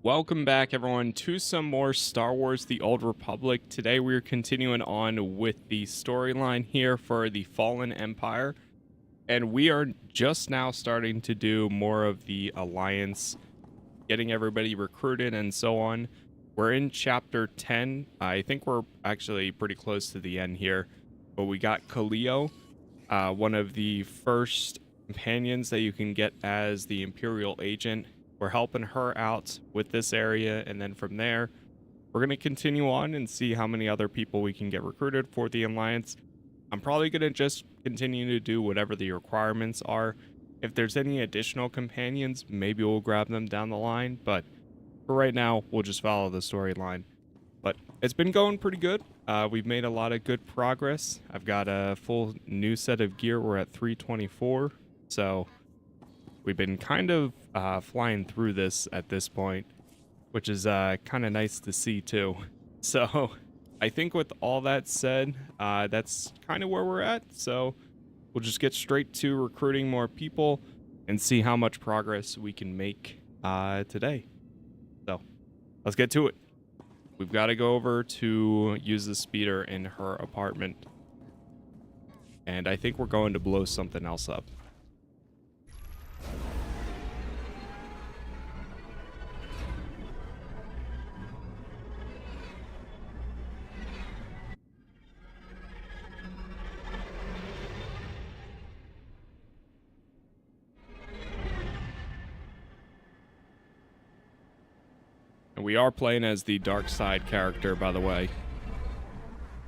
Welcome back, everyone, to some more Star Wars: The Old Republic. Today, we're continuing on with the storyline here for the Fallen Empire, and we are just now starting to do more of the Alliance, getting everybody recruited and so on. We're in Chapter 10. I think we're actually pretty close to the end here, but we got Kaleo, one of the first companions that you can get as the Imperial agent. We're helping her out with this area, and then from there, we're going to continue on and see how many other people we can get recruited for the Alliance. I'm probably going to just continue to do whatever the requirements are. If there's any additional companions, maybe we'll grab them down the line, but for right now, we'll just follow the storyline. But it's been going pretty good. We've made a lot of good progress. I've got a full new set of gear. We're at 324, so we've been kind of flying through this at this point, which is kind of nice to see too. So I think with all that said, that's kind of where we're at. So we'll just get straight to recruiting more people and see how much progress we can make today. So let's get to it. We've got to go over to use the speeder in her apartment. And I think we're going to blow something else up. And we are playing as the dark side character, by the way.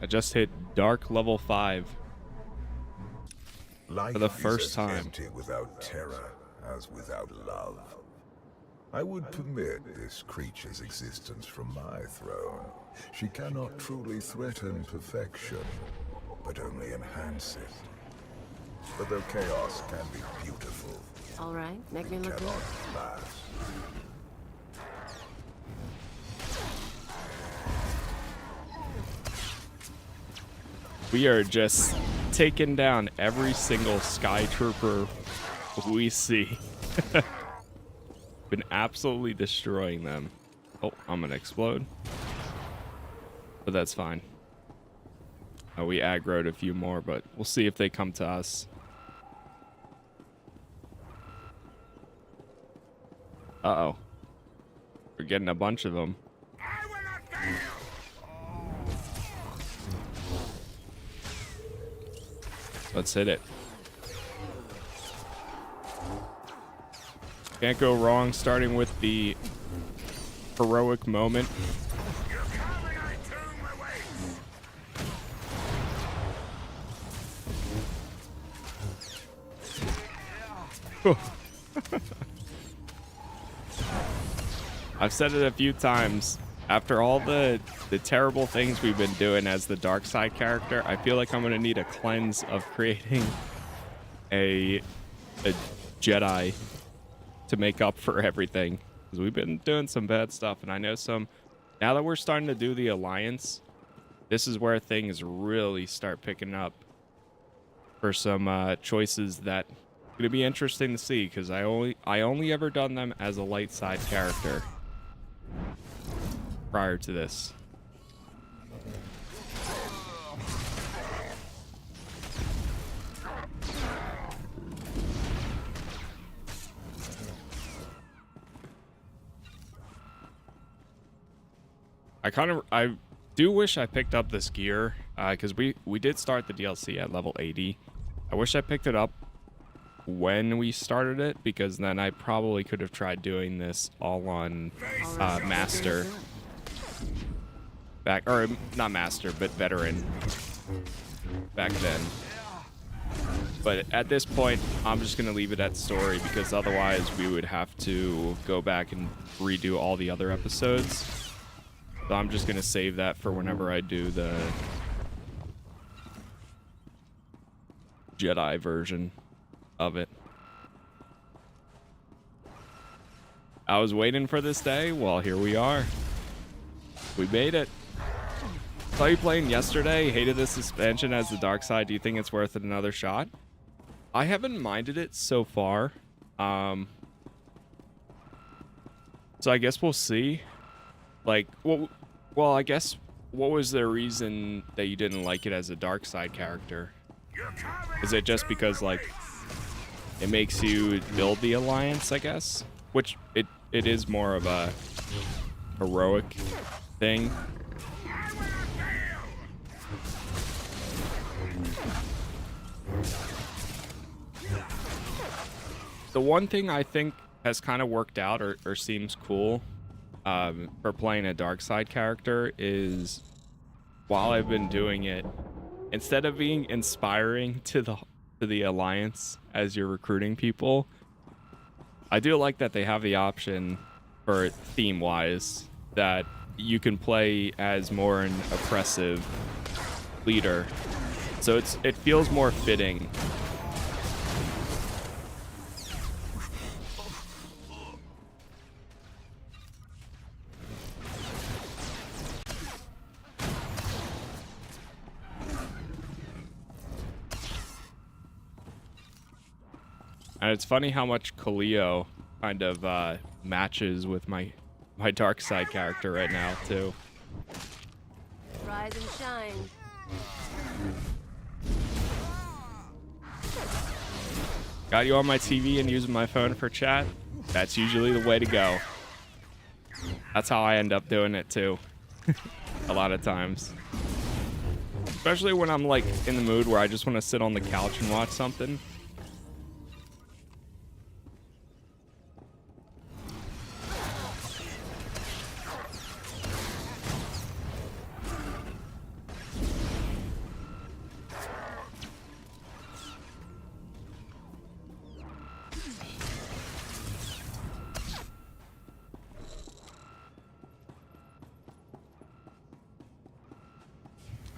I just hit dark level 5 for the first time. Empty without terror, as without love. I would permit this creature's existence from my throne. She cannot truly threaten perfection, but only enhance it. But though chaos can be beautiful, all right, make me look good. cannot last. We are just taking down every single Sky Trooper we see. Been absolutely destroying them. Oh, I'm gonna explode. But that's fine. We aggroed a few more, but we'll see if they come to us. Uh-oh. We're getting a bunch of them. Let's hit it. Can't go wrong starting with the heroic moment. I've said it a few times. After all the terrible things we've been doing as the dark side character, I feel like I'm going to need a cleanse of creating a Jedi to make up for everything. Because we've been doing some bad stuff, and I know some... Now that we're starting to do the Alliance, this is where things really start picking up for some choices that are going to be interesting to see, because I only ever done them as a light side character prior to this. I do wish I picked up this gear, because we did start the DLC at level 80. I wish I picked it up when we started it, because then I probably could have tried doing this all on Master. Or not Master, but Veteran back then. But at this point, I'm just going to leave it at story, because otherwise we would have to go back and redo all the other episodes. So I'm just going to save that for whenever I do the Jedi version of it. I was waiting for this day. Well, here we are. We made it. Saw you playing yesterday. Hated the suspension as the dark side. Do you think it's worth another shot? I haven't minded it so far. So I guess we'll see. Like, well, I guess what was the reason that you didn't like it as a dark side character? Is it just because like it makes you build the alliance, I guess? Which it is more of a heroic thing. The one thing I think has kind of worked out or seems cool for playing a dark side character is, while I've been doing it, instead of being inspiring to the alliance as you're recruiting people, I do like that they have the option for theme wise that you can play as more an oppressive leader, so it feels more fitting. And it's funny how much Kaleo kind of matches with my dark side character right now too. Rise and shine. Got you on my TV and using my phone for chat? That's usually the way to go. That's how I end up doing it too. A lot of times. Especially when I'm like in the mood where I just want to sit on the couch and watch something.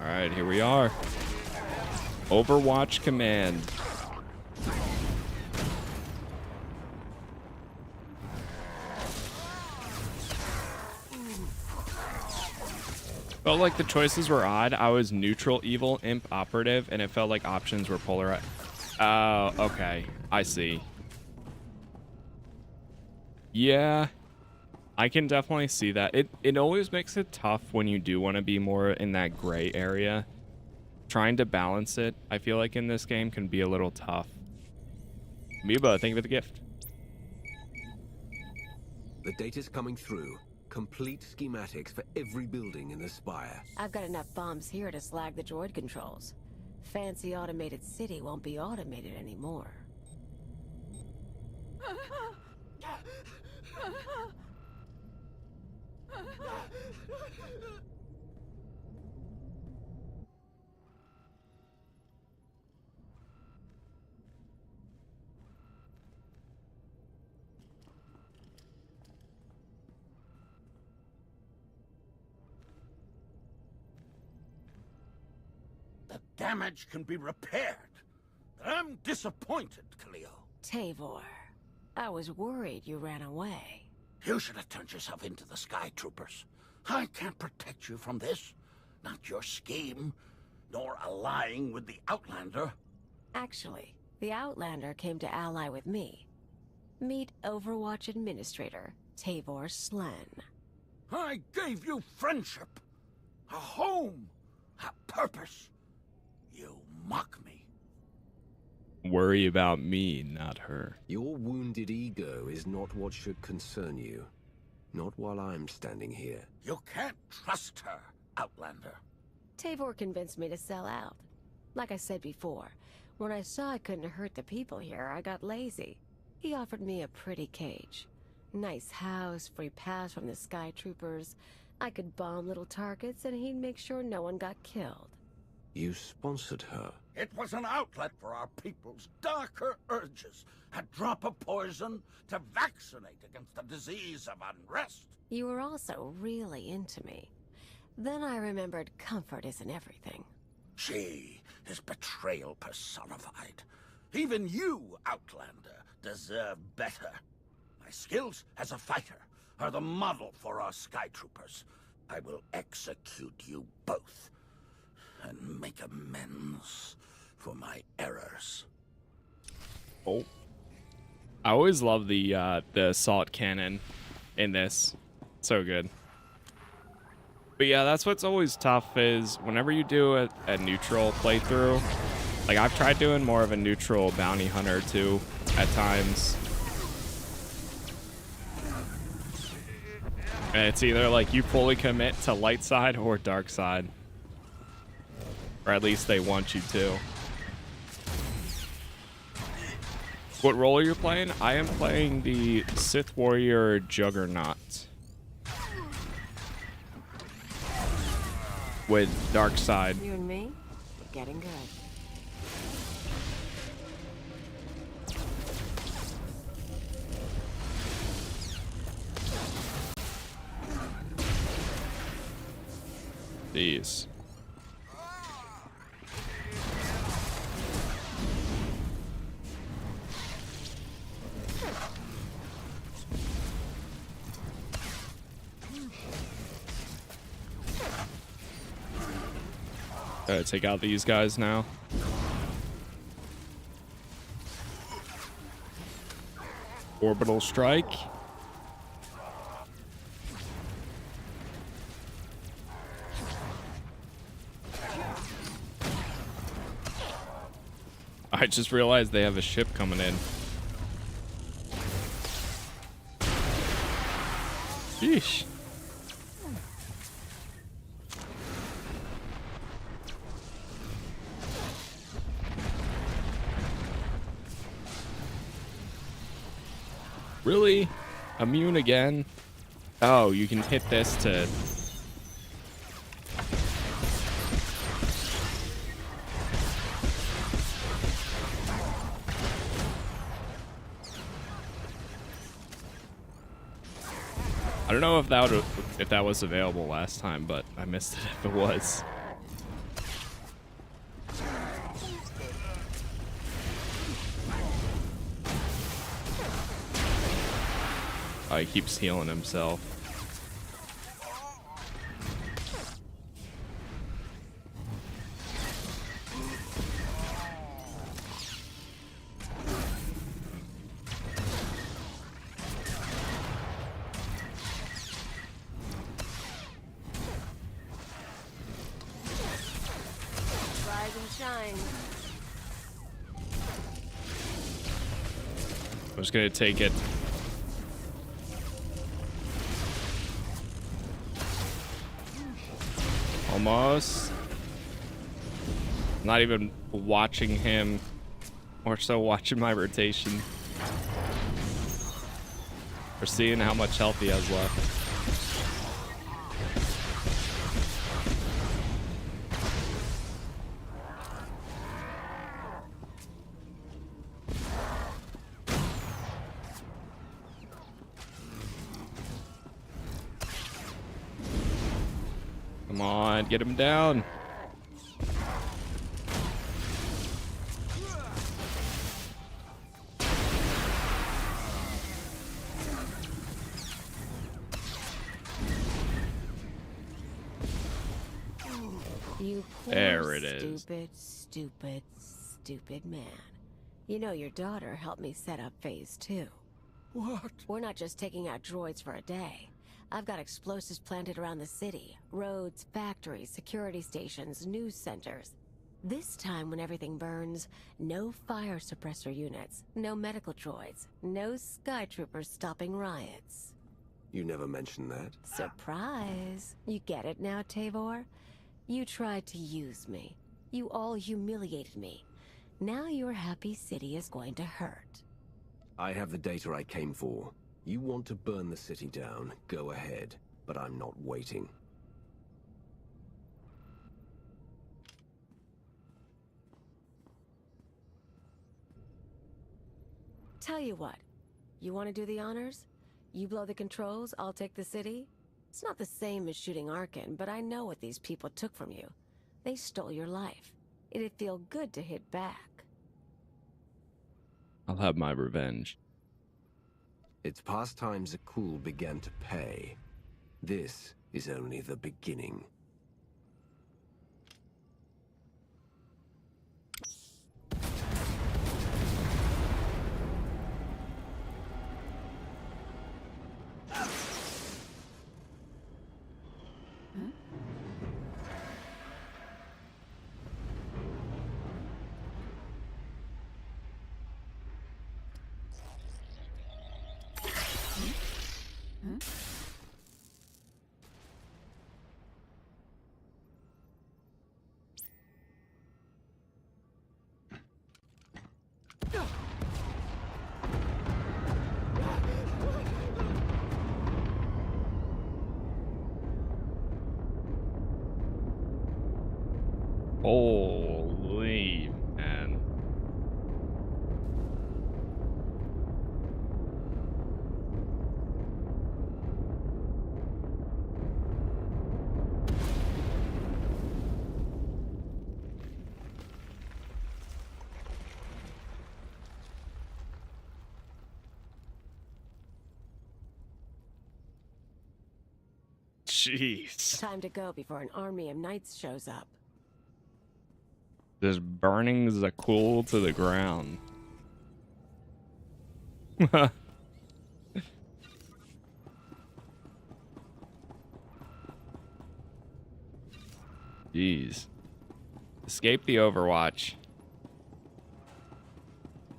Alright, here we are. Overwatch command. Felt like the choices were odd. I was neutral, evil, imp, operative, and it felt like options were polarized. Oh, okay. I see. Yeah. I can definitely see that. It always makes it tough when you do want to be more in that gray area. Trying to balance it, I feel like in this game can be a little tough. Miba, thank you for the gift. The data's coming through. Complete schematics for every building in the spire. I've got enough bombs here to slag the droid controls. Fancy automated city won't be automated anymore. The damage can be repaired. I'm disappointed, Kaleo. Tavor, I was worried you ran away. You should have turned yourself into the Sky Troopers. I can't protect you from this. Not your scheme, nor allying with the Outlander. Actually, the Outlander came to ally with me. Meet Overwatch Administrator, Tavor Slen. I gave you friendship, a home, a purpose. You mock me. Worry about me, not her. Your wounded ego is not what should concern you. Not while I'm standing here. You can't trust her, Outlander. Tavor convinced me to sell out. Like I said before, when I saw I couldn't hurt the people here, I got lazy. He offered me a pretty cage. Nice house, free pass from the Sky Troopers. I could bomb little targets and he'd make sure no one got killed. You sponsored her. It was an outlet for our people's darker urges. A drop of poison to vaccinate against the disease of unrest. You were also really into me. Then I remembered comfort isn't everything. She is betrayal personified. Even you, Outlander, deserve better. My skills as a fighter are the model for our Sky Troopers. I will execute you both and make amends for my errors. Oh. I always love the assault cannon in this. So good. But yeah, that's what's always tough is whenever you do a neutral playthrough, like I've tried doing more of a neutral bounty hunter too at times. And it's either like you fully commit to light side or dark side. Or at least they want you to. What role are you playing? I am playing the Sith Warrior Juggernaut. With dark side. You and me, we're getting good. These. Take out these guys now. Orbital strike. I just realized they have a ship coming in. Yeesh. Really? Immune again? Oh, you can hit this to... I don't know if that was available last time, but I missed it if it was. Oh, he keeps healing himself. Rise and shine. I'm just gonna take it. Almost. Not even watching him, more so watching my rotation. Or seeing how much health he has left. Come on, get him down. You poor There it is. stupid man. You know your daughter helped me set up phase 2. What? We're not just taking out droids for a day. I've got explosives planted around the city. Roads, factories, security stations, news centers. This time when everything burns, no fire suppressor units, no medical droids, no skytroopers stopping riots. You never mentioned that. Surprise! You get it now, Tavor? You tried to use me. You all humiliated me. Now your happy city is going to hurt. I have the data I came for. You want to burn the city down, go ahead. But I'm not waiting. Tell you what, you want to do the honors? You blow the controls, I'll take the city? It's not the same as shooting Arkin, but I know what these people took from you. They stole your life. It'd feel good to hit back. I'll have my revenge. It's past time Zakul began to pay. This is only the beginning. Holy man. Jeez. Time to go before an army of knights shows up. Just burning Zakul to the ground. Jeez. Escape the Overwatch.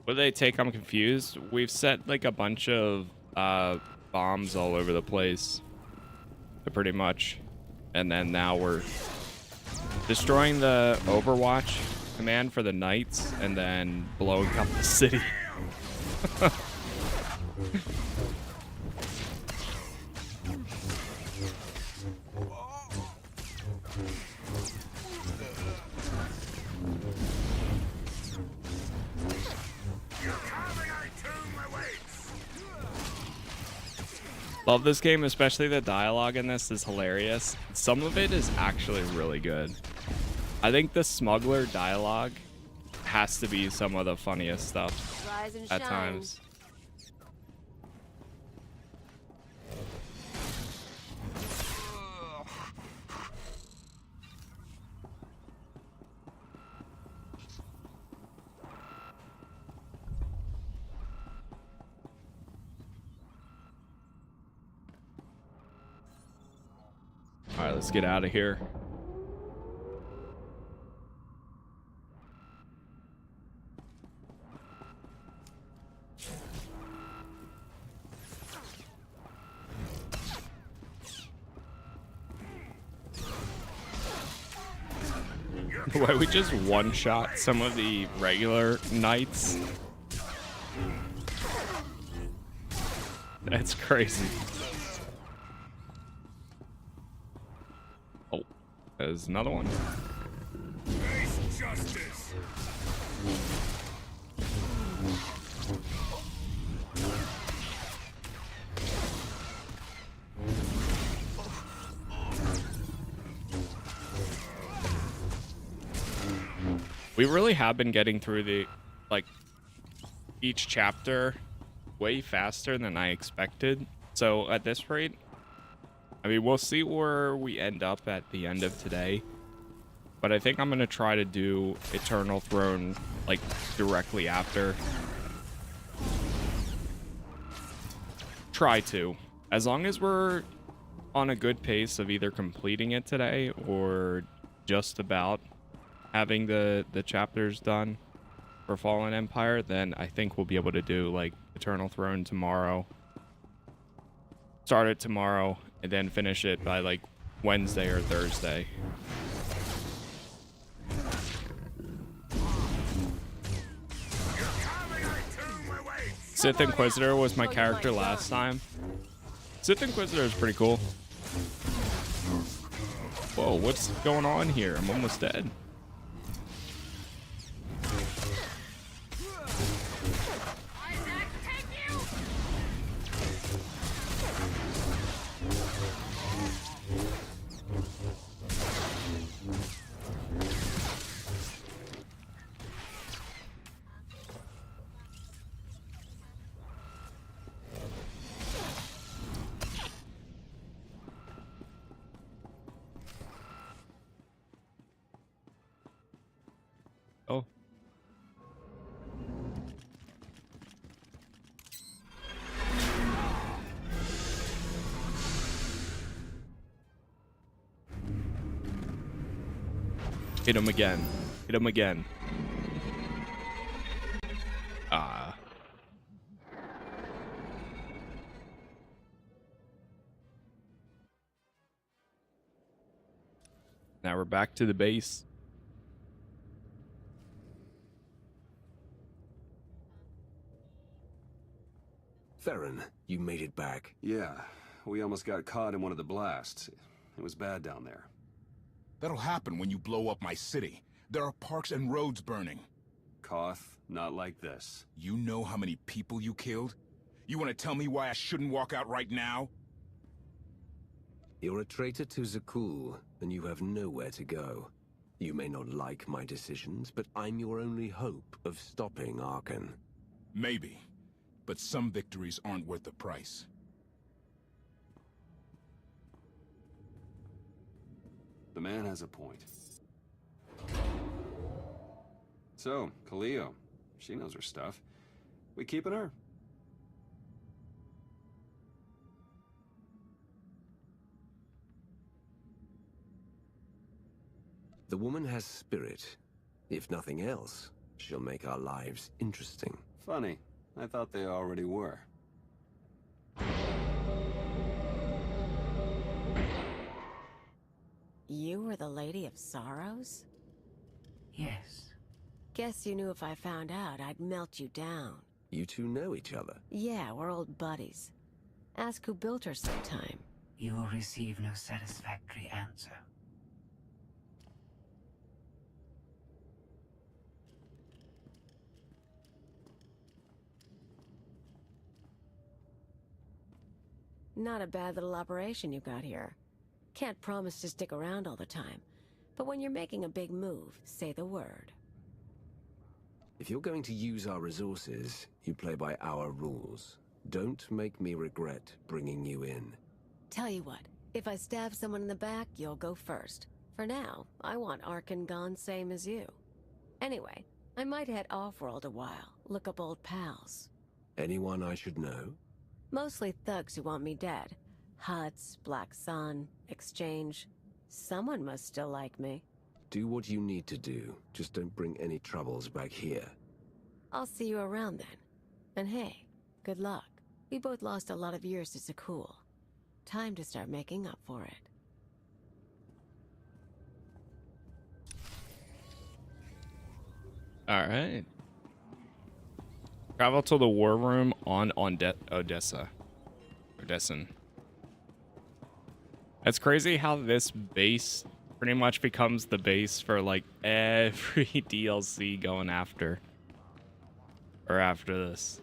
What do they take? I'm confused. We've set like a bunch of bombs all over the place. Pretty much. And then now we're destroying the Overwatch command for the knights and then blowing up the city. Love this game, especially the dialogue in this is hilarious. Some of it is actually really good. I think the smuggler dialogue has to be some of the funniest stuff Rise and at shine. times. All right, let's get out of here. Why we just one-shot some of the regular knights? That's crazy. Oh, there's another one. Face justice. We really have been getting through the, like, each chapter way faster than I expected. So at this rate, I mean, we'll see where we end up at the end of today. But I think I'm going to try to do Eternal Throne, like, directly after. Try to. As long as we're on a good pace of either completing it today or just about having the chapters done for Fallen Empire, then I think we'll be able to do, like, Eternal Throne tomorrow. Start it tomorrow, and then finish it by, like, Wednesday or Thursday. Sith Inquisitor was my character last time. Sith Inquisitor is pretty cool. Whoa, what's going on here? I'm almost dead. Oh. Hit him again. Hit him again. Ah. Now we're back to the base. Theron, you made it back. Yeah, we almost got caught in one of the blasts. It was bad down there. That'll happen when you blow up my city. There are parks and roads burning. Koth, not like this. You know how many people you killed? You want to tell me why I shouldn't walk out right now? You're a traitor to Zakul, and you have nowhere to go. You may not like my decisions, but I'm your only hope of stopping Arkan. Maybe. But some victories aren't worth the price. The man has a point. So, Khalil, she knows her stuff. We keeping her? The woman has spirit. If nothing else, she'll make our lives interesting. Funny. I thought they already were. You were the Lady of Sorrows? Yes. Guess you knew if I found out, I'd melt you down. You two know each other. Yeah, we're old buddies. Ask who built her sometime. You will receive no satisfactory answer. Not a bad little operation you got here. Can't promise to stick around all the time, but when you're making a big move, say the word. If you're going to use our resources, you play by our rules. Don't make me regret bringing you in. Tell you what, if I stab someone in the back, you'll go first. For now, I want Arkan gone same as you. Anyway, I might head off-world a while, look up old pals. Anyone I should know? Mostly thugs who want me dead. Huts, Black Sun, Exchange. Someone must still like me. Do what you need to do. Just don't bring any troubles back here. I'll see you around then. And hey, good luck. We both lost a lot of years to Zakul. Time to start making up for it. All right. Travel to the war room on Odessen. It's crazy how this base pretty much becomes the base for like every DLC going after. Or after this.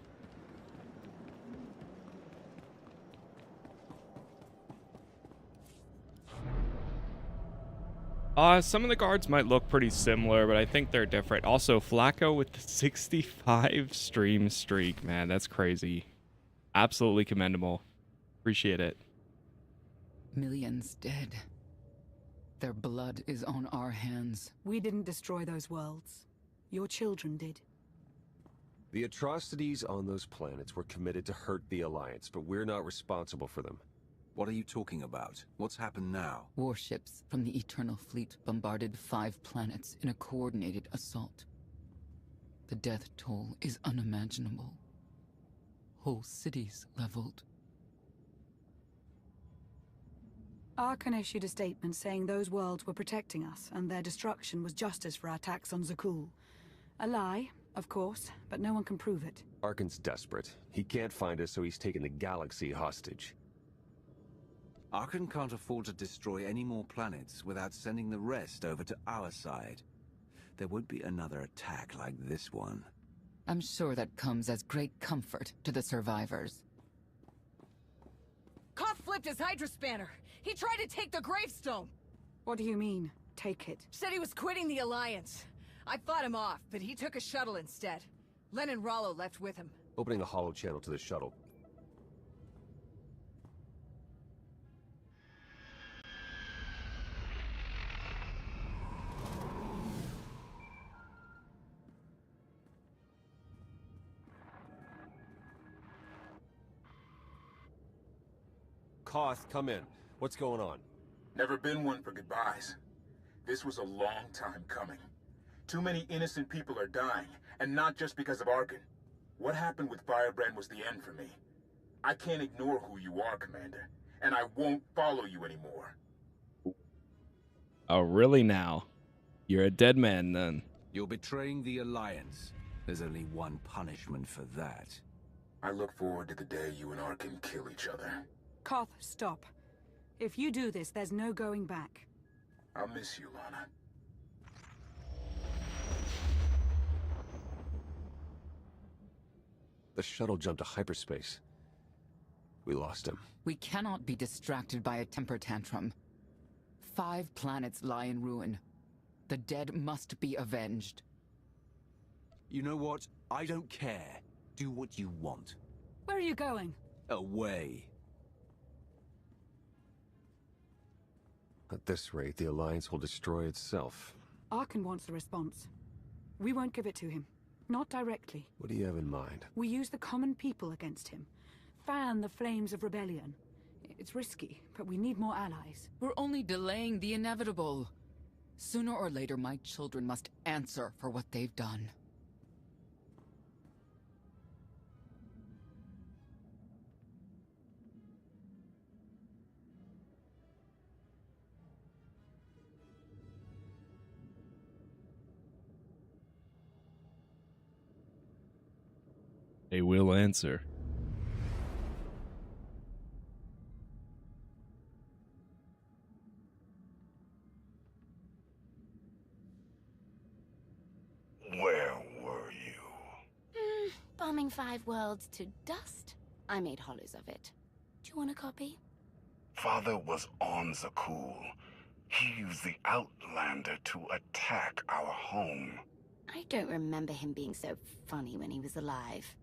Some of the guards might look pretty similar, but I think they're different. Also, Flacco with the 65 stream streak, man, that's crazy. Absolutely commendable. Appreciate it. Millions dead. Their blood is on our hands. We didn't destroy those worlds. Your children did. The atrocities on those planets were committed to hurt the Alliance, but we're not responsible for them. What are you talking about? What's happened now? Warships from the Eternal Fleet bombarded 5 planets in a coordinated assault. The death toll is unimaginable. Whole cities leveled. Arkan issued a statement saying those worlds were protecting us, and their destruction was justice for our attacks on Zakul. A lie, of course, but no one can prove it. Arkan's desperate. He can't find us, so he's taken the galaxy hostage. Arkan can't afford to destroy any more planets without sending the rest over to our side. There won't be another attack like this one. I'm sure that comes as great comfort to the survivors. Koth flipped his Hydra spanner. He tried to take the gravestone. What do you mean, take it? Said he was quitting the Alliance. I fought him off, but he took a shuttle instead. Len and Rollo left with him. Opening the holo channel to the shuttle. Koth, come in. What's going on? Never been one for goodbyes. This was a long time coming. Too many innocent people are dying, and not just because of Arkan. What happened with Firebrand was the end for me. I can't ignore who you are, Commander, and I won't follow you anymore. Oh, really now? You're a dead man, then. You're betraying the Alliance. There's only one punishment for that. I look forward to the day you and Arkan kill each other. Koth, stop. If you do this, there's no going back. I'll miss you, Lana. The shuttle jumped to hyperspace. We lost him. We cannot be distracted by a temper tantrum. 5 planets lie in ruin. The dead must be avenged. You know what? I don't care. Do what you want. Where are you going? Away. At this rate, the Alliance will destroy itself. Arkan wants a response. We won't give it to him. Not directly. What do you have in mind? We use the common people against him. Fan the flames of rebellion. It's risky, but we need more allies. We're only delaying the inevitable. Sooner or later, my children must answer for what they've done. They will answer. Where were you? Bombing 5 worlds to dust. I made hollows of it. Do you want a copy? Father was on Zakul. He used the Outlander to attack our home. I don't remember him being so funny when he was alive.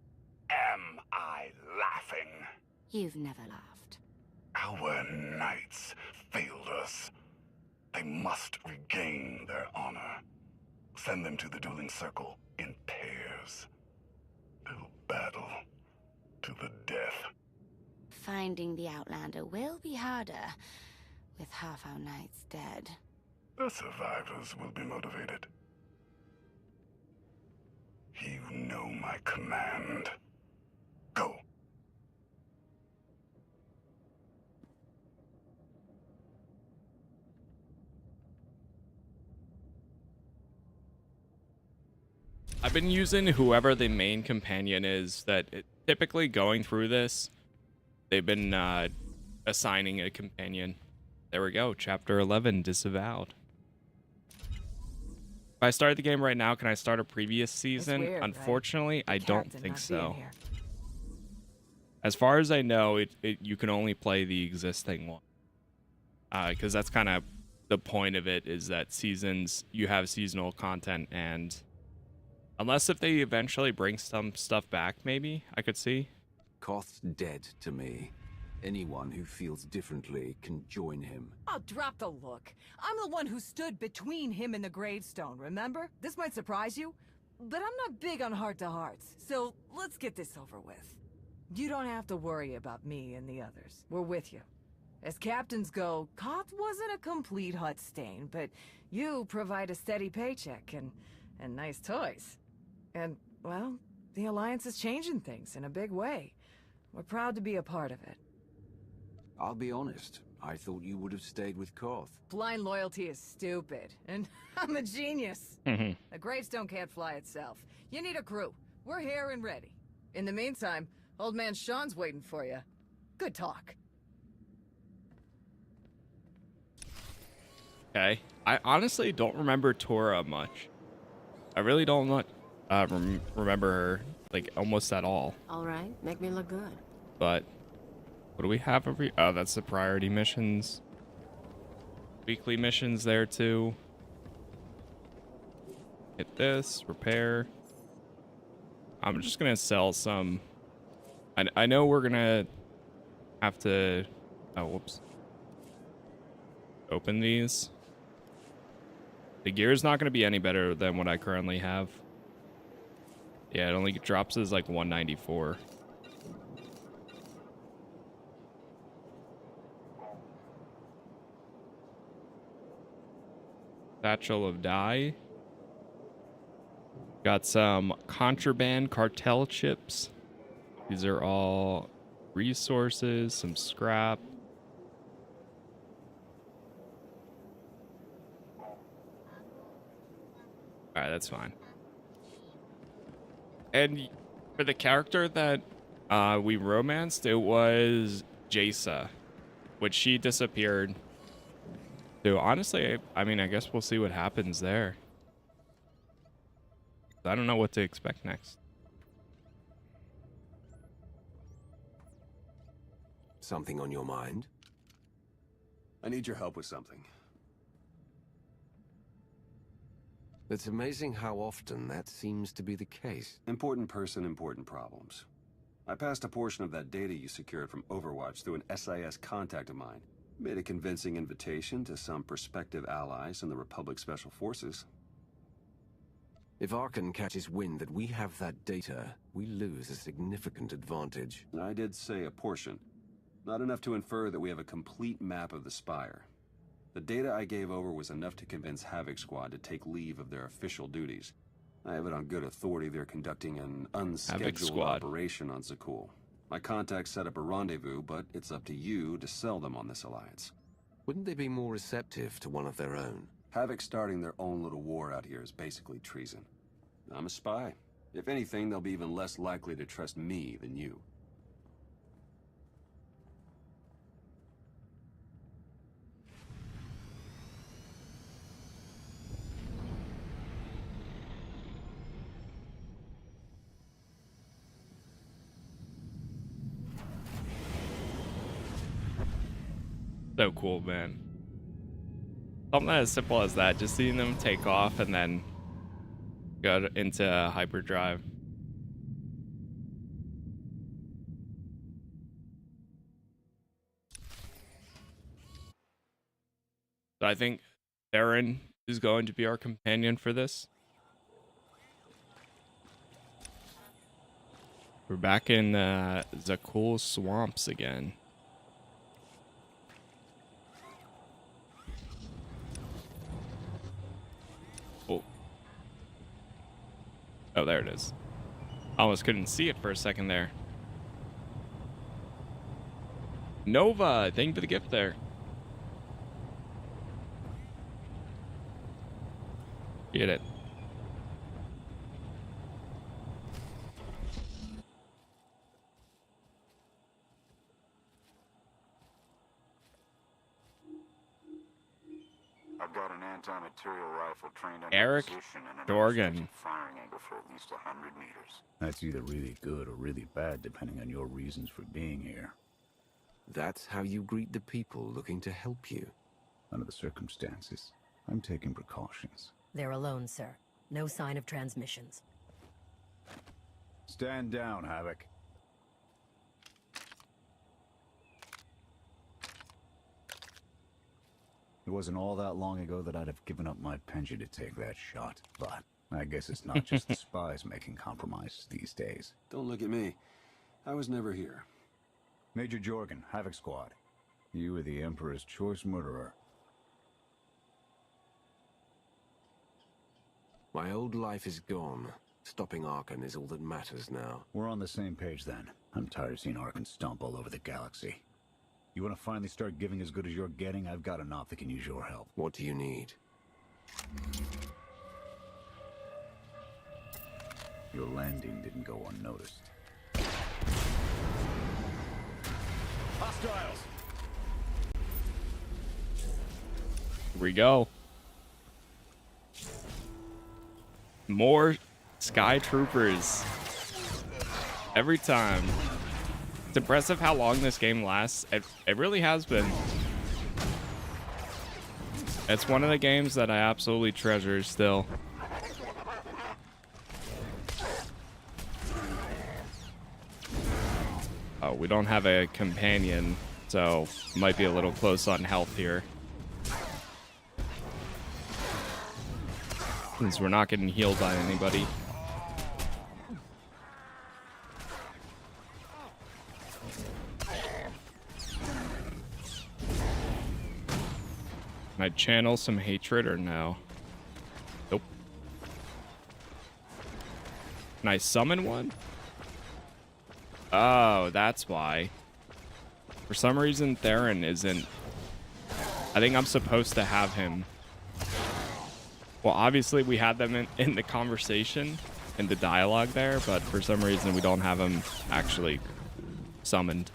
Am I laughing? You've never laughed. Our knights failed us. They must regain their honor. Send them to the dueling circle in pairs. They'll battle to the death. Finding the Outlander will be harder, with half our knights dead. The survivors will be motivated. You know my command. Go. I've been using whoever the main companion is typically going through this. They've been assigning a companion. There we go. Chapter 11, Disavowed. If I start the game right now, can I start a previous season? Weird, Unfortunately, right? I don't Captain think not being so. here. As far as I know, you can only play the existing one. Because that's kind of the point of it, is that seasons, you have seasonal content, and unless if they eventually bring some stuff back, maybe, I could see. Koth's dead to me. Anyone who feels differently can join him. Oh, drop the look. I'm the one who stood between him and the gravestone, remember? This might surprise you, but I'm not big on heart-to-hearts, so let's get this over with. You don't have to worry about me and the others. We're with you. As captains go, Koth wasn't a complete hut stain, but you provide a steady paycheck and nice toys. And, well, the Alliance is changing things in a big way. We're proud to be a part of it. I'll be honest. I thought you would have stayed with Koth. Blind loyalty is stupid, and I'm a genius. Mm-hmm. A gravestone can't fly itself. You need a crew. We're here and ready. In the meantime, old man Sean's waiting for you. Good talk. Okay. I honestly don't remember Tora much. I really don't remember her, like, almost at all. All right, make me look good. But what do we have over here? Oh, that's the priority missions. Weekly missions there too. Hit this, repair. I'm just gonna sell some. I know we're gonna have to, oh, whoops. Open these. The gear is not gonna be any better than what I currently have. Yeah, it only drops as like 194. Satchel of dye. Got some contraband cartel chips. These are all resources, some scrap. Alright, that's fine. And for the character that we romanced, it was Jasa, which she disappeared. So honestly, I mean, I guess we'll see what happens there. I don't know what to expect next. something on your mind? I need your help with something. It's amazing how often that seems to be the case. Important person, important problems. I passed a portion of that data you secured from Overwatch through an SIS contact of mine. Made a convincing invitation to some prospective allies in the Republic Special Forces. If Arkan catches wind that we have that data, we lose a significant advantage. I did say a portion. Not enough to infer that we have a complete map of the spire. The data I gave over was enough to convince Havoc Squad to take leave of their official duties. I have it on good authority they're conducting an unscheduled operation on Zakul. My contacts set up a rendezvous, but it's up to you to sell them on this alliance. Wouldn't they be more receptive to one of their own? Havoc starting their own little war out here is basically treason. I'm a spy. If anything, they'll be even less likely to trust me than you. So cool, man. Something as simple as that, just seeing them take off and then go into hyperdrive. So I think Aaron is going to be our companion for this. We're back in Zakul swamps again. Oh, there it is. I almost couldn't see it for a second there. Nova, thank you for the gift there. Get it. I've got an anti-material rifle trained on Eric position and an Jorgan. firing angle for at least 100 meters. That's either really good or really bad, depending on your reasons for being here. That's how you greet the people looking to help you. Under the circumstances, I'm taking precautions. They're alone, sir. No sign of transmissions. Stand down, Havoc. It wasn't all that long ago that I'd have given up my pension to take that shot, but I guess it's not just the spies making compromises these days. Don't look at me. I was never here. Major Jorgan, Havoc Squad. You were the Emperor's choice murderer. My old life is gone. Stopping Arkan is all that matters now. We're on the same page then. I'm tired of seeing Arkan stomp all over the galaxy. You want to finally start giving as good as you're getting? I've got enough that can use your help. What do you need? Your landing didn't go unnoticed. Hostiles! Here we go. More Sky Troopers. Every time. It's impressive how long this game lasts. It really has been. It's one of the games that I absolutely treasure still. Oh, we don't have a companion, so might be a little close on health here. Since we're not getting healed by anybody. Can I channel some hatred or no? Nope. Can I summon one? Oh, that's why. For some reason, Theron isn't. I think I'm supposed to have him. Well, obviously, we had them in the conversation, in the dialogue there, but for some reason, we don't have him actually summoned.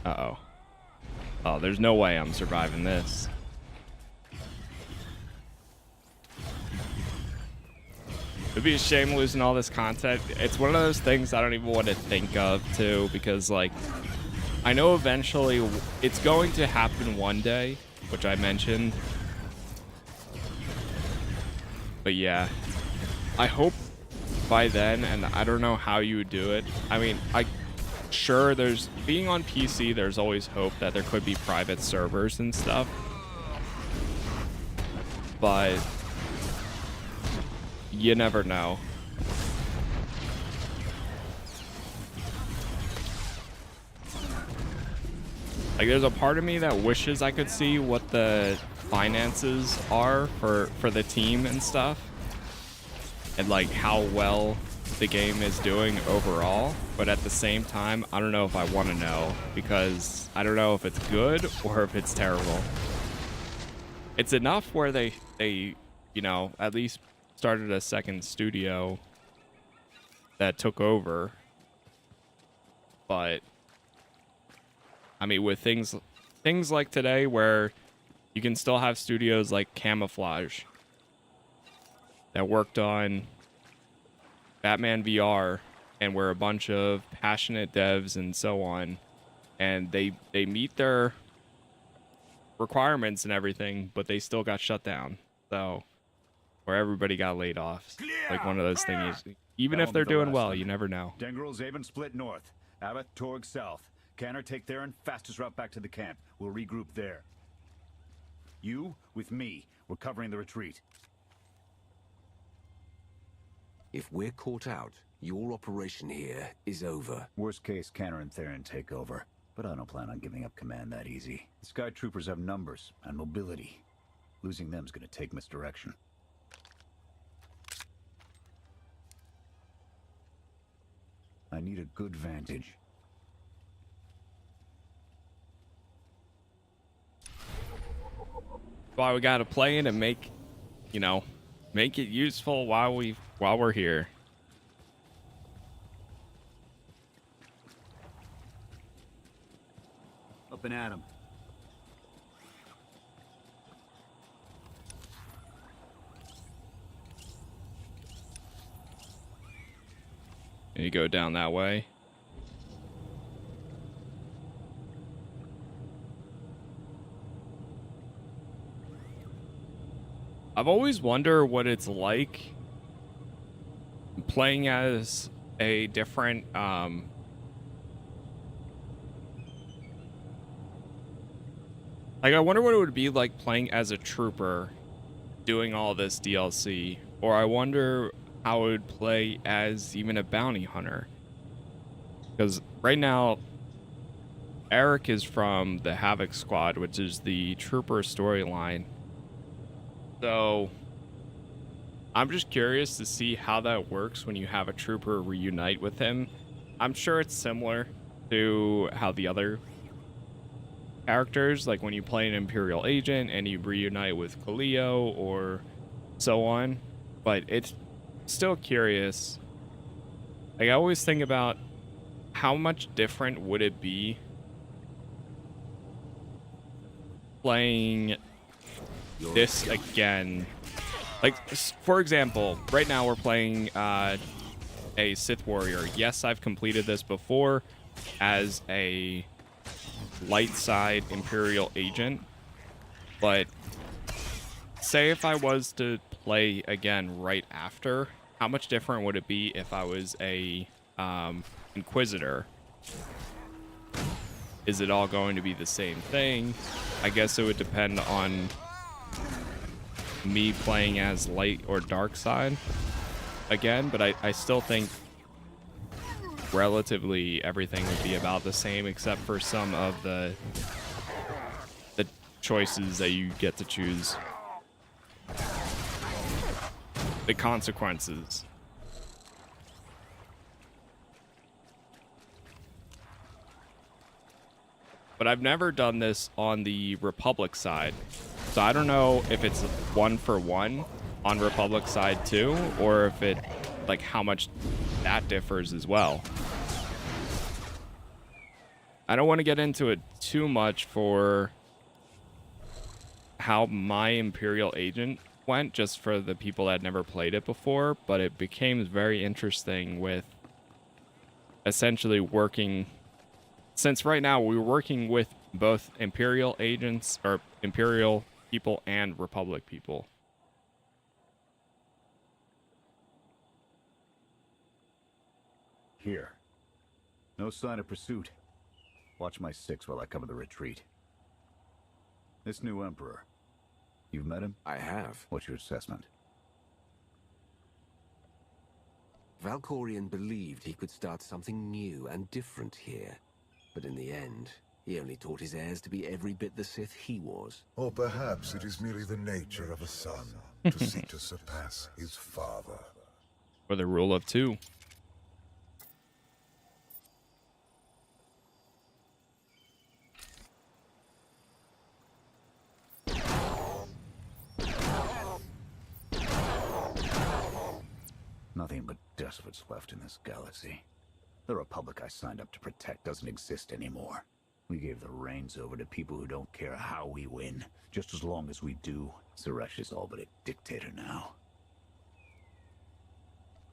Uh-oh. Oh, there's no way I'm surviving this. It'd be a shame losing all this content. It's one of those things I don't even want to think of, too, because, like, I know eventually it's going to happen one day, which I mentioned. But yeah, I hope by then, and I don't know how you would do it. I mean, sure, being on PC, there's always hope that there could be private servers and stuff. But you never know. Like, there's a part of me that wishes I could see what the finances are for the team and stuff, and like how well the game is doing overall. But at the same time, I don't know if I want to know, because I don't know if it's good or if it's terrible. It's enough where they you know, at least started a second studio that took over. But I mean, with things like today, where you can still have studios like Camouflage that worked on Batman VR, and we're a bunch of passionate devs and so on, and they meet their requirements and everything, but they still got shut down. So, or everybody got laid off. Like one of those things. Even if they're doing well, you never know. Dengrel's Avon split north. Abbott, Torg south. Canner take Theron, fastest route back to the camp. We'll regroup there. You, with me, we're covering the retreat. If we're caught out, your operation here is over. Worst case, Canner and Theron take over. But I don't plan on giving up command that easy. The Sky Troopers have numbers and mobility. Losing them's gonna take misdirection. I need a good vantage. Why we gotta play it and make it useful while we're here. Up and at 'em. And you go down that way. I've always wondered what it's like playing as a different like, I wonder what it would be like playing as a trooper doing all this DLC, or I wonder how it would play as even a bounty hunter, because right now Eric is from the Havoc squad, which is the trooper storyline. So I'm just curious to see how that works when you have a trooper reunite with him. I'm sure it's similar to how the other characters, like when you play an Imperial agent and you reunite with Kaleo or so on, but it's still curious. Like, I always think about how much different would it be playing this again. Like, for example, right now we're playing a Sith warrior. Yes, I've completed this before as a light side Imperial agent, but say if I was to play again right after, how much different would it be if I was a Inquisitor? Is it all going to be the same thing? I guess it would depend on me playing as light or dark side again, but I still think relatively everything would be about the same, except for some of the choices that you get to choose. The consequences. But I've never done this on the Republic side, so I don't know if it's 1-for-1 on Republic side too, or if it, like, how much that differs as well. I don't want to get into it too much for how my Imperial agent went, just for the people that had never played it before, but it became very interesting with essentially working, since right now we're working with both Imperial agents, or Imperial people, and Republic people. Here. No sign of pursuit. Watch my 6 while I cover the retreat. This new Emperor. You've met him? I have. What's your assessment? Valkorion believed he could start something new and different here. But in the end, he only taught his heirs to be every bit the Sith he was. Or perhaps it is merely the nature of a son to seek to surpass his father. For the rule of 2. Nothing but despots left in this galaxy. The Republic I signed up to protect doesn't exist anymore. We gave the reins over to people who don't care how we win. Just as long as we do, Suresh is all but a dictator now.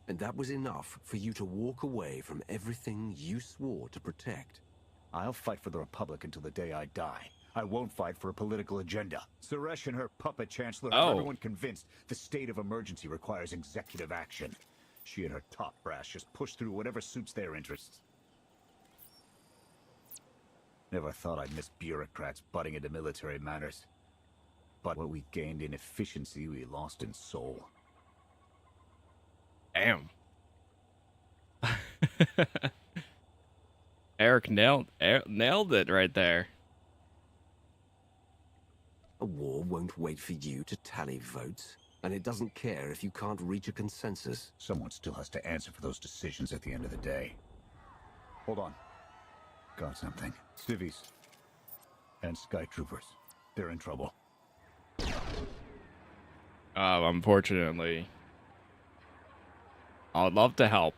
And that was enough for you to walk away from everything you swore to protect. I'll fight for the Republic until the day I die. I won't fight for a political agenda. Suresh and her puppet chancellor have everyone convinced the state of emergency requires executive action. She and her top brass just push through whatever suits their interests. Never thought I'd miss bureaucrats butting into military matters. But what we gained in efficiency, we lost in soul. Damn. Eric nailed it right there. A war won't wait for you to tally votes, and it doesn't care if you can't reach a consensus. Someone still has to answer for those decisions at the end of the day. Hold on. Got something. Civvies and Sky Troopers. They're in trouble. Unfortunately. I'd love to help.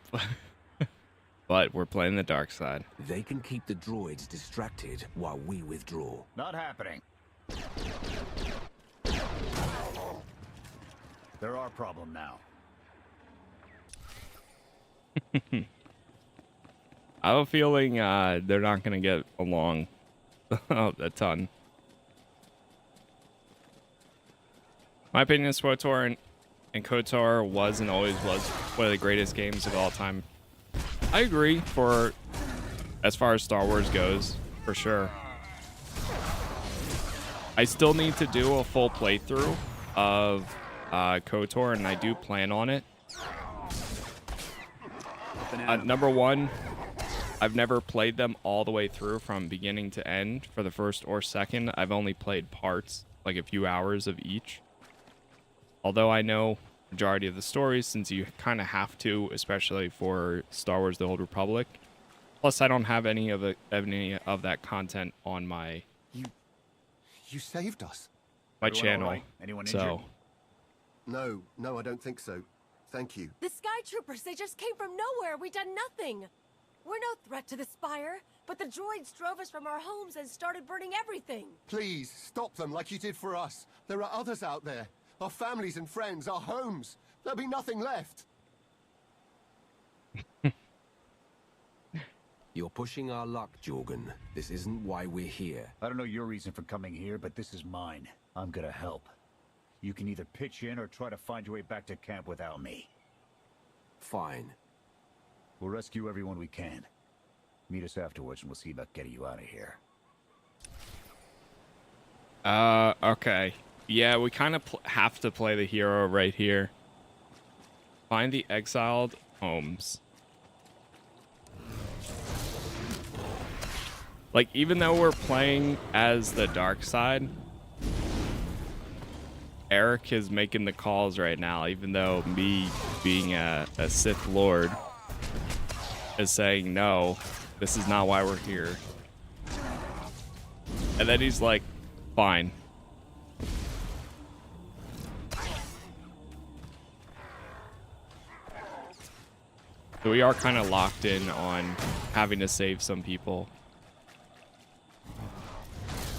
But we're playing the dark side. They can keep the droids distracted while we withdraw. Not happening. They're our problem now. I have a feeling they're not going to get along a ton. My opinion, SWTOR and KOTOR was and always was one of the greatest games of all time. I agree for as far as Star Wars goes, for sure. I still need to do a full playthrough of KOTOR, and I do plan on it. Number one, I've never played them all the way through from beginning to end for the first or second. I've only played parts, like a few hours of each. Although I know majority of the stories, since you kind of have to, especially for Star Wars: The Old Republic. Plus, I don't have any of that content on my You saved us. my channel. Right? Anyone so injured? No, I don't think so. Thank you. The Sky Troopers, they just came from nowhere. We done nothing. We're no threat to the Spire, but the droids drove us from our homes and started burning everything. Please, stop them like you did for us. There are others out there. Our families and friends, our homes. There'll be nothing left. You're pushing our luck, Jorgan. This isn't why we're here. I don't know your reason for coming here, but this is mine. I'm gonna help. You can either pitch in or try to find your way back to camp without me. Fine. We'll rescue everyone we can. Meet us afterwards and we'll see about getting you out of here. okay. Yeah, we kind of have to play the hero right here. Find the exiled homes. Like, even though we're playing as the dark side, Eric is making the calls right now, even though me being a Sith Lord is saying, no, this is not why we're here. And then he's like, fine. So we are kind of locked in on having to save some people.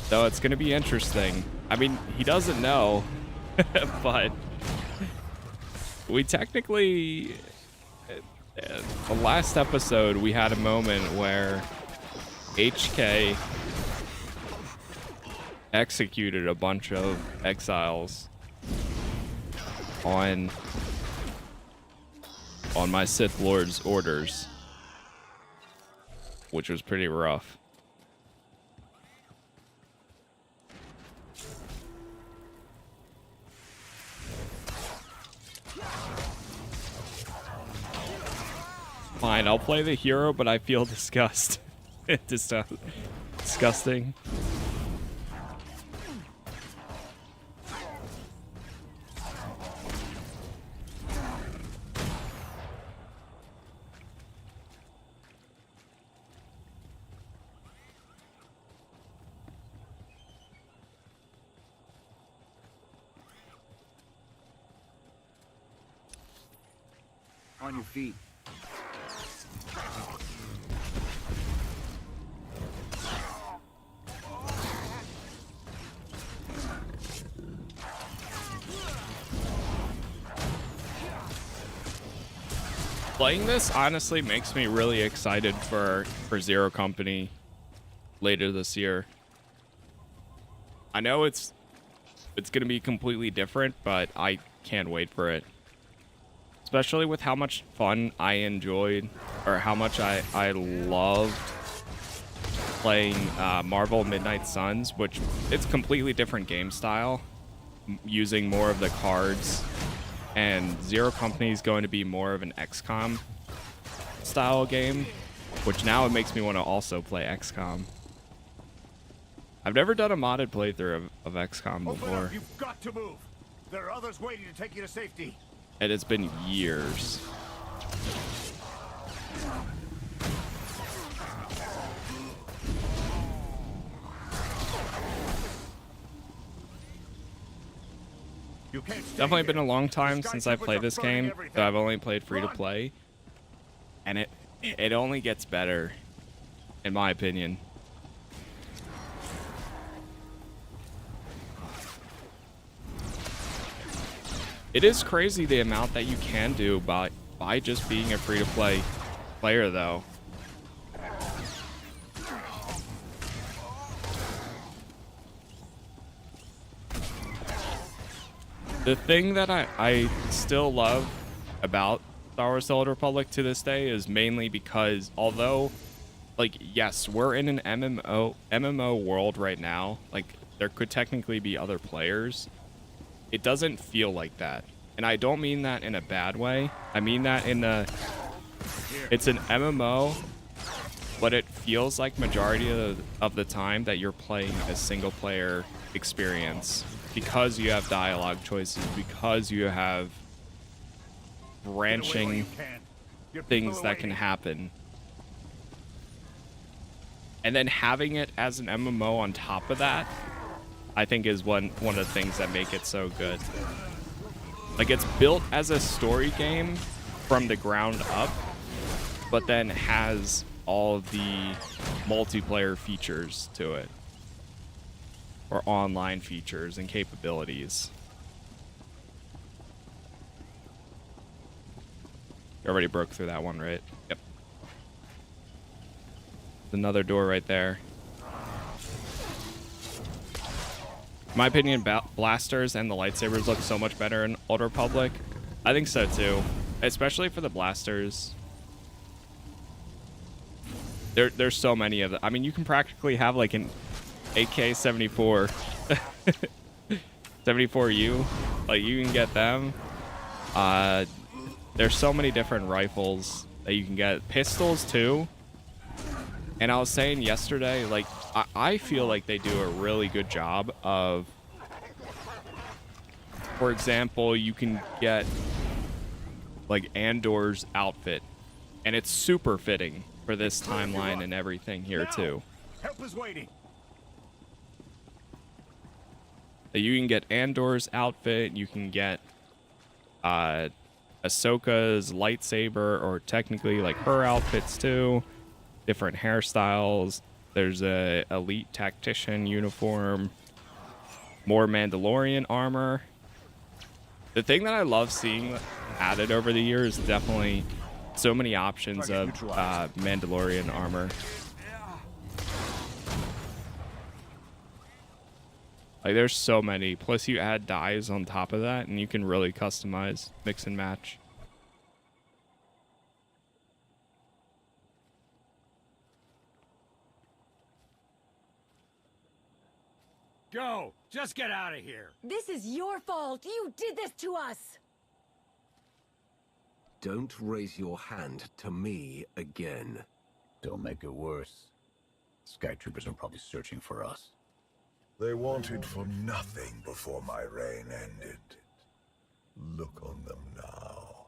So it's going to be interesting. I mean, he doesn't know, but we technically, the last episode, we had a moment where HK executed a bunch of exiles on my Sith Lord's orders, which was pretty rough. Fine, I'll play the hero, but I feel disgust. Disgusting. On your feet. Playing this honestly makes me really excited for Zero Company later this year. I know it's going to be completely different, but I can't wait for it. Especially with how much fun I enjoyed, or how much I loved playing Marvel Midnight Suns, which it's completely different game style, using more of the cards. And Zero Company is going to be more of an XCOM style game, which now it makes me want to also play XCOM. I've never done a modded playthrough of XCOM before. You've got to move. There are others waiting to take you to safety. And it's been years. Definitely been a long time since I played this game, so I've only played free to play, and it only gets better, in my opinion. It is crazy the amount that you can do by just being a free to play player, though. The thing that I still love about Star Wars: The Old Republic to this day is mainly because, although, like, yes, we're in an MMO world right now, like, there could technically be other players, it doesn't feel like that. And I don't mean that in a bad way. I mean that in a... It's an MMO, but it feels like majority of the time that you're playing a single player experience. Because you have dialogue choices, because you have branching things that can happen. And then having it as an MMO on top of that, I think is one of the things that make it so good. Like, it's built as a story game from the ground up, but then has all of the multiplayer features to it. Or online features and capabilities. You already broke through that one, right? Yep. Another door right there. In my opinion, blasters and the lightsabers look so much better in Old Republic. I think so too, especially for the blasters. There's so many of them. I mean, you can practically have like an AK-74, 74U, like you can get them. There's so many different rifles that you can get, pistols too. And I was saying yesterday, like, I feel like they do a really good job of, for example, you can get like Andor's outfit, and it's super fitting for this timeline and everything here too. Help is waiting. You can get Andor's outfit, you can get Ahsoka's lightsaber, or technically like her outfits too. Different hairstyles. There's a elite tactician uniform. More Mandalorian armor. The thing that I love seeing added over the years. Definitely so many options of Mandalorian armor. Like, there's so many. Plus, you add dyes on top of that, and you can really customize, mix and match. Go! Just get out of here! This is your fault! You did this to us! Don't raise your hand to me again. Don't make it worse. Sky Troopers are probably searching for us. They wanted for nothing before my reign ended. Look on them now.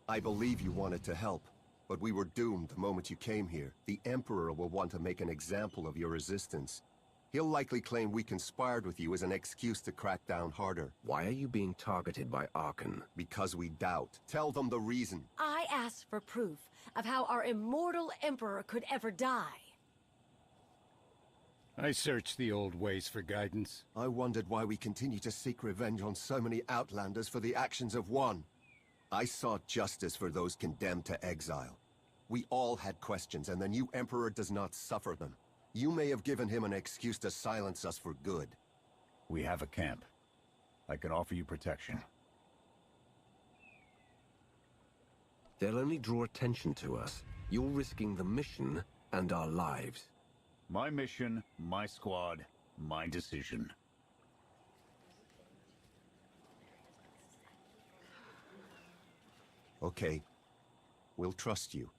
I believe you wanted to help, but we were doomed the moment you came here. The Emperor will want to make an example of your resistance. He'll likely claim we conspired with you as an excuse to crack down harder. Why are you being targeted by Arkan? Because we doubt. Tell them the reason. I asked for proof of how our immortal Emperor could ever die. I searched the old ways for guidance. I wondered why we continue to seek revenge on so many Outlanders for the actions of one. I sought justice for those condemned to exile. We all had questions, and the new Emperor does not suffer them. You may have given him an excuse to silence us for good. We have a camp. I can offer you protection. They'll only draw attention to us. You're risking the mission and our lives. My mission, my squad, my decision. Okay. We'll trust you.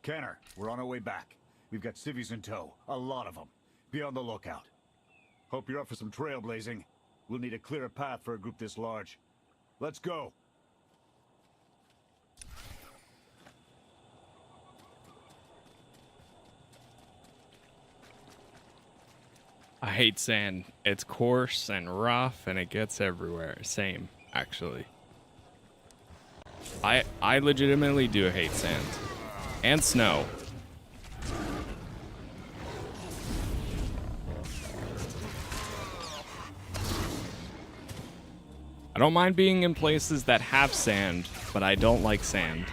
Kenner, we're on our way back. We've got civvies in tow. A lot of them. Be on the lookout. Hope you're up for some trailblazing. We'll need a clearer path for a group this large. Let's go. I hate sand. It's coarse and rough, and it gets everywhere. Same, actually. I legitimately do hate sand. And snow. I don't mind being in places that have sand, but I don't like sand.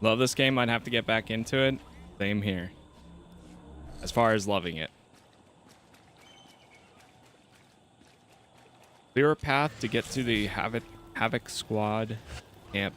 Love this game. I'd have to get back into it. Same here. As far as loving it. Clear a path to get to the Havoc squad camp.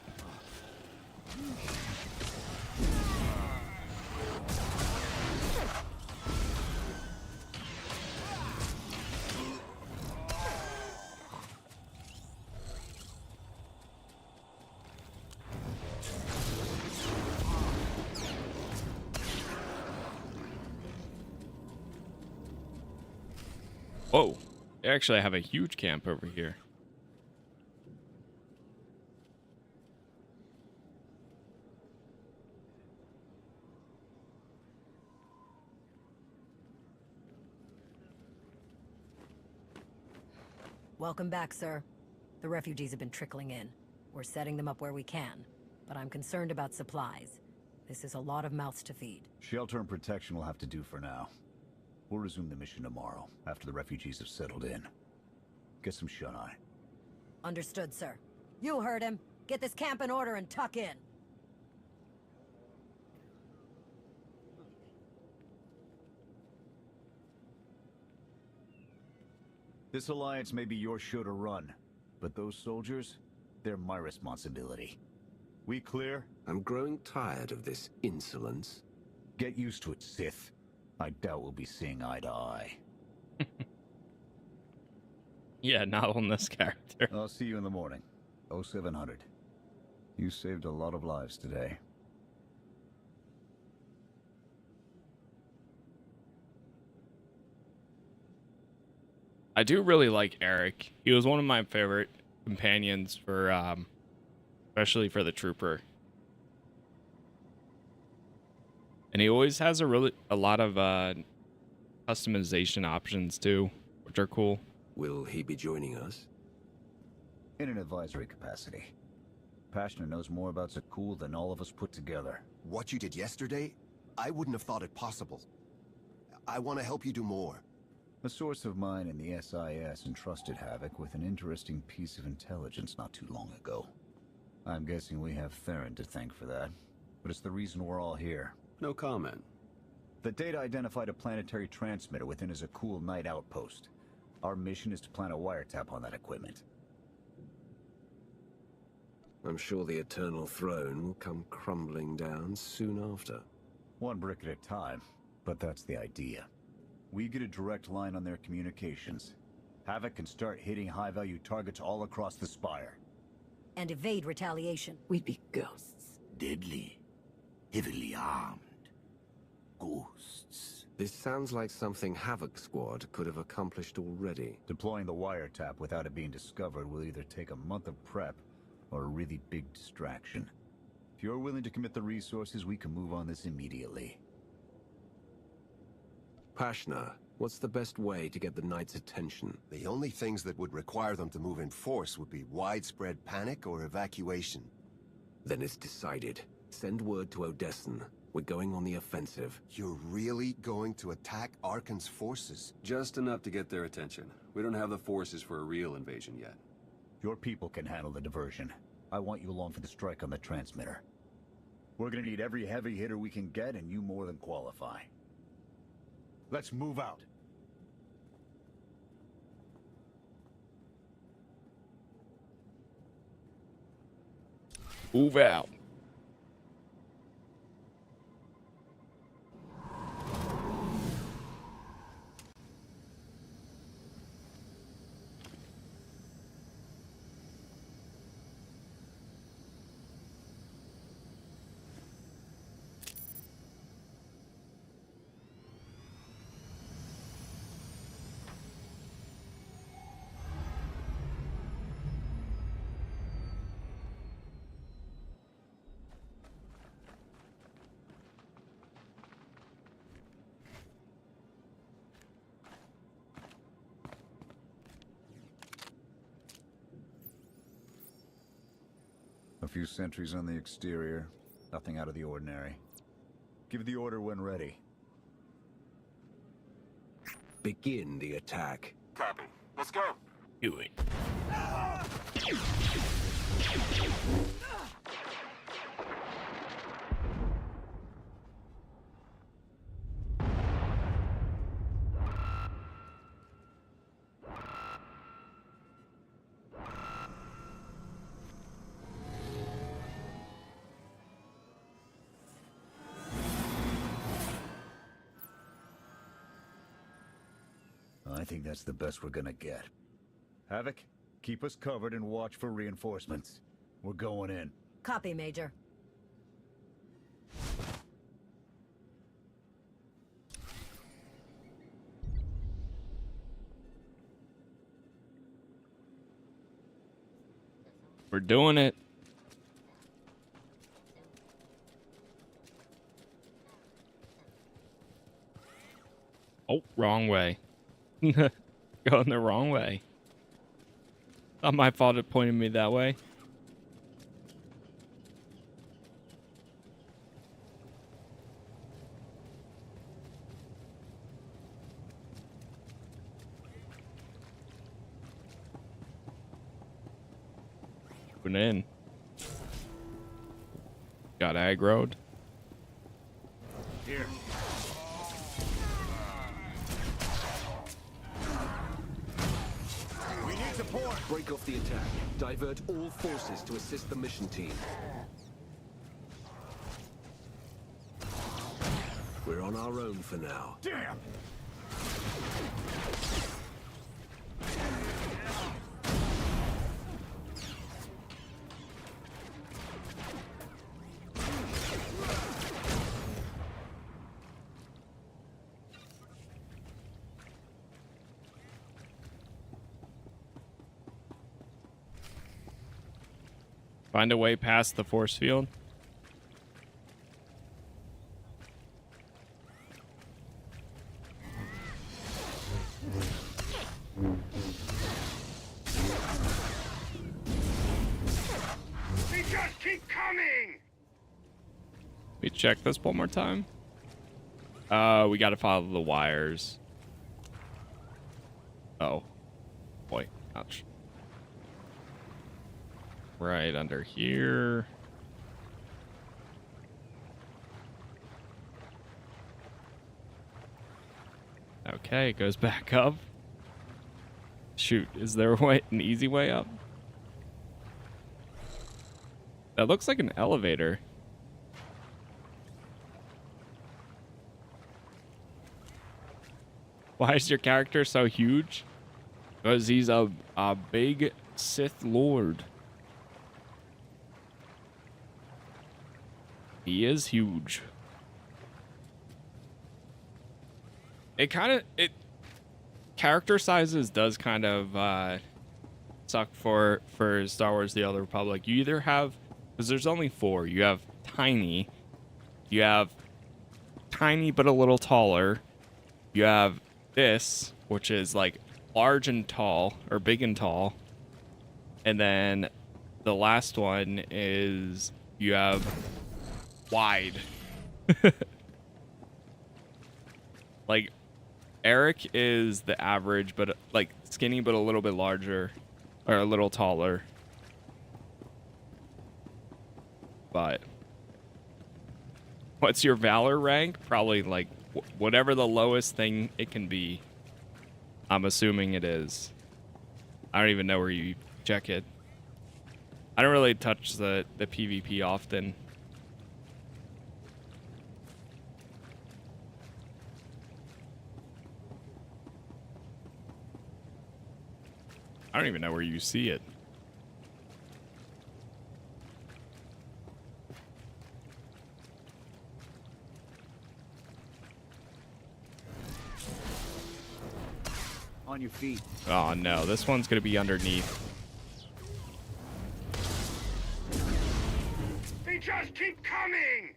Whoa, they actually have a huge camp over here. Welcome back, sir. The refugees have been trickling in. We're setting them up where we can, but I'm concerned about supplies. This is a lot of mouths to feed. Shelter and protection will have to do for now. We'll resume the mission tomorrow, after the refugees have settled in. Get some shut-eye. Understood, sir. You heard him. Get this camp in order and tuck in. This alliance may be your show to run, but those soldiers, they're my responsibility. We clear? I'm growing tired of this insolence. Get used to it, Sith. I doubt we'll be seeing eye to eye. Yeah, not on this character. I'll see you in the morning. 0700. You saved a lot of lives today. I do really like Eric. He was one of my favorite companions for, especially for the trooper. And he always has a lot of customization options too, which are cool. Will he be joining us? In an advisory capacity. Passionate knows more about Zakul than all of us put together. What you did yesterday, I wouldn't have thought it possible. I want to help you do more. A source of mine in the SIS entrusted Havoc with an interesting piece of intelligence not too long ago. I'm guessing we have Theron to thank for that, but it's the reason we're all here. No comment. The data identified a planetary transmitter within a Zakul Night outpost. Our mission is to plant a wiretap on that equipment. I'm sure the Eternal Throne will come crumbling down soon after. One brick at a time, but that's the idea. We get a direct line on their communications. Havoc can start hitting high-value targets all across the Spire. And evade retaliation. We'd be ghosts. Deadly. Heavily armed. Ghosts. This sounds like something Havoc Squad could have accomplished already. Deploying the wiretap without it being discovered will either take a month of prep or a really big distraction. If you're willing to commit the resources, we can move on this immediately. Pashna, what's the best way to get the Knight's attention? The only things that would require them to move in force would be widespread panic or evacuation. Then it's decided. Send word to Odessen. We're going on the offensive. You're really going to attack Arkan's forces? Just enough to get their attention. We don't have the forces for a real invasion yet. Your people can handle the diversion. I want you along for the strike on the transmitter. We're gonna need every heavy hitter we can get, and you more than qualify. Let's move out. Move out. A few sentries on the exterior. Nothing out of the ordinary. Give the order when ready. Begin the attack. Copy. Let's go. Do it. I think that's the best we're gonna get. Havoc, keep us covered and watch for reinforcements. We're going in. Copy, Major. We're doing it. Oh, wrong way. Going the wrong way. Not my fault it pointed me that way. Moving in. Got aggroed. Here. We need support. Break off the attack. Divert all forces to assist the mission team. We're on our own for now. Damn! Find a way past the force field. check this one more time. We gotta follow the wires. Oh. Boy. Ouch. Right under here. Okay, it goes back up. Shoot, is there a way, an easy way up? That looks like an elevator. Why is your character so huge? Because he's a big Sith Lord. He is huge. It character sizes does kind of suck for Star Wars The Old Republic. You either have, because there's only 4. You have tiny. You have tiny but a little taller. You have this, which is like large and tall, or big and tall. And then the last one is you have wide. Like Eric is the average, but like skinny but a little bit larger, or a little taller. But what's your Valor rank? Probably like whatever the lowest thing it can be. I'm assuming it is. I don't even know where you check it. I don't really touch the PvP often. I don't even know where you see it. On your feet. Oh no, this one's gonna be underneath. They just keep coming!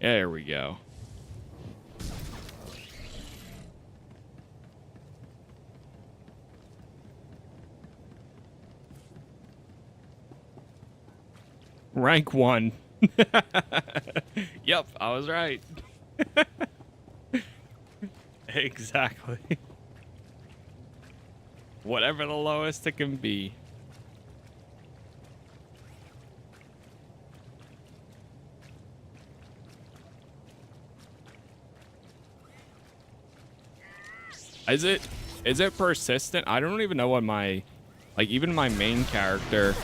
There we go. Rank 1. Yep, I was right. Exactly. Whatever the lowest it can be. Is it persistent? I don't even know what my, like, even my main character,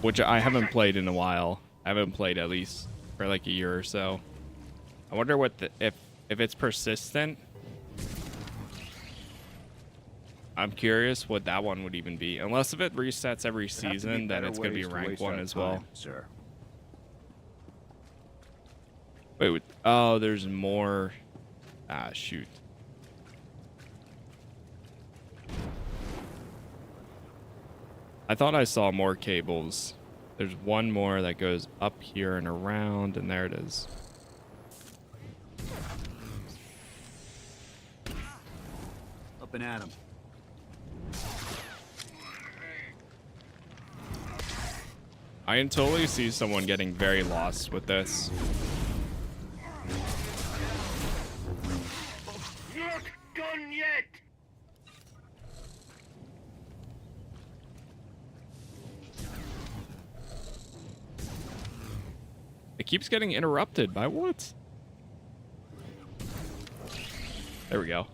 which I haven't played in a while. I haven't played at least for like a year or so. I wonder what the, if it's persistent. I'm curious what that one would even be. Unless if it resets every season, then it's going to be rank 1 as well. Sir. Wait, oh, there's more. Ah, shoot. I thought I saw more cables. There's one more that goes up here and around, and there it is. Up and at him. I can totally see someone getting very lost with this. Not done yet! It keeps getting interrupted by what? There we go.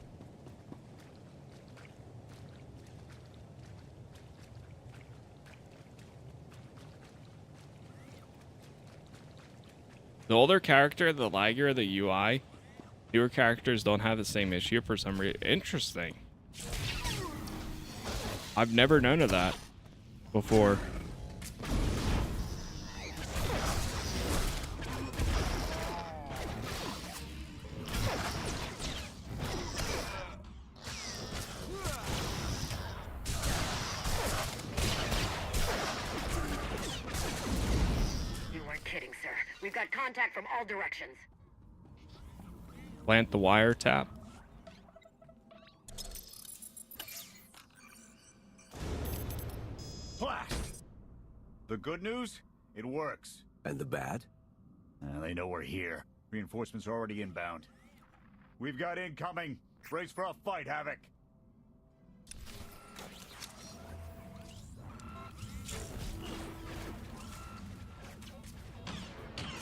The older character, the laggier the UI, newer characters don't have the same issue for some reason. Interesting. I've never known of that before. We've got contact from all directions. Plant the wire tap. Blast! The good news? It works. And the bad? They know we're here. Reinforcements are already inbound. We've got incoming. Brace for a fight, Havoc.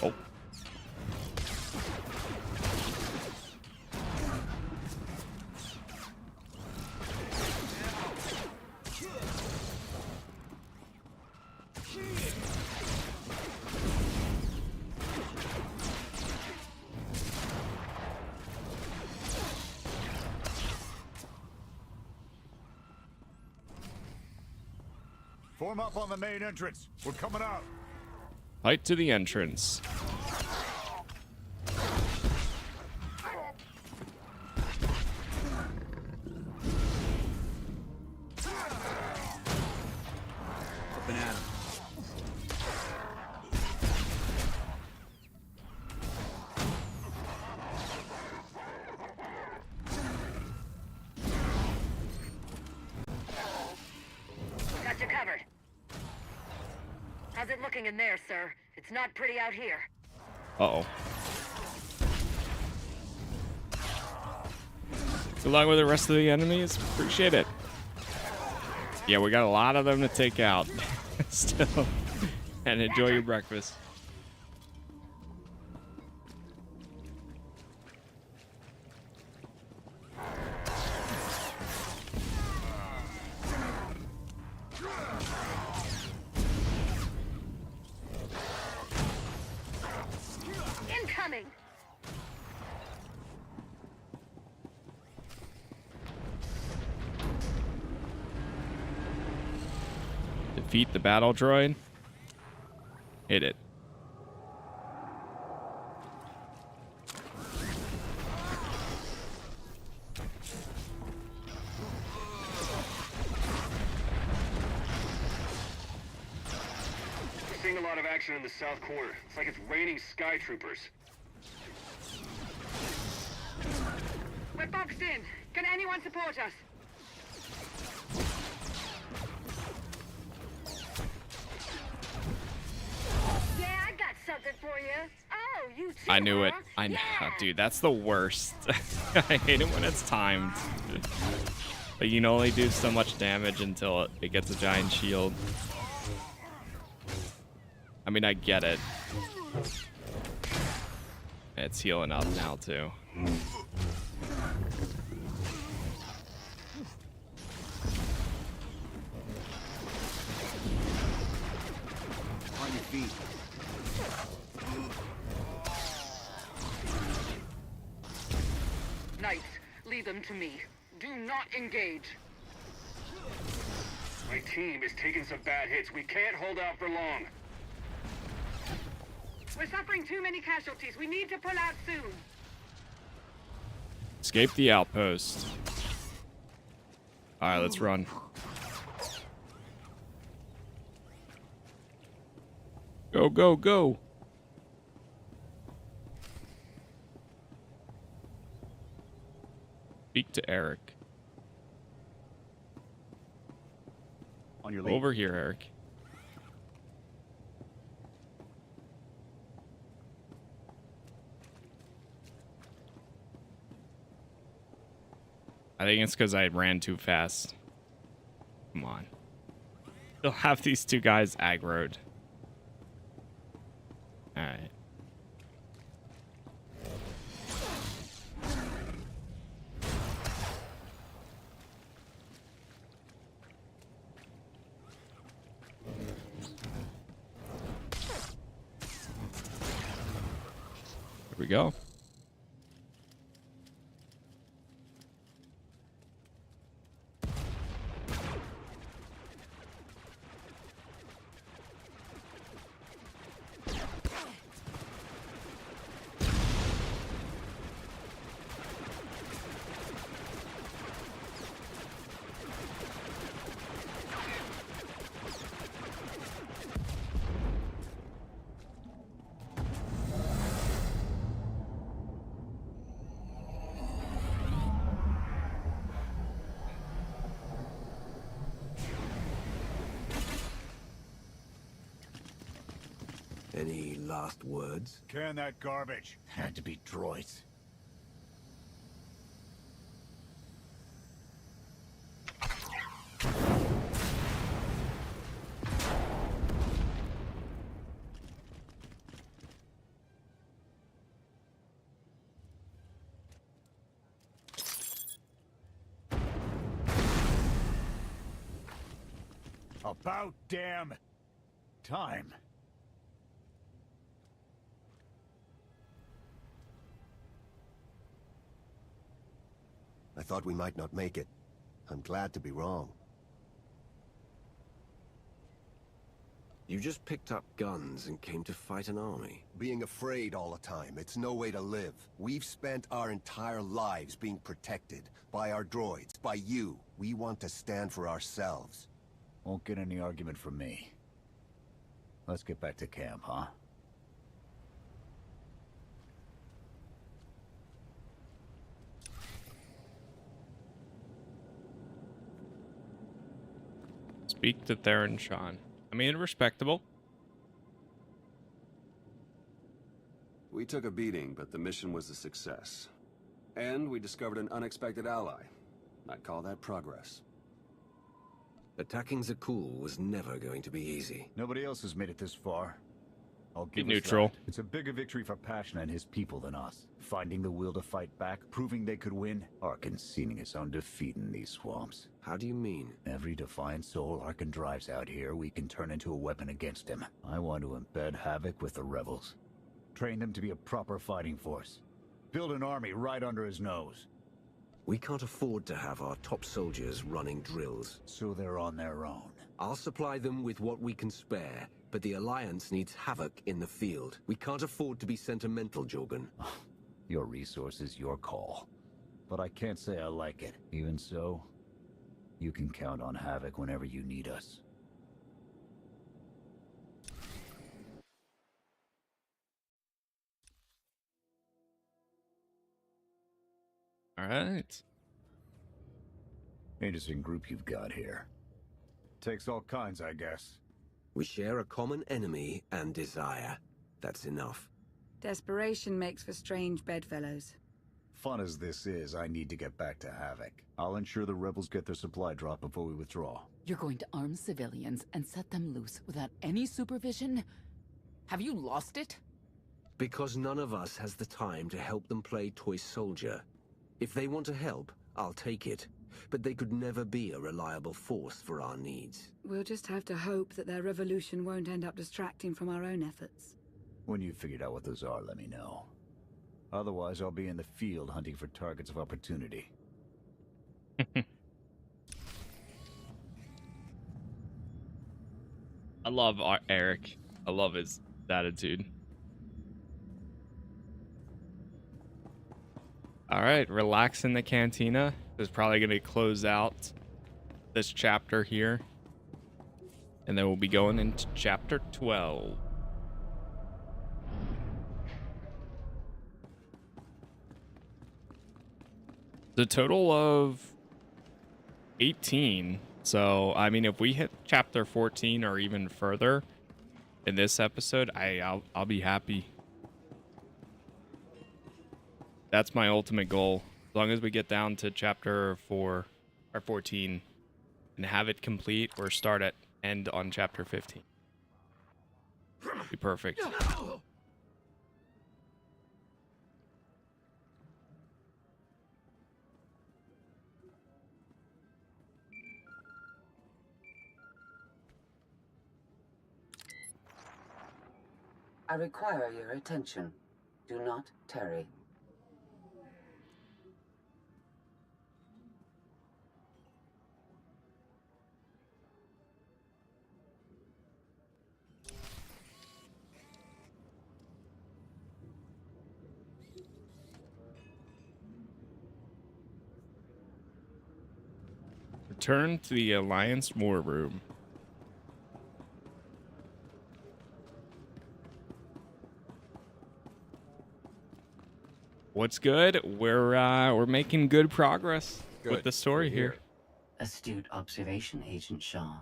Oh. Form up on the main entrance. We're coming out. Fight to the entrance. Open at him. Got you covered. How's it looking in there, sir? It's not pretty out here. Uh-oh. Good luck with the rest of the enemies. Appreciate it. Yeah, we got a lot of them to take out. Still. And enjoy your breakfast. Incoming! Defeat the battle droid. Hit it. We're seeing a lot of action in the south corner. It's like it's raining sky troopers. We're boxed in. Can anyone support us? Yeah, I got something for you. Oh, you too, I knew it. huh? I know. Yeah. Dude, that's the worst. I hate it when it's timed. But you can only do so much damage until it gets a giant shield. I mean, I get it. It's healing up now, too. On your feet. Knights, leave them to me. Do not engage. My team is taking some bad hits. We can't hold out for long. We're suffering too many casualties. We need to pull out soon. Escape the outpost. Alright, let's run. Go, go, go. Speak to Eric. On your lead. Over here, Eric. I think it's because I ran too fast. Come on. They'll have these two guys aggroed. Alright. Here we go. Any last words? Can that garbage. Had to be droids. About damn time. I thought we might not make it. I'm glad to be wrong. You just picked up guns and came to fight an army. Being afraid all the time, it's no way to live. We've spent our entire lives being protected by our droids, by you. We want to stand for ourselves. Won't get any argument from me. Let's get back to camp, huh? Speak to Theron Sean. I mean, respectable. We took a beating, but the mission was a success. And we discovered an unexpected ally. I'd call that progress. Attacking Zakul was never going to be easy. Nobody else has made it this far. I'll give Be us neutral. that. It's a bigger victory for Passion and his people than us. Finding the will to fight back, proving they could win. Arkan seeing his own defeat in these swamps. How do you mean? Every defiant soul Arkan drives out here, we can turn into a weapon against him. I want to embed Havoc with the rebels. Train them to be a proper fighting force. Build an army right under his nose. We can't afford to have our top soldiers running drills. So they're on their own. I'll supply them with what we can spare, but the Alliance needs Havoc in the field. We can't afford to be sentimental, Jorgan. Your resources, your call. But I can't say I like it. Even so, you can count on Havoc whenever you need us. All right. Interesting group you've got here. Takes all kinds, I guess. We share a common enemy and desire. That's enough. Desperation makes for strange bedfellows. Fun as this is, I need to get back to Havoc. I'll ensure the rebels get their supply drop before we withdraw. You're going to arm civilians and set them loose without any supervision? Have you lost it? Because none of us has the time to help them play toy soldier. If they want to help, I'll take it. But they could never be a reliable force for our needs. We'll just have to hope that their revolution won't end up distracting from our own efforts. When you've figured out what those are, let me know. Otherwise, I'll be in the field hunting for targets of opportunity. I love Eric. I love his attitude. All right, relax in the cantina. This is probably going to close out this chapter here. And then we'll be going into chapter 12. The total of 18. So, I mean, if we hit chapter 14 or even further in this episode, I'll be happy. That's my ultimate goal. As long as we get down to chapter 4 or 14 and have it complete or end on chapter 15. Be perfect. I require your attention. Do not tarry. Return to the Alliance War Room. What's good? We're making good progress with the story here. Astute observation, Agent Sean.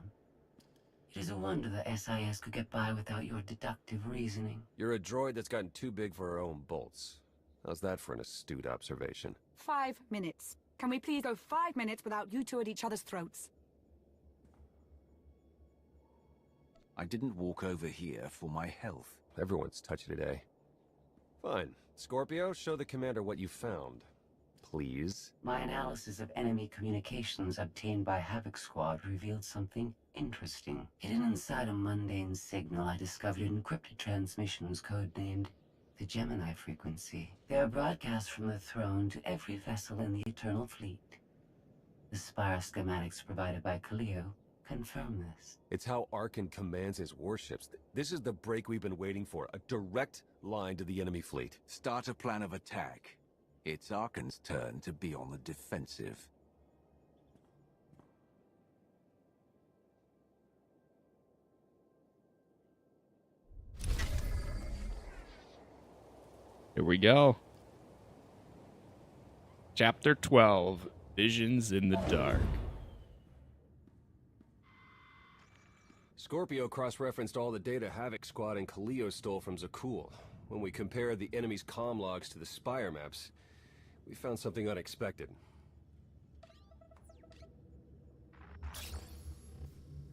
It is a wonder the SIS could get by without your deductive reasoning. You're a droid that's gotten too big for her own bolts. How's that for an astute observation? 5 minutes. Can we please go 5 minutes without you two at each other's throats? I didn't walk over here for my health. Everyone's touchy today. Fine. Scorpio, show the commander what you found. Please. My analysis of enemy communications obtained by Havoc Squad revealed something interesting. Hidden inside a mundane signal, I discovered encrypted transmissions codenamed the Gemini frequency. They are broadcast from the throne to every vessel in the Eternal Fleet. The spire schematics provided by Kaleo confirm this. It's how Arkan commands his warships. This is the break we've been waiting for. A direct line to the enemy fleet. Start a plan of attack. It's Arkan's turn to be on the defensive. Here we go. Chapter 12, Visions in the Dark. Scorpio cross-referenced all the data Havoc Squad and Kaleo stole from Zakul. When we compared the enemy's comm logs to the spire maps, we found something unexpected.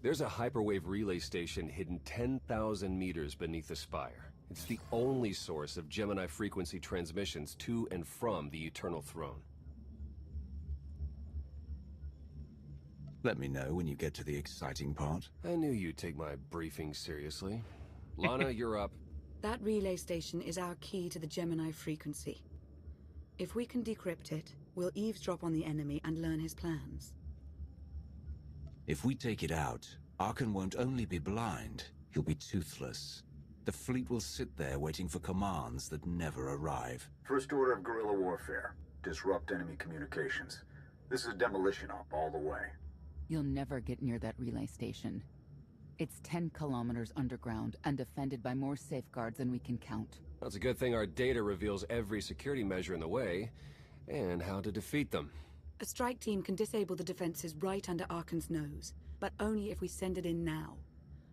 There's a hyperwave relay station hidden 10,000 meters beneath the spire. It's the only source of Gemini frequency transmissions to and from the Eternal Throne. Let me know when you get to the exciting part. I knew you'd take my briefing seriously. Lana, you're up. That relay station is our key to the Gemini frequency. If we can decrypt it, we'll eavesdrop on the enemy and learn his plans. If we take it out, Arkan won't only be blind, he'll be toothless. The fleet will sit there waiting for commands that never arrive. First order of guerrilla warfare. Disrupt enemy communications. This is a demolition op all the way. You'll never get near that relay station. It's 10 kilometers underground and defended by more safeguards than we can count. That's a good thing our data reveals every security measure in the way, and how to defeat them. A strike team can disable the defenses right under Arkan's nose, but only if we send it in now.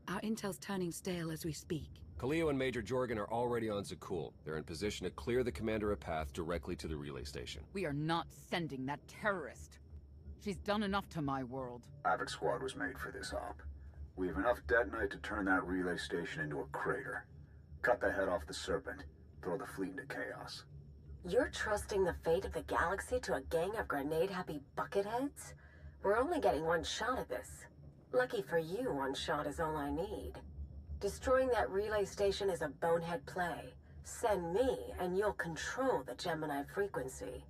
Our intel's turning stale as we speak. Kaleo and Major Jorgan are already on Zakul. They're in position to clear the commander a path directly to the relay station. We are not sending that terrorist. She's done enough to my world. Havoc Squad was made for this op. We have enough detonite to turn that relay station into a crater. Cut the head off the Serpent. Throw the fleet into chaos. You're trusting the fate of the galaxy to a gang of grenade-happy bucketheads? We're only getting one shot at this. Lucky for you, one shot is all I need. Destroying that relay station is a bonehead play. Send me, and you'll control the Gemini frequency.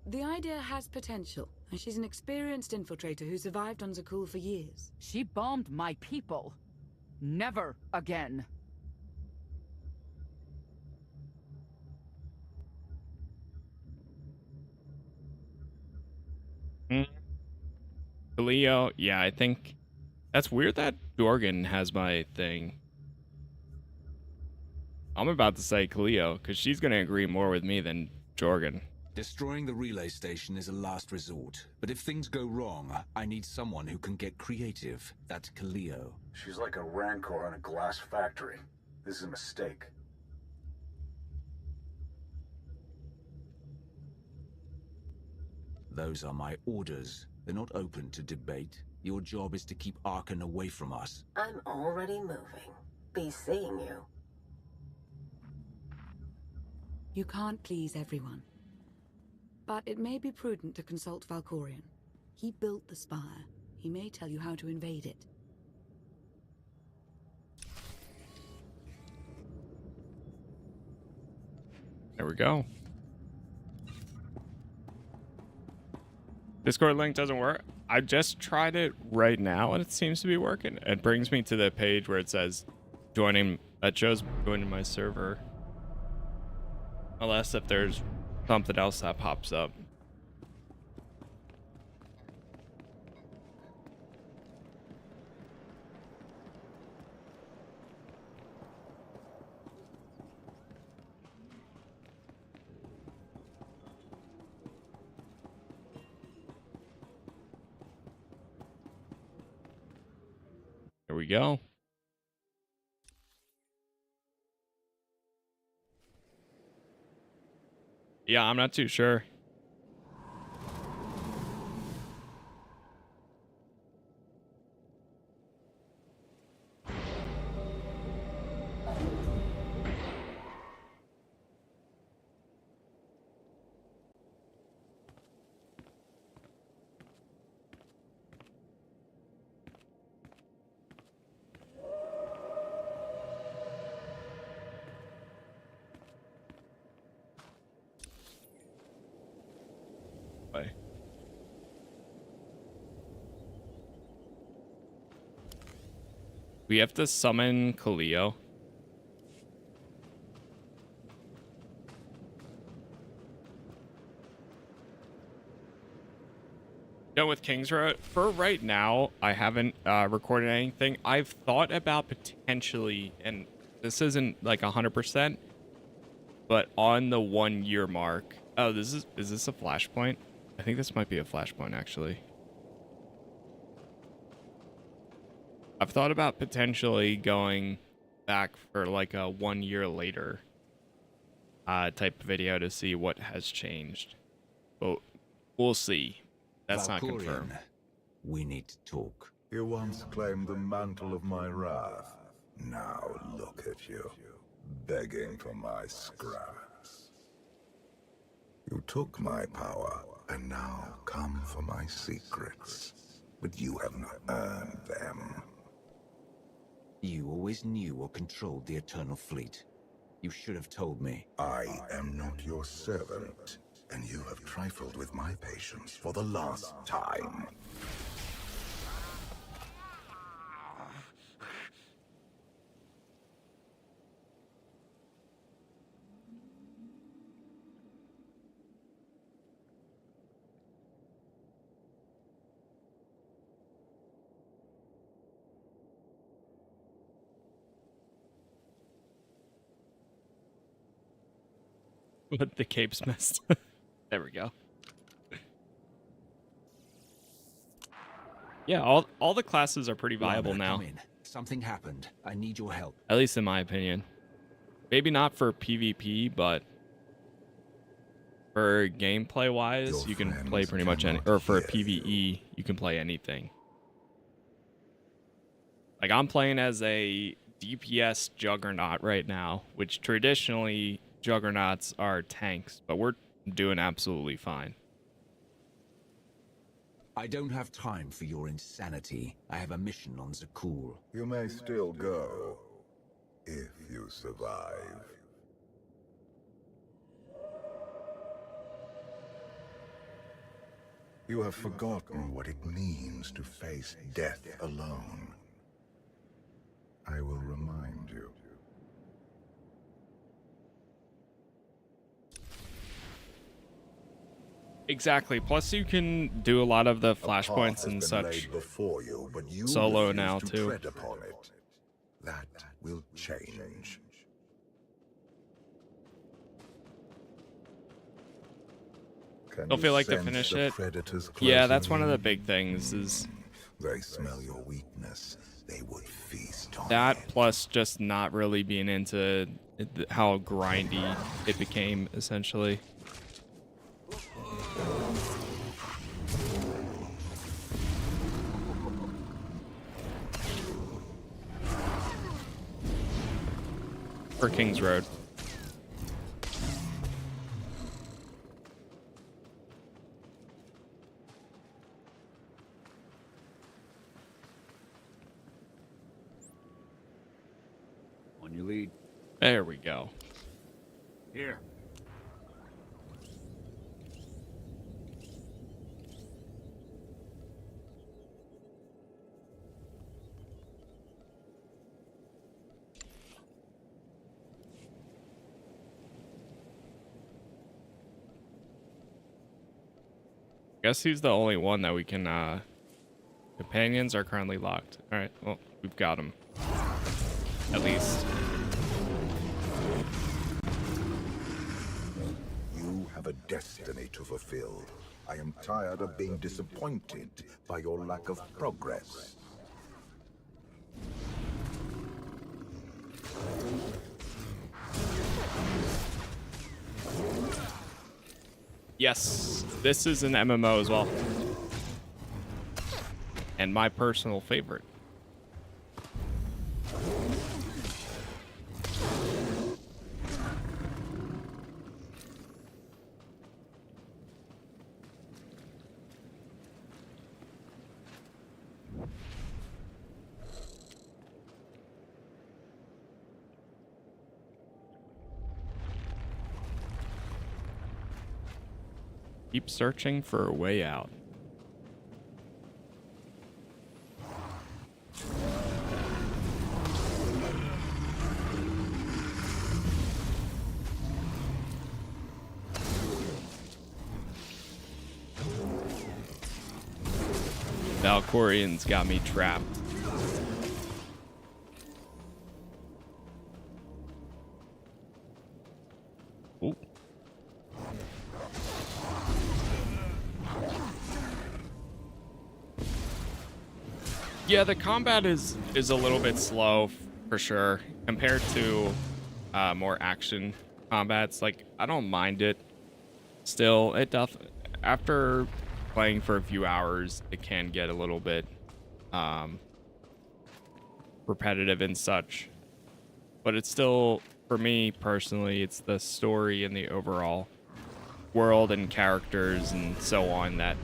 The idea has potential, and she's an experienced infiltrator who survived on Zakul for years. She bombed my people. Never again. Kaleo, yeah, I think that's weird that Jorgan has my thing. I'm about to say Kaleo, because she's going to agree more with me than Jorgan. Destroying the relay station is a last resort, but if things go wrong, I need someone who can get creative. That's Kaleo. She's like a rancor in a glass factory. This is a mistake. Those are my orders. They're not open to debate. Your job is to keep Arkan away from us. I'm already moving. Be seeing you. You can't please everyone. But it may be prudent to consult Valkorion. He built the spire. He may tell you how to invade it. There we go. Discord link doesn't work. I just tried it right now and it seems to be working. It brings me to the page where it says joining, that shows joining my server. Unless if there's something else that pops up. Here we go. Yeah, I'm not too sure. We have to summon Kaleo. Done with King's Road. For right now, I haven't recorded anything. I've thought about potentially, and this isn't like 100%, but on the 1 year mark. Oh, is this a flashpoint? I think this might be a flashpoint actually. I've thought about potentially going back for like a 1 year later type video to see what has changed. But we'll see. That's not confirmed. We need to talk. You once claimed the mantle of my wrath. Now look at you, begging for my scraps. You took my power, and now come for my secrets. But you have not earned them. You always knew or controlled the Eternal Fleet. You should have told me. I am not your servant, and you have trifled with my patience for the last time. But the cape's messed. There we go. Yeah, all the classes are pretty viable now. Come in. Something happened. I need your help. At least in my opinion. Maybe not for PvP, but for gameplay wise, you can play pretty much any, or for a PvE, you can play anything. Like I'm playing as a DPS Juggernaut right now, which traditionally Juggernauts are tanks, but we're doing absolutely fine. I don't have time for your insanity. I have a mission on Zakul. You may still go, if you survive. You have forgotten what it means to face death alone. I will remind you. Exactly. Plus, you can do a lot of the flashpoints and such before you, but you solo now too. Tread upon it. That will change. Don't feel like to finish it. Yeah, that's one of the big things. Is they smell your weakness? They would feast on that. Plus, just not really being into how grindy it became, essentially. For King's Road. On your lead. There we go. Here. Guess he's the only one that we can, companions are currently locked. Alright, well, we've got him. At least. You have a destiny to fulfill. I am tired of being disappointed by your lack of progress. Yes, this is an MMO as well. And my personal favorite. Keep searching for a way out. Valkorian's got me trapped. Ooh. Yeah, the combat is a little bit slow for sure compared to more action combats. Like, I don't mind it. Still, after playing for a few hours, it can get a little bit repetitive and such. But it's still, for me personally, it's the story and the overall world and characters and so on that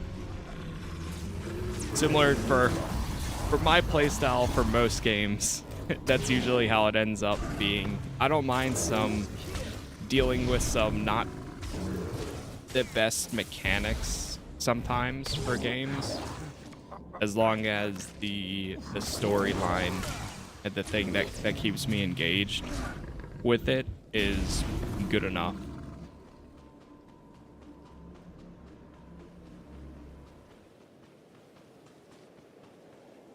similar for my playstyle for most games. That's usually how it ends up being. I don't mind dealing with some not the best mechanics sometimes for games, as long as the storyline and the thing that keeps me engaged with it is good enough.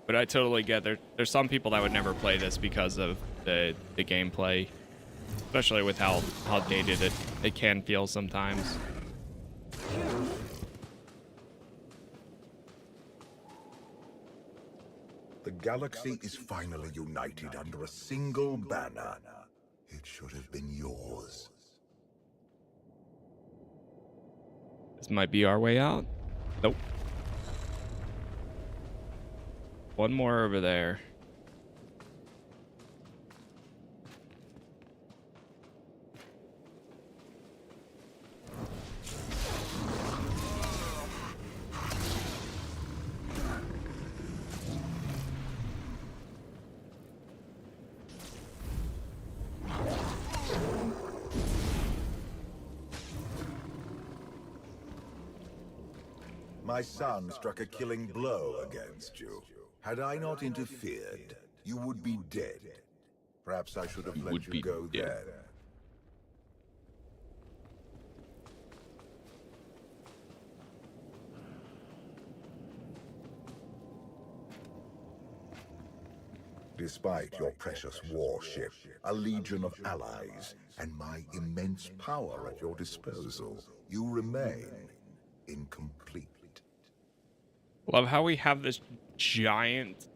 But I totally get there's some people that would never play this because of the gameplay, especially with how dated it can feel sometimes. The galaxy is finally united under a single banner. It should have been yours. This might be our way out. Nope. One more over there. My son struck a killing blow against you. Had I not interfered, you would be dead. Perhaps I should have let you go then. Despite your precious warship, a legion of allies, and my immense power at your disposal, you remain incomplete. Love how we have this giant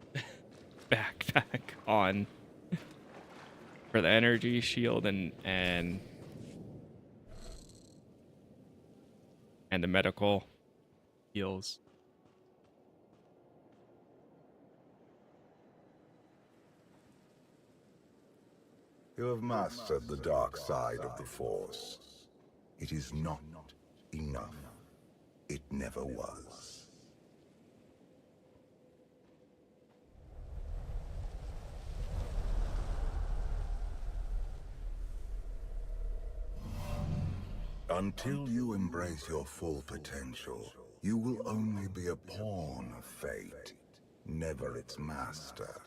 backpack on for the energy shield and the medical heals. You have mastered the dark side of the Force. It is not enough. It never was. Until you embrace your full potential, you will only be a pawn of fate, never its master.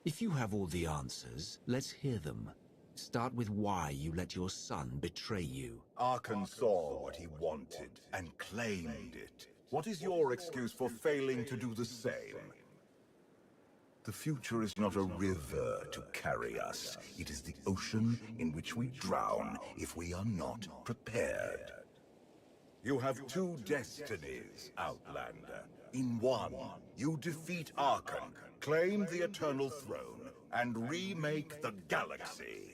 If you have all the answers, let's hear them. Start with why you let your son betray you. Arkan saw what he wanted and claimed it. What is your excuse for failing to do the same? The future is not a river to carry us. It is the ocean in which we drown if we are not prepared. You have two destinies, Outlander. In one, you defeat Arkan, claim the Eternal Throne, and remake the galaxy.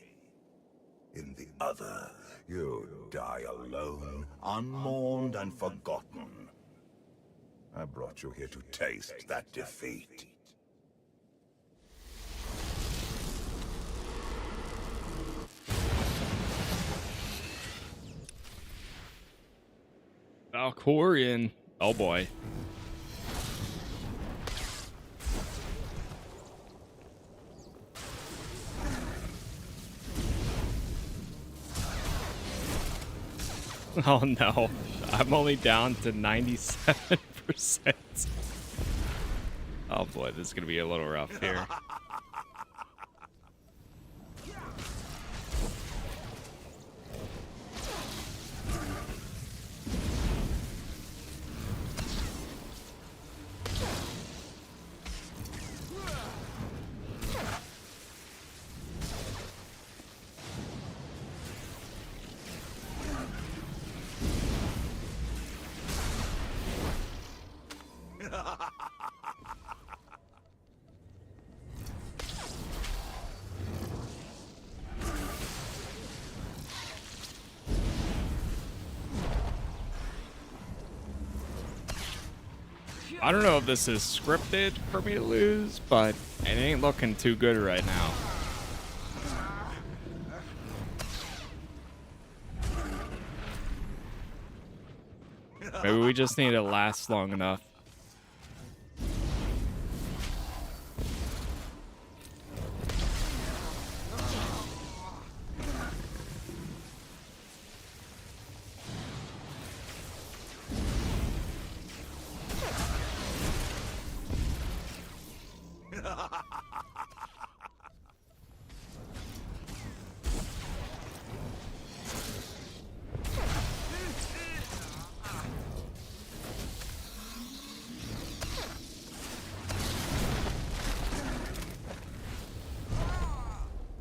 In the other, you die alone, unmourned and forgotten. I brought you here to taste that defeat. Valkorian. Oh boy. Oh no, I'm only down to 97%. Oh boy, this is gonna be a little rough here. I don't know if this is scripted for me to lose, but it ain't looking too good right now. Maybe we just need to last long enough.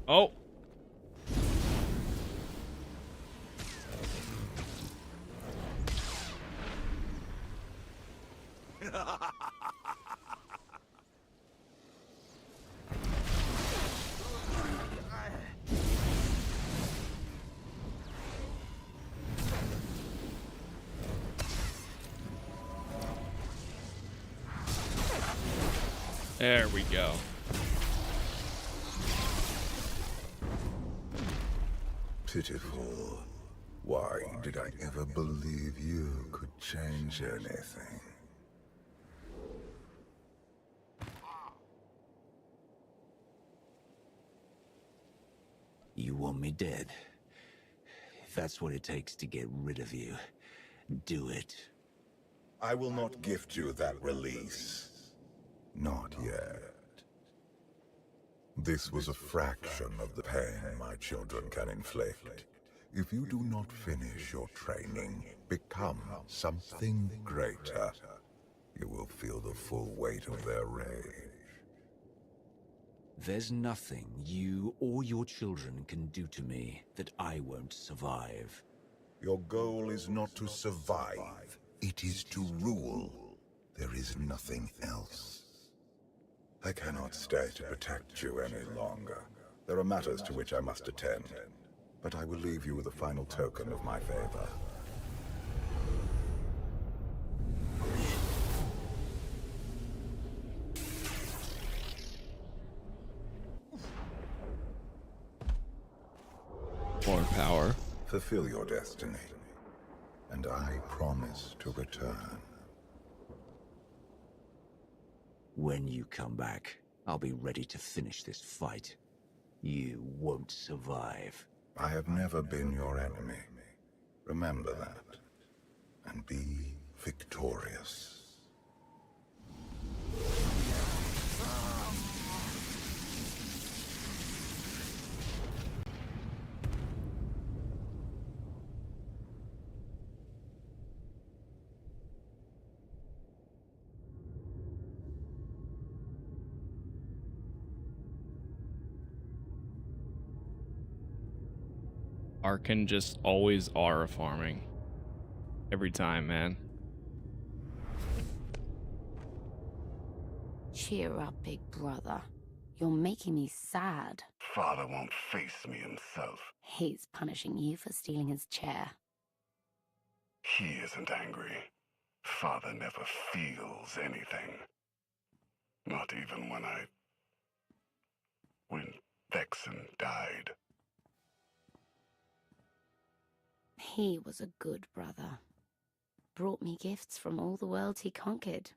Oh. There we go. Pitiful. Why did I ever believe you could change anything? You want me dead? If that's what it takes to get rid of you, do it. I will not gift you that release. Not yet. This was a fraction of the pain my children can inflict. If you do not finish your training, become something greater, you will feel the full weight of their rage. There's nothing you or your children can do to me that I won't survive. Your goal is not to survive, it is to rule. There is nothing else. I cannot stay to protect you any longer. There are matters to which I must attend, but I will leave you with a final token of my favor. More power. Fulfill your destiny, and I promise to return. When you come back, I'll be ready to finish this fight. You won't survive. I have never been your enemy. Remember that, and be victorious. Arkan just always aura farming. Every time, man. Cheer up, big brother. You're making me sad. Father won't face me himself. He's punishing you for stealing his chair. He isn't angry. Father never feels anything. Not even when Vexen died. He was a good brother. Brought me gifts from all the worlds he conquered.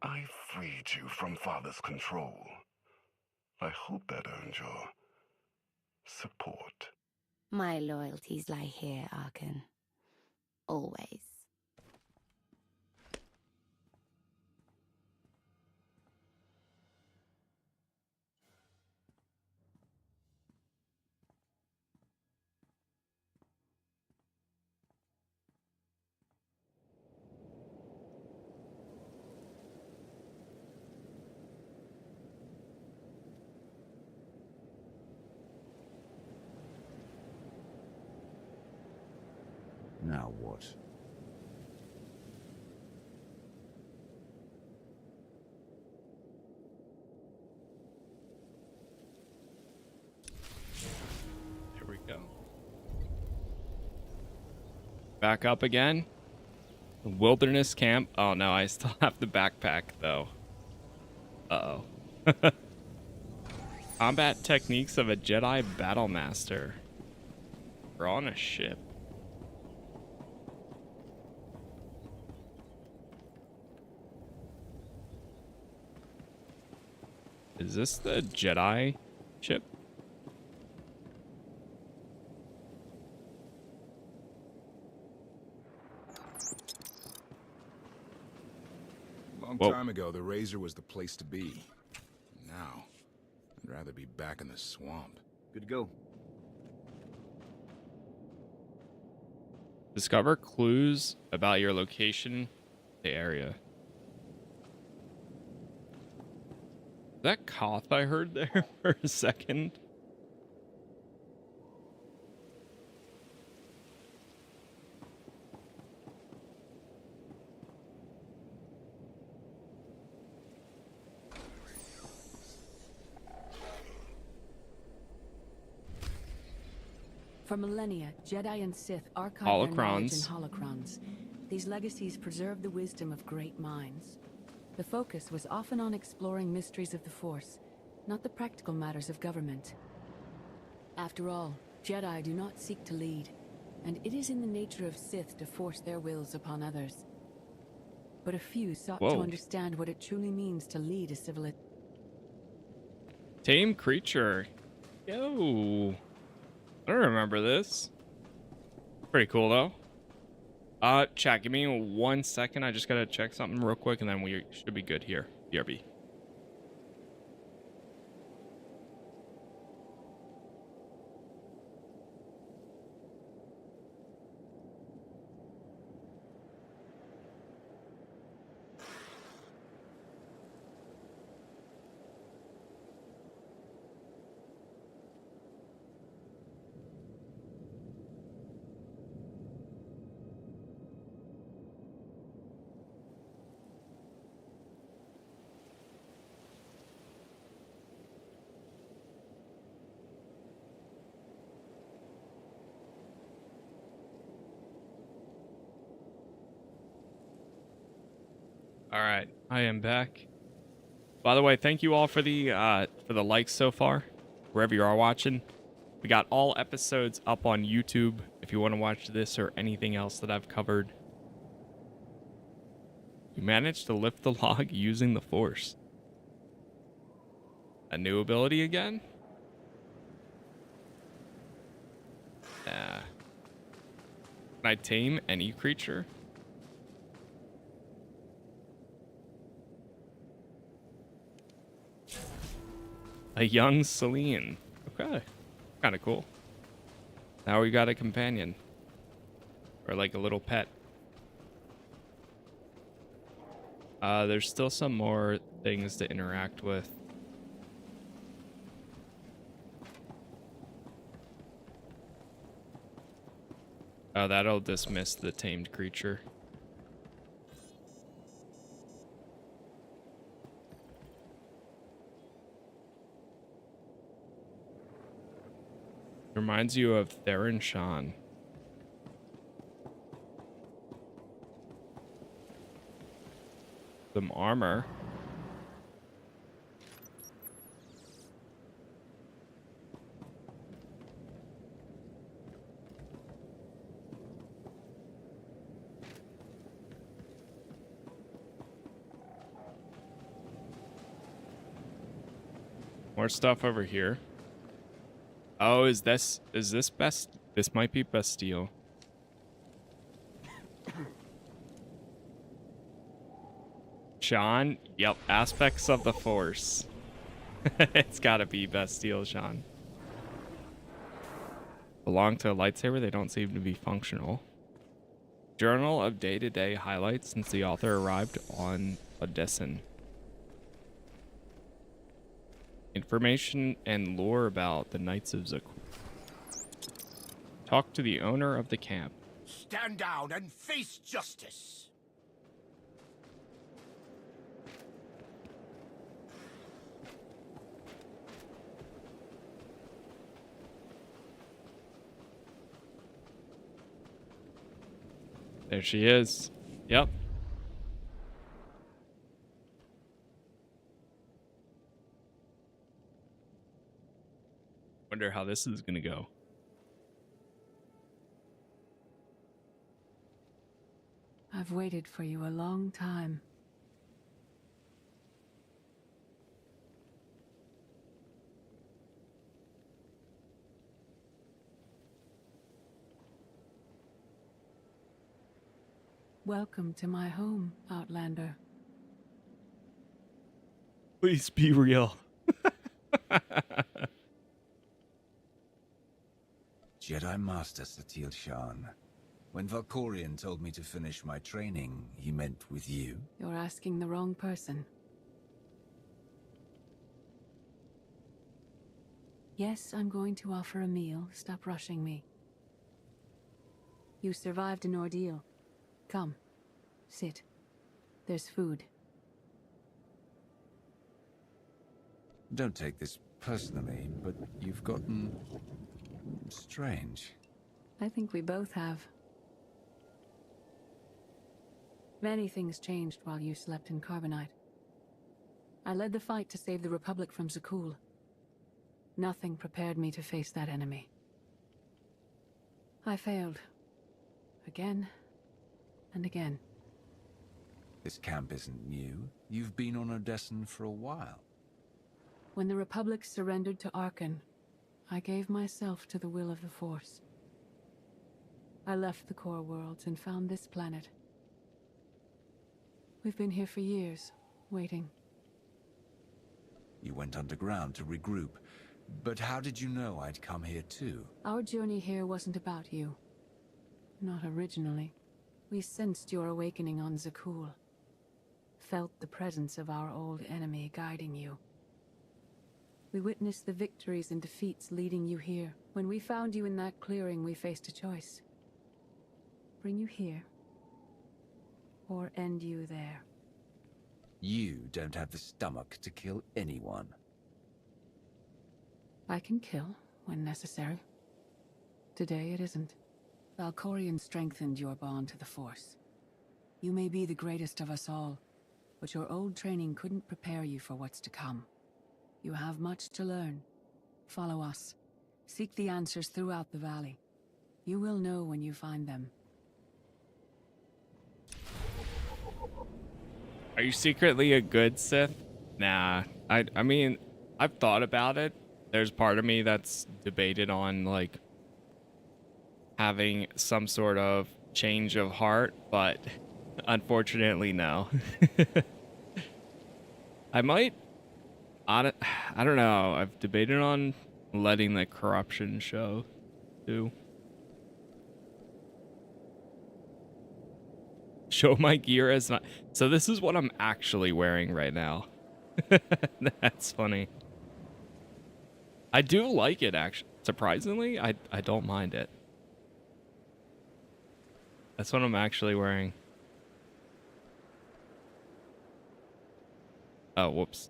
I freed you from Father's control. I hope that earned your support. My loyalties lie here, Arkan. Always. Now what? Here we go. Back up again. Wilderness camp. Oh no, I still have the backpack though. Uh-oh. Combat techniques of a Jedi battle master. We're on a ship. Is this the Jedi ship? Long time ago, the Razor was the place to be. Now, I'd rather be back in the swamp. Good to go. Discover clues about your location, the area. That cough I heard there for a second. For millennia, Jedi and Sith archived their knowledge in Holocrons. holocrons. These legacies preserve the wisdom of great minds. The focus was often on exploring mysteries of the Force, not the practical matters of government. After all, Jedi do not seek to lead, and it is in the nature of Sith to force their wills upon others. But a few sought to Whoa. understand what it truly means to lead a civilization. Tame creature. Yo. I don't remember this. Pretty cool though. Chat, give me 1 second. I just gotta check something real quick and then we should be good here. BRB. All right, I am back. By the way, thank you all for the likes so far, wherever you are watching. We got all episodes up on YouTube if you want to watch this or anything else that I've covered. You managed to lift the log using the Force. A new ability again? Can I tame any creature? A young Celine. Okay. Kind of cool. Now we got a companion. Or like a little pet. There's still some more things to interact with. Oh, that'll dismiss the tamed creature. Reminds you of Theron Shan. Some armor. More stuff over here. Oh, is this best? This might be Bastille. Sean? Yep, aspects of the Force. It's gotta be Bastille, Sean. Belong to a lightsaber, they don't seem to be functional. Journal of day-to-day highlights since the author arrived on Odessen. Information and lore about the Knights of Zakuul. Talk to the owner of the camp. Stand down and face justice. There she is. Yep. Wonder how this is gonna go. I've waited for you a long time. Welcome to my home, Outlander. Please be real. Jedi Master Satil Shan. When Valkorion told me to finish my training, he meant with you. You're asking the wrong person. Yes, I'm going to offer a meal. Stop rushing me. You survived an ordeal. Come, sit. There's food. Don't take this personally, but you've gotten strange. I think we both have. Many things changed while you slept in Carbonite. I led the fight to save the Republic from Zakuul. Nothing prepared me to face that enemy. I failed. Again and again. This camp isn't new. You've been on Odessen for a while. When the Republic surrendered to Arkan, I gave myself to the will of the Force. I left the core worlds and found this planet. We've been here for years, waiting. You went underground to regroup. But how did you know I'd come here too? Our journey here wasn't about you. Not originally. We sensed your awakening on Zakuul. Felt the presence of our old enemy guiding you. We witnessed the victories and defeats leading you here. When we found you in that clearing, we faced a choice. Bring you here, or end you there. You don't have the stomach to kill anyone. I can kill when necessary. Today it isn't. Valkorion strengthened your bond to the Force. You may be the greatest of us all, but your old training couldn't prepare you for what's to come. You have much to learn. Follow us. Seek the answers throughout the valley. You will know when you find them. Are you secretly a good Sith? Nah. I mean, I've thought about it. There's part of me that's debated on, like, having some sort of change of heart, but unfortunately, no. I might... I don't know. I've debated on letting the corruption show, too. Show my gear as not... So this is what I'm actually wearing right now. That's funny. I do like it, actually. Surprisingly, I don't mind it. That's what I'm actually wearing. Oh, whoops.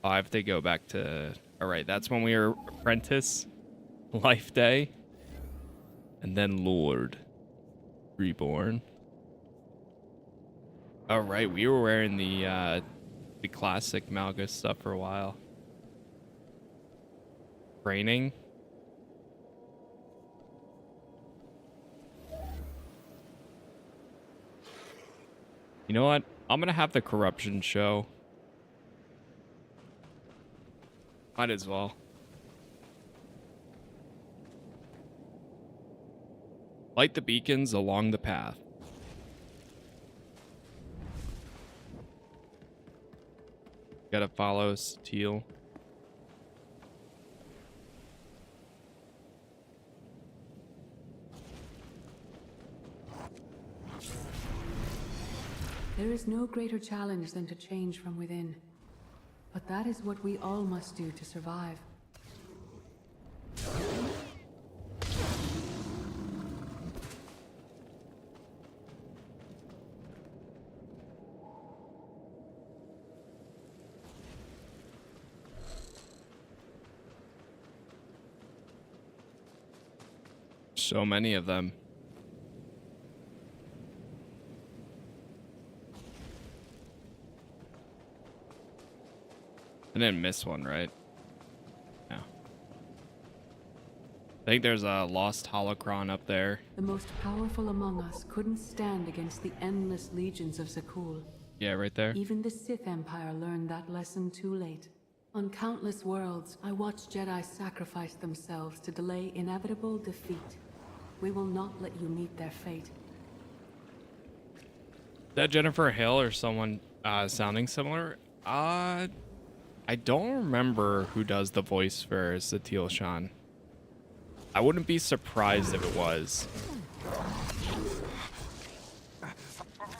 Oh, I have to go back to Alright, that's when we were Apprentice, Life Day, and then Lord, Reborn. Alright, we were wearing the classic Malgus stuff for a while. Training. You know what? I'm gonna have the corruption show. Might as well. Light the beacons along the path. Gotta follow Teal. There is no greater challenge than to change from within. But that is what we all must do to survive. So many of them. I didn't miss one, right? No. I think there's a lost holocron up there. The most powerful among us couldn't stand against the endless legions of Zakul. Yeah, right there. Even the Sith Empire learned that lesson too late. On countless worlds, I watched Jedi sacrifice themselves to delay inevitable defeat. We will not let you meet their fate. Is that Jennifer Hill or someone sounding similar? I don't remember who does the voice for Satil Shan. I wouldn't be surprised if it was.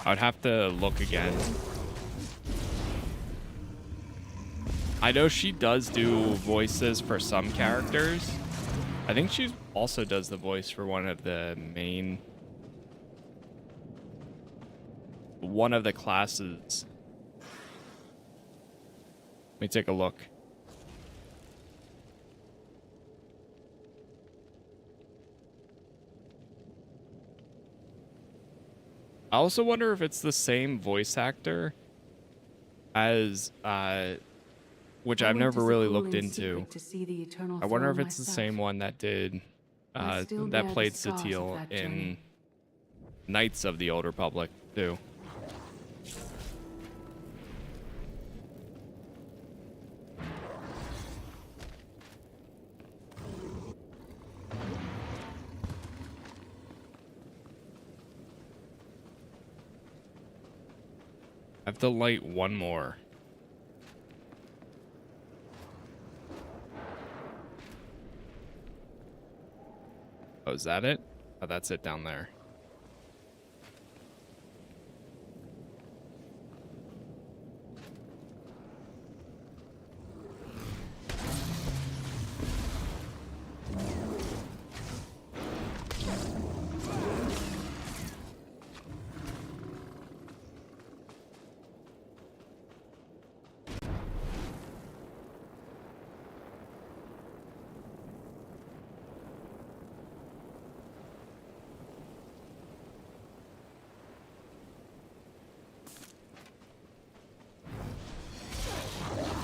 I would have to look again. I know she does do voices for some characters. I think she also does the voice for one of the classes. Let me take a look. I also wonder if it's the same voice actor as which I've never really looked into. I wonder if it's the same one that did that played Satil in Knights of the Old Republic too. I have to light one more. Oh, is that it? Oh, that's it down there.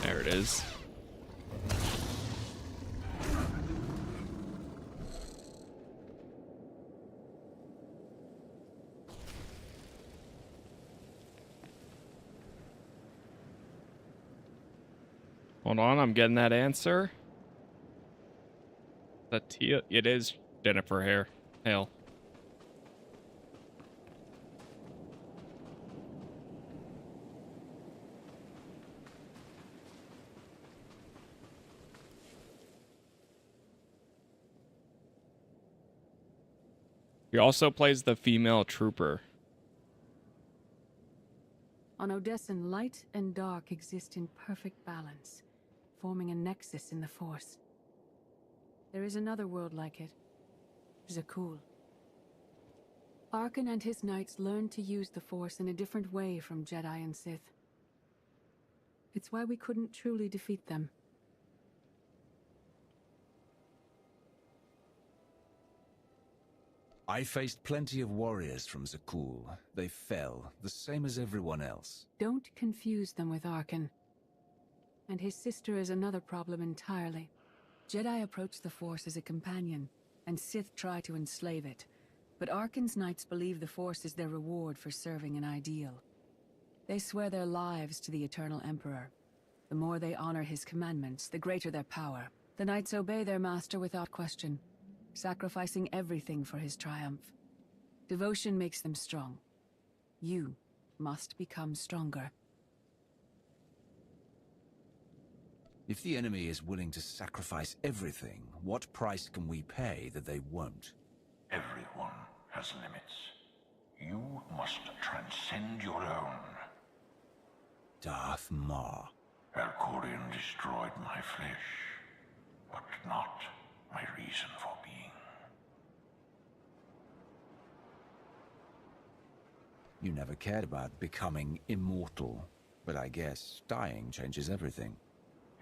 There it is. Hold on, I'm getting that answer. It is Jennifer Hale. He also plays the female trooper. On Odessen, light and dark exist in perfect balance, forming a nexus in the Force. There is another world like it, Zakul. Arkan and his knights learned to use the Force in a different way from Jedi and Sith. It's why we couldn't truly defeat them. I faced plenty of warriors from Zakul. They fell, the same as everyone else. Don't confuse them with Arkan. And his sister is another problem entirely. Jedi approach the Force as a companion, and Sith try to enslave it. But Arkan's knights believe the Force is their reward for serving an ideal. They swear their lives to the Eternal Emperor. The more they honor his commandments, the greater their power. The knights obey their master without question, sacrificing everything for his triumph. Devotion makes them strong. You must become stronger. If the enemy is willing to sacrifice everything, what price can we pay that they won't? Everyone has limits. You must transcend your own. Darth Maul. Alcorian destroyed my flesh, but not my reason for being. You never cared about becoming immortal, but I guess dying changes everything.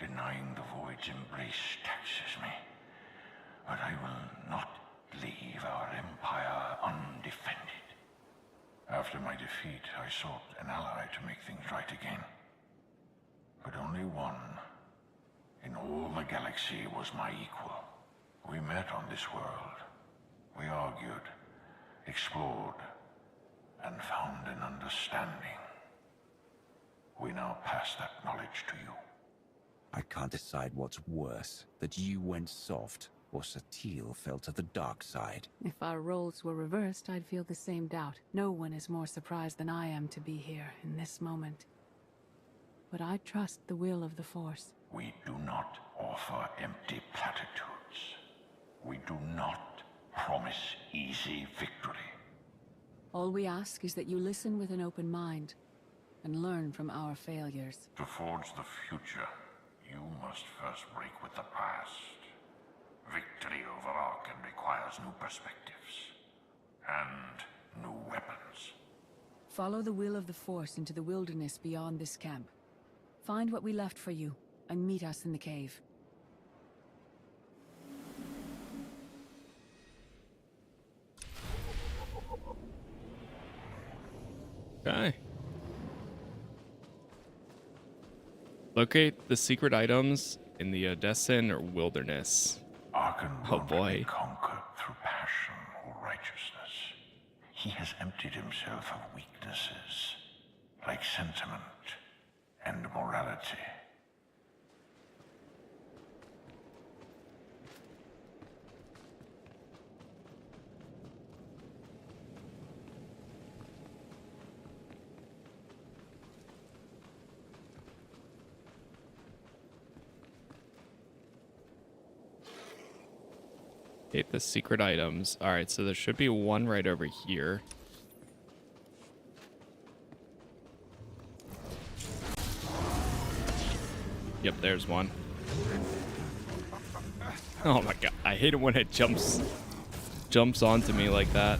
Denying the void's embrace taxes me, but I will not leave our empire undefended. After my defeat, I sought an ally to make things right again. But only one in all the galaxy was my equal. We met on this world. We argued, explored, and found an understanding. We now pass that knowledge to you. I can't decide what's worse, that you went soft, or Satele fell to the dark side. If our roles were reversed, I'd feel the same doubt. No one is more surprised than I am to be here in this moment. But I trust the will of the Force. We do not offer empty platitudes. We do not promise easy victory. All we ask is that you listen with an open mind and learn from our failures. To forge the future, you must first break with the past. Victory over Arkan requires new perspectives and new weapons. Follow the will of the Force into the wilderness beyond this camp. Find what we left for you, and meet us in the cave. Okay. Locate the secret items in the Odessen wilderness. Arkan Oh boy. be conquered through passion or righteousness. He has emptied himself of weaknesses, like sentiment and morality. Hit the secret items. All right, so there should be one right over here. Yep, there's one. Oh my god, I hate it when it jumps onto me like that.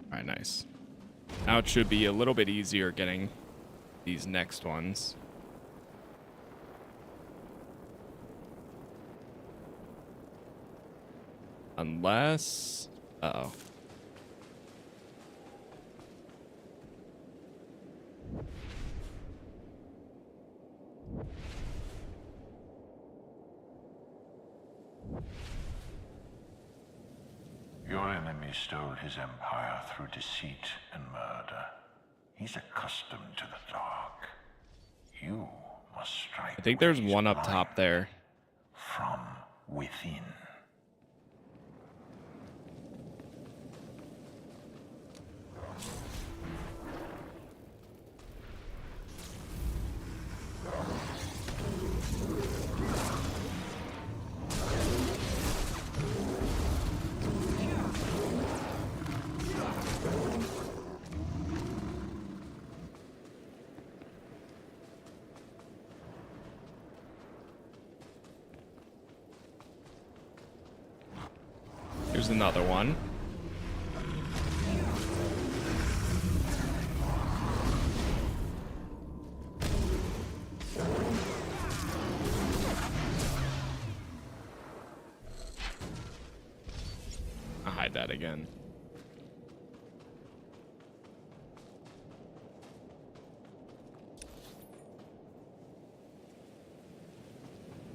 All right, nice. Now it should be a little bit easier getting these next ones. Unless... Uh-oh. Your enemy stole his empire through deceit and murder. He's accustomed to the dark. You must strike. I think there's one up top there. From within. there's another one. I'll hide that again.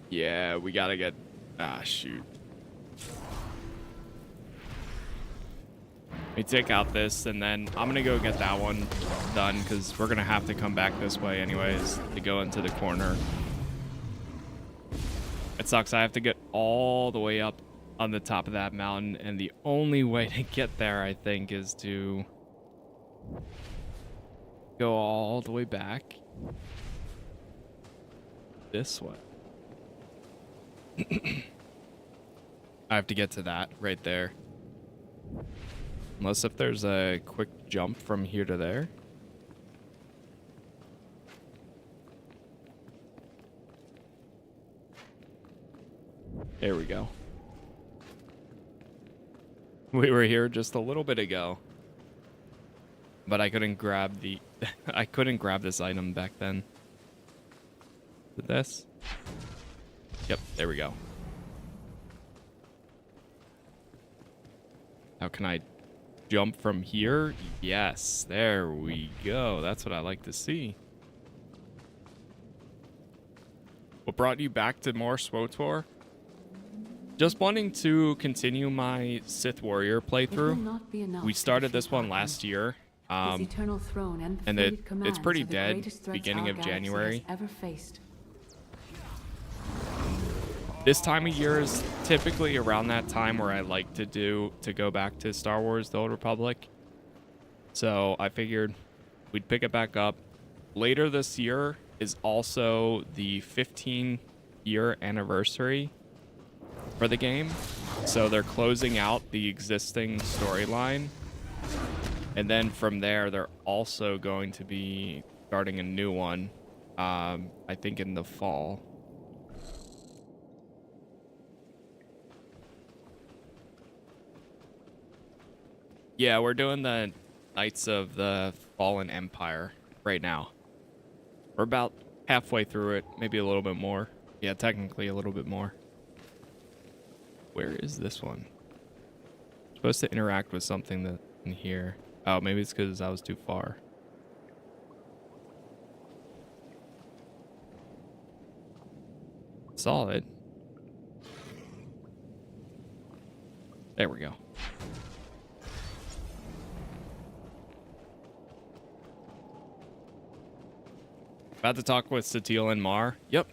Yeah, we gotta get... Ah, shoot. Let me take out this, and then I'm gonna go get that one done, because we're gonna have to come back this way anyways to go into the corner. It sucks. I have to get all the way up on the top of that mountain, and the only way to get there, I think, is to go all the way back this way. I have to get to that right there. Unless if there's a quick jump from here to there. There we go. We were here just a little bit ago. But I couldn't grab the... I couldn't grab this item back then. With this? Yep, there we go. How can I jump from here? Yes, there we go. That's what I like to see. What brought you back to more SWTOR? Just wanting to continue my Sith Warrior playthrough. We started this one last year. And it's pretty dead. Beginning of January. This time of year is typically around that time where I like to go back to Star Wars: The Old Republic. So I figured we'd pick it back up. Later this year is also the 15-year anniversary for the game. So they're closing out the existing storyline. And then from there, they're also going to be starting a new one, I think in the fall. Yeah, we're doing the Knights of the Fallen Empire right now. We're about halfway through it, maybe a little bit more. Yeah, technically a little bit more. Where is this one? I'm supposed to interact with something that in here. Oh, maybe it's because I was too far. Saw it. There we go. About to talk with Satil and Mar. Yep.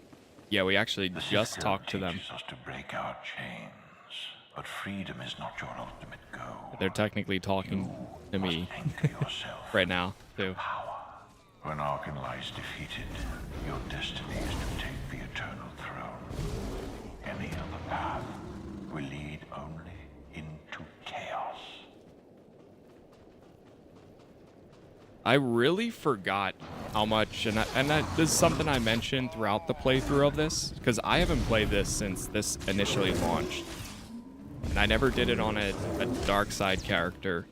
Yeah, we actually just talked to them. Us to break our chains, but freedom is not your ultimate goal. They're technically talking to me right now, too. When Arkan lies defeated, your destiny is to take the eternal throne. Any other path will lead only into chaos. I really forgot how much, and this is something I mentioned throughout the playthrough of this, because I haven't played this since this initially launched. And I never did it on a dark side character,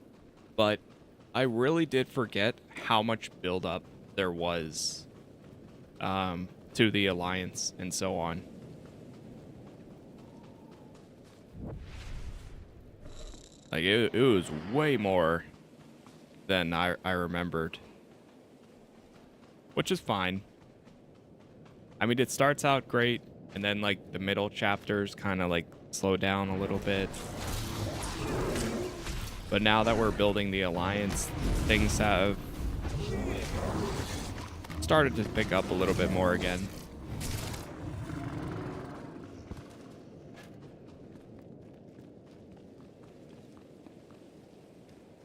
but I really did forget how much build-up there was to the Alliance and so on. Like, it was way more than I remembered. Which is fine. I mean, it starts out great, and then, like, the middle chapters kind of, like, slow down a little bit. But now that we're building the Alliance, things have started to pick up a little bit more again.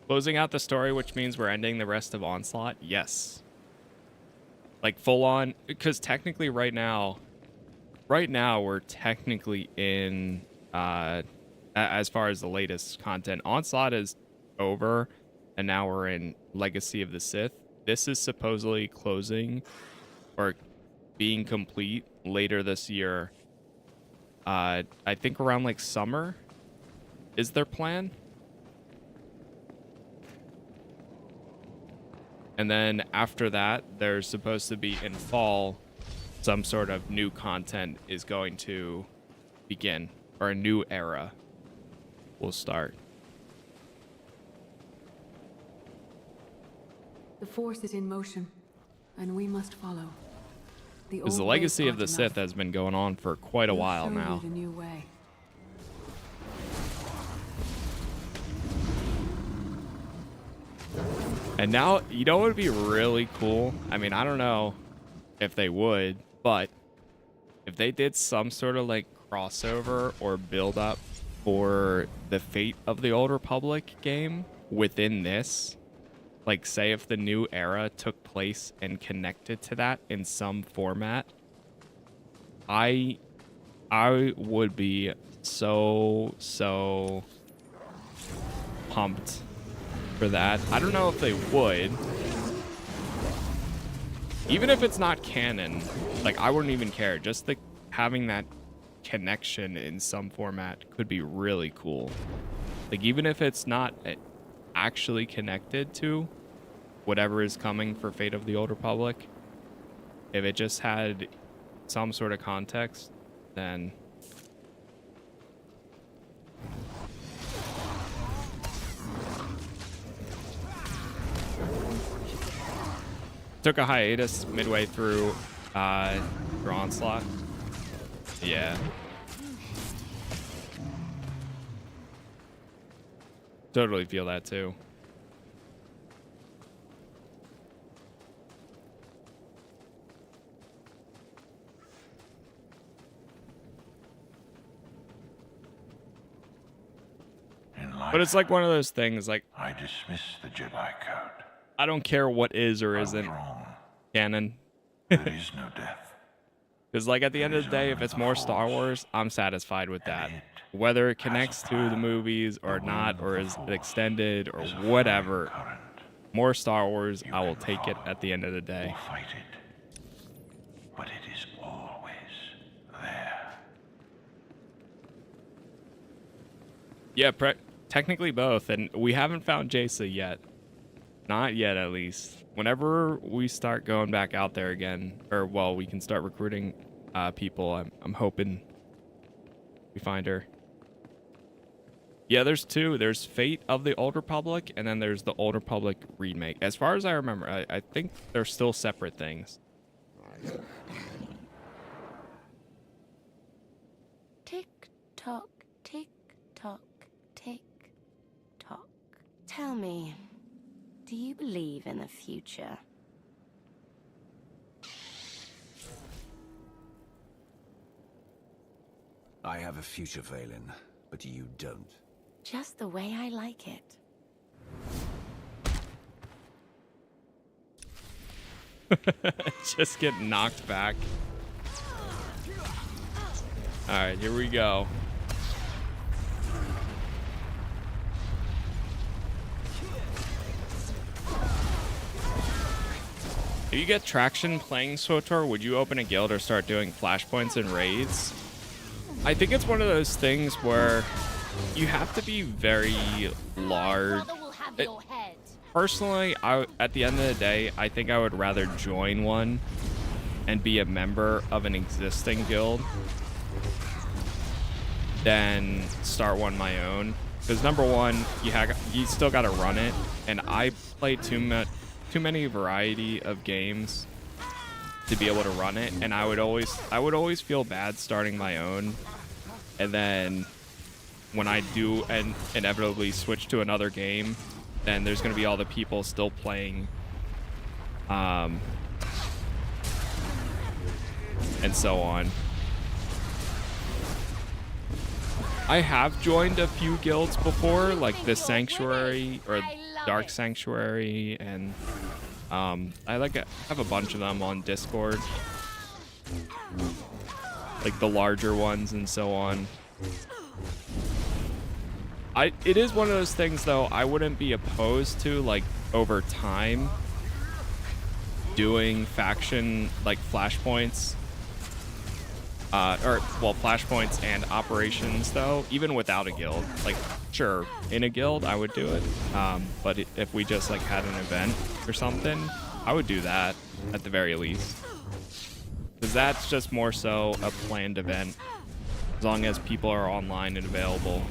Closing out the story, which means we're ending the rest of Onslaught? Yes. Like, full on, because technically right now we're technically in, as far as the latest content, Onslaught is over, and now we're in Legacy of the Sith. This is supposedly closing, or being complete later this year. I think around, like, summer, is their plan. And then after that, there's supposed to be in fall, some sort of new content is going to begin, or a new era will start. The Force is in motion, and we must follow. Because the legacy of the Sith has been going on for quite a while now. The new way. And now, you know what would be really cool? I mean, I don't know if they would, but if they did some sort of like crossover or build up for the Fate of the Old Republic game within this, like say if the new era took place and connected to that in some format, I would be so pumped for that. I don't know if they would. Even if it's not canon, like I wouldn't even care. Just having that connection in some format could be really cool. Like even if it's not actually connected to whatever is coming for Fate of the Old Republic, if it just had some sort of context, then took a hiatus midway through Onslaught. Yeah. Totally feel that too. But it's like one of those things, like I dismiss the Jedi Code. I don't care what is or isn't canon. There is no death. Because like at the end of the day, if it's more Star Wars, I'm satisfied with that. Whether it connects to the movies or not, or is extended or whatever, more Star Wars, I will take it at the end of the day. Fight it. But it is always there. Yeah, technically both, and we haven't found Jace yet. Not yet, at least. Whenever we start going back out there again, or well, we can start recruiting people, I'm hoping we find her. Yeah, there's two. There's Fate of the Old Republic, and then there's the Old Republic remake. As far as I remember, I think they're still separate things. Tick tock, tick tock, tick tock. Tell me, do you believe in the future? I have a future, Valen, but you don't. Just the way I like it. Just get knocked back. Alright, here we go. If you get traction playing SWTOR, would you open a guild or start doing flashpoints and raids? I think it's one of those things where you have to be very large. Personally, at the end of the day, I think I would rather join one and be a member of an existing guild than start one my own. Because number one, you still got to run it, and I play too many variety of games to be able to run it, and I would always feel bad starting my own, and then when I do and inevitably switch to another game, then there's going to be all the people still playing, and so on. I have joined a few guilds before, like the Sanctuary or Dark Sanctuary, and I have a bunch of them on Discord, like the larger ones and so on. It is one of those things though, I wouldn't be opposed to, like, over time doing faction like flashpoints flashpoints and operations, though, even without a guild. Like, sure, in a guild, I would do it. But if we just, like, had an event or something, I would do that at the very least. Because that's just more so a planned event, as long as people are online and available.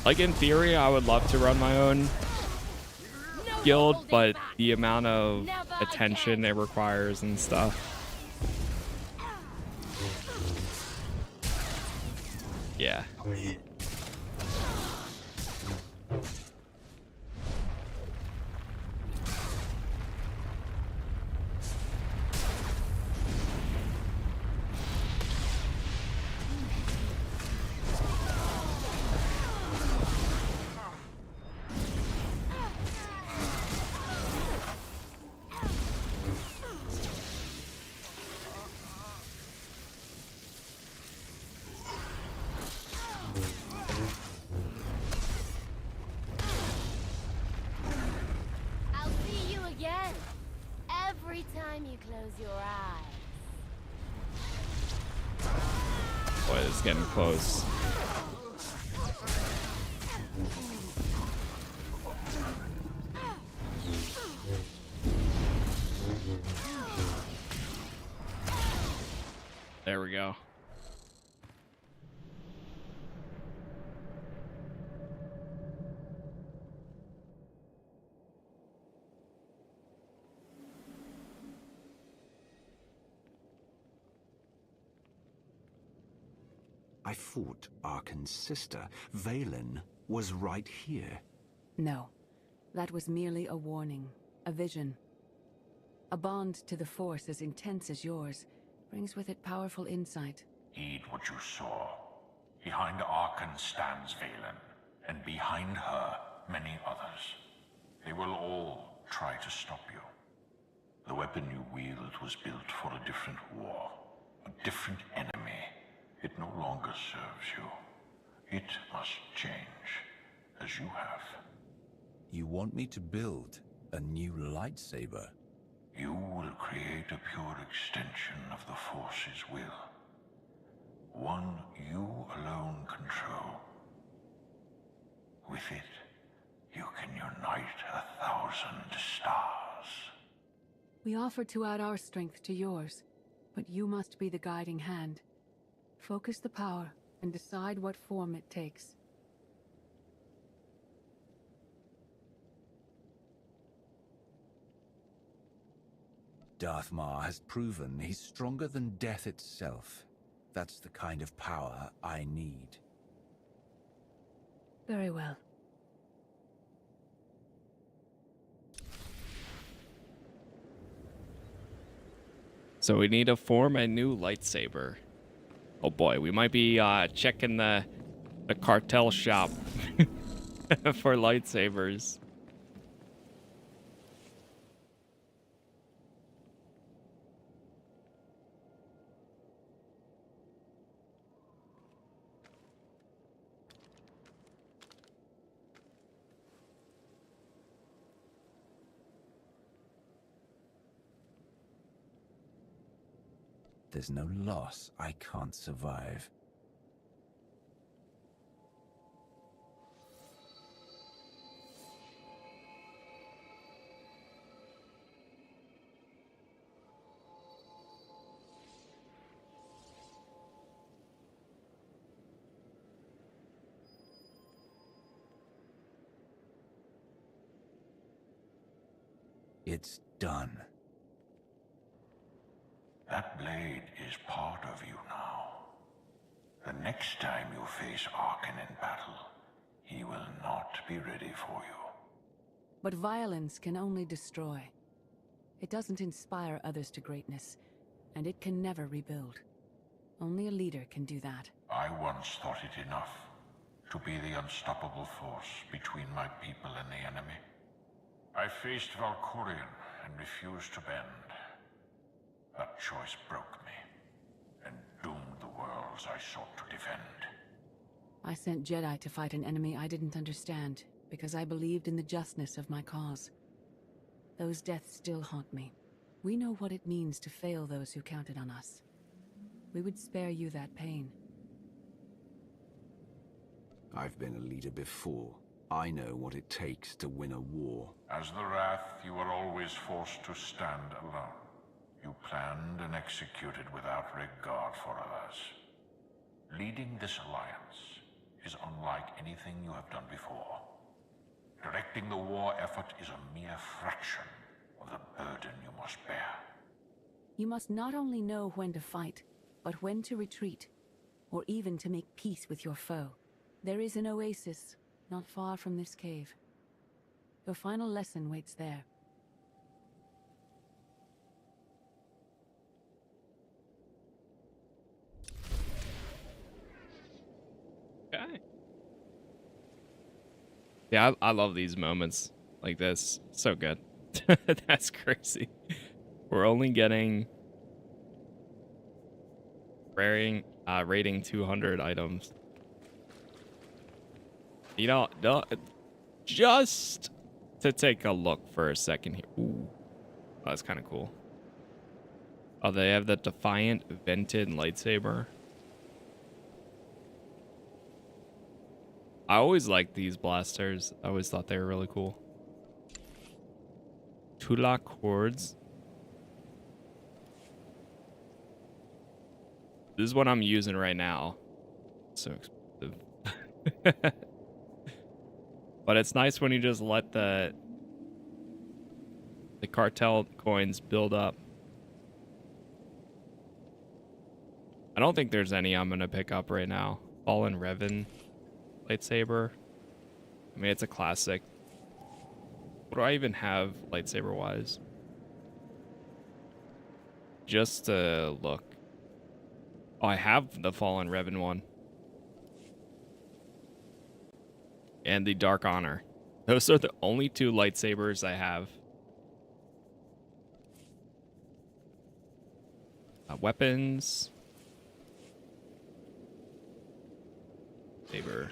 Like, in theory, I would love to run my own guild, but the amount of attention it requires and stuff. Yeah. Boy, this is getting close. There we go. I thought Arkan's sister, Valen, was right here. No, that was merely a warning, a vision. A bond to the Force as intense as yours brings with it powerful insight. Heed what you saw. Behind Arkan stands Valen, and behind her, many others. They will all try to stop you. The weapon you wield was built for a different war, a different enemy. It no longer serves you. It must change, as you have. You want me to build a new lightsaber? You will create a pure extension of the Force's will. One you alone control. With it, you can unite 1,000 stars. We offer to add our strength to yours, but you must be the guiding hand. Focus the power and decide what form it takes. Darth Maul has proven he's stronger than death itself. That's the kind of power I need. Very well. So we need to form a new lightsaber. Oh boy, we might be checking the cartel shop for lightsabers. There's no loss I can't survive. It's done. That blade is part of you now. The next time you face Arkan in battle, he will not be ready for you. But violence can only destroy. It doesn't inspire others to greatness, and it can never rebuild. Only a leader can do that. I once thought it enough to be the unstoppable force between my people and the enemy. I faced Valkorion and refused to bend. That choice broke me, and doomed the worlds I sought to defend. I sent Jedi to fight an enemy I didn't understand, because I believed in the justness of my cause. Those deaths still haunt me. We know what it means to fail those who counted on us. We would spare you that pain. I've been a leader before. I know what it takes to win a war. As the Wrath, you were always forced to stand alone. You planned and executed without regard for others. Leading this alliance is unlike anything you have done before. Directing the war effort is a mere fraction of the burden you must bear. You must not only know when to fight, but when to retreat, or even to make peace with your foe. There is an oasis not far from this cave. Your final lesson waits there. Okay. Yeah, I love these moments like this. So good. That's crazy. We're only getting rating 200 items. You know, just to take a look for a second here. Ooh, oh, that's kind of cool. Oh, they have the Defiant Vented Lightsaber. I always liked these blasters. I always thought they were really cool. Tulak Hordes. This is what I'm using right now. So expensive. But it's nice when you just let the cartel coins build up. I don't think there's any I'm gonna pick up right now. Fallen Revan lightsaber. I mean, it's a classic. What do I even have lightsaber wise? Just to look. Oh, I have the Fallen Revan one. And the Dark Honor. Those are the only two lightsabers I have. Weapons. Saber.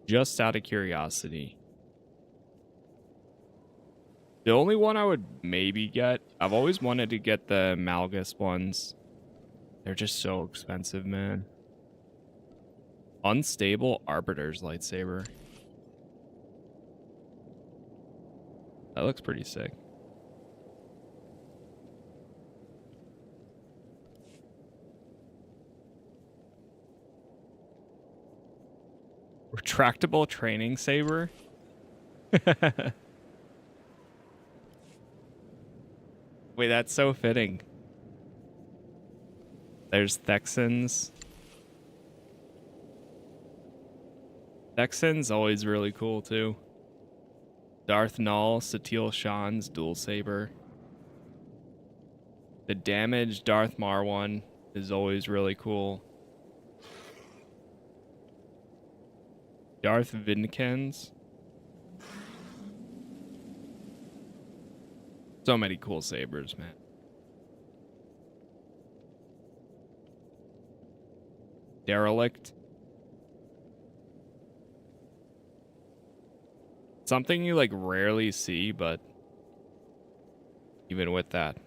Just out of curiosity. The only one I would maybe get, I've always wanted to get the Malgus ones. They're just so expensive, man. Unstable Arbiter's lightsaber. That looks pretty sick. Retractable training saber? Wait, that's so fitting. There's Thexans. Thexan's always really cool too. Darth Nul, Satil Shan's dual saber. The damaged Darth Mar one is always really cool. Darth Vindicans. So many cool sabers, man. Derelict. Something you like rarely see, but even with that.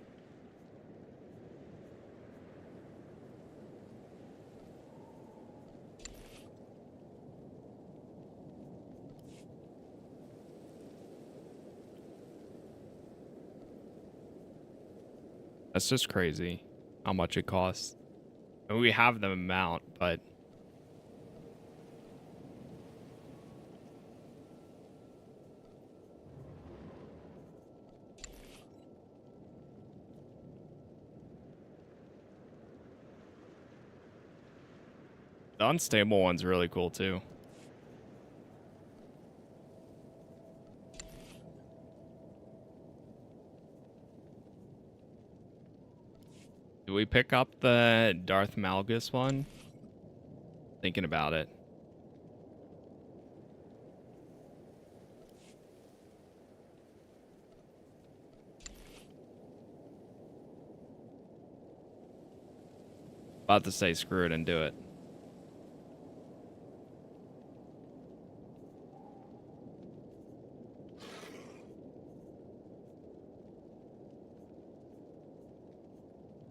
That's just crazy how much it costs. And we have the amount, but the unstable one's really cool too. Do we pick up the Darth Malgus one? Thinking about it. About to say screw it and do it.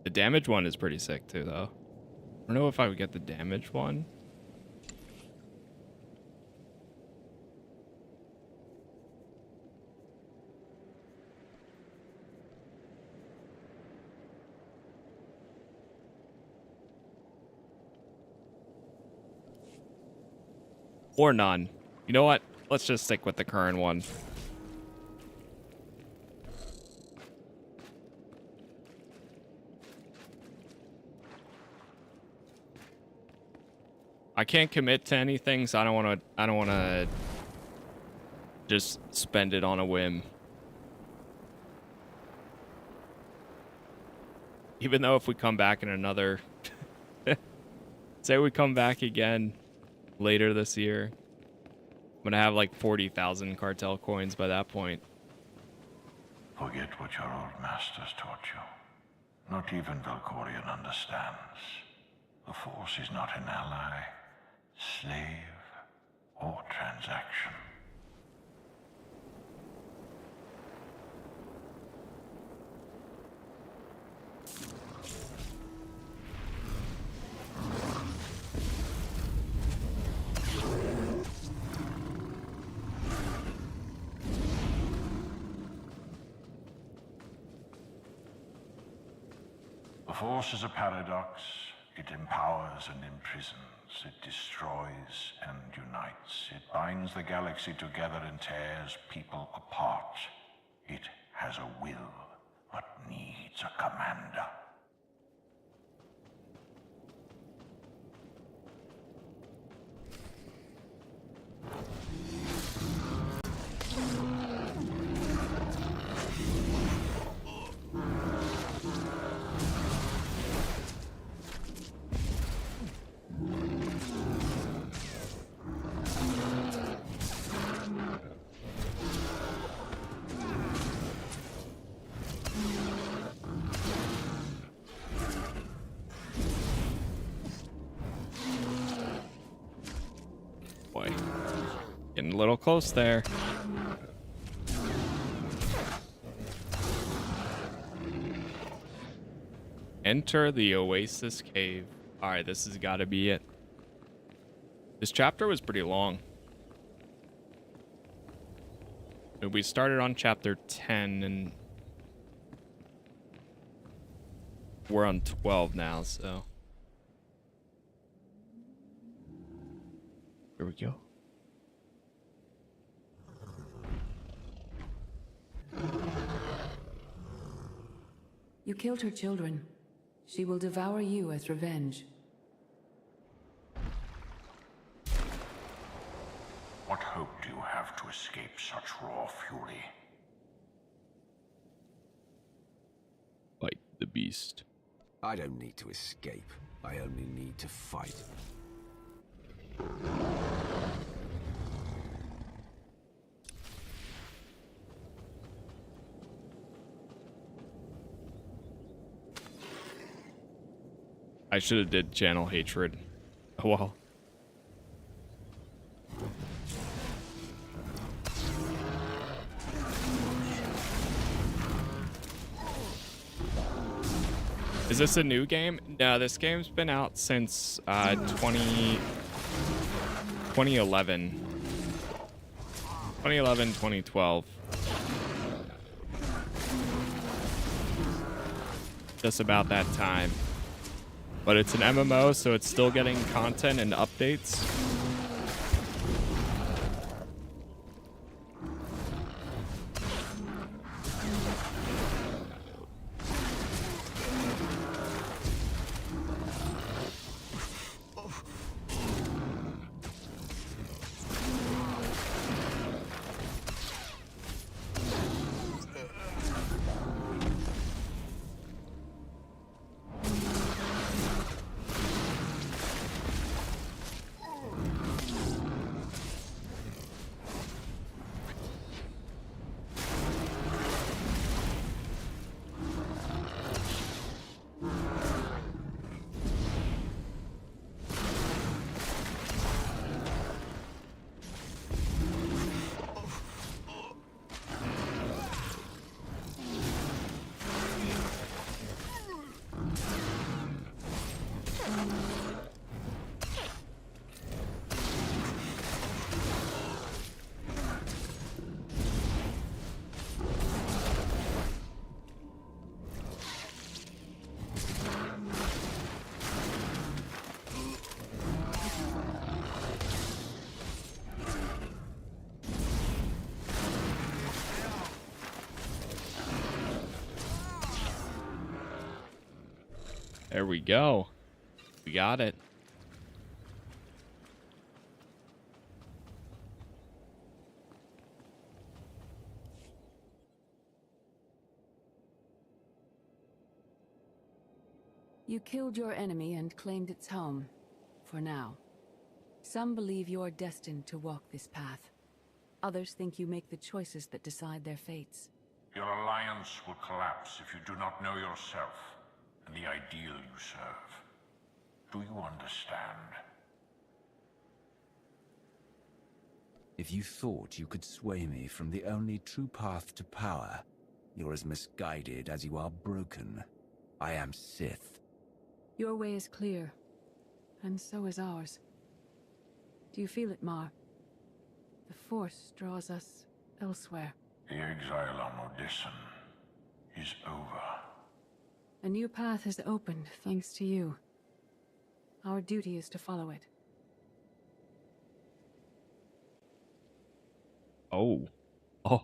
The damage one is pretty sick too, though. I don't know if I would get the damage one. Or none. You know what? Let's just stick with the current one. I can't commit to anything, so I don't want to just spend it on a whim. Even though if we come back in another say we come back again later this year, I'm going to have like 40,000 cartel coins by that point. Forget what your old masters taught you. Not even Valkorion understands. The Force is not an ally, slave, or transaction. The Force is a paradox. It empowers and imprisons. It destroys and unites. It binds the galaxy together and tears people apart. It has a will, but needs a commander. Boy, getting a little close there. Enter the Oasis Cave. Alright, this has got to be it. This chapter was pretty long. We started on chapter 10 and we're on 12 now, so here we go. You killed her children. She will devour you as revenge. What hope do you have to escape such raw fury? Fight the beast. I don't need to escape. I only need to fight. I should have did channel hatred. Oh well. Is this a new game? No, this game's been out since 2011. 2011, 2012. Just about that time. But it's an MMO, so it's still getting content and updates. There we go. We got it. You killed your enemy and claimed its home, for now. Some believe you're destined to walk this path. Others think you make the choices that decide their fates. Your alliance will collapse if you do not know yourself and the ideal you serve. Do you understand? If you thought you could sway me from the only true path to power, you're as misguided as you are broken. I am Sith. Your way is clear, and so is ours. Do you feel it, Mar? The Force draws us elsewhere. The exile on Odessen is over. A new path has opened, thanks to you. Our duty is to follow it. Oh. Oh.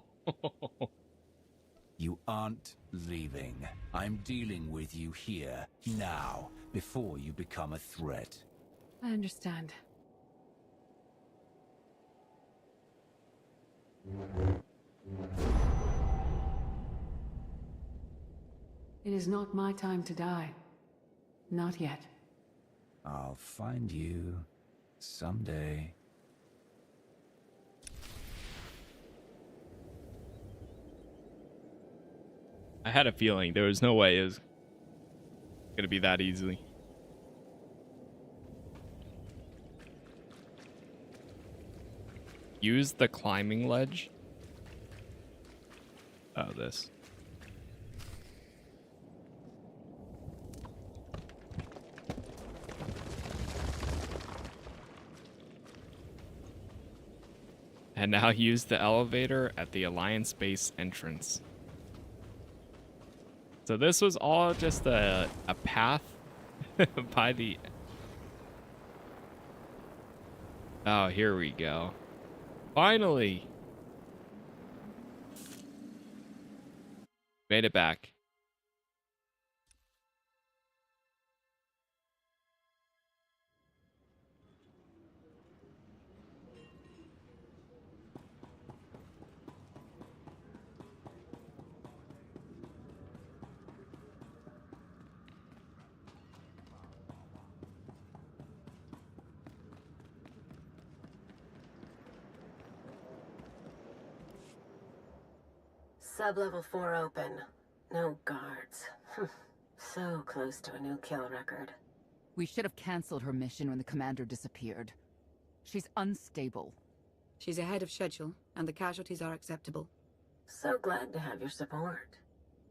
You aren't leaving. I'm dealing with you here, now, before you become a threat. I understand. It is not my time to die. Not yet. I'll find you someday. I had a feeling there was no way it was gonna be that easy. Use the climbing ledge. Oh, this. And now use the elevator at the Alliance base entrance. So this was all just a path by the... Oh, here we go. Finally! Made it back. Sub-level 4 open. No guards. So close to a new kill record. We should have canceled her mission when the commander disappeared. She's unstable. She's ahead of schedule, and the casualties are acceptable. So glad to have your support.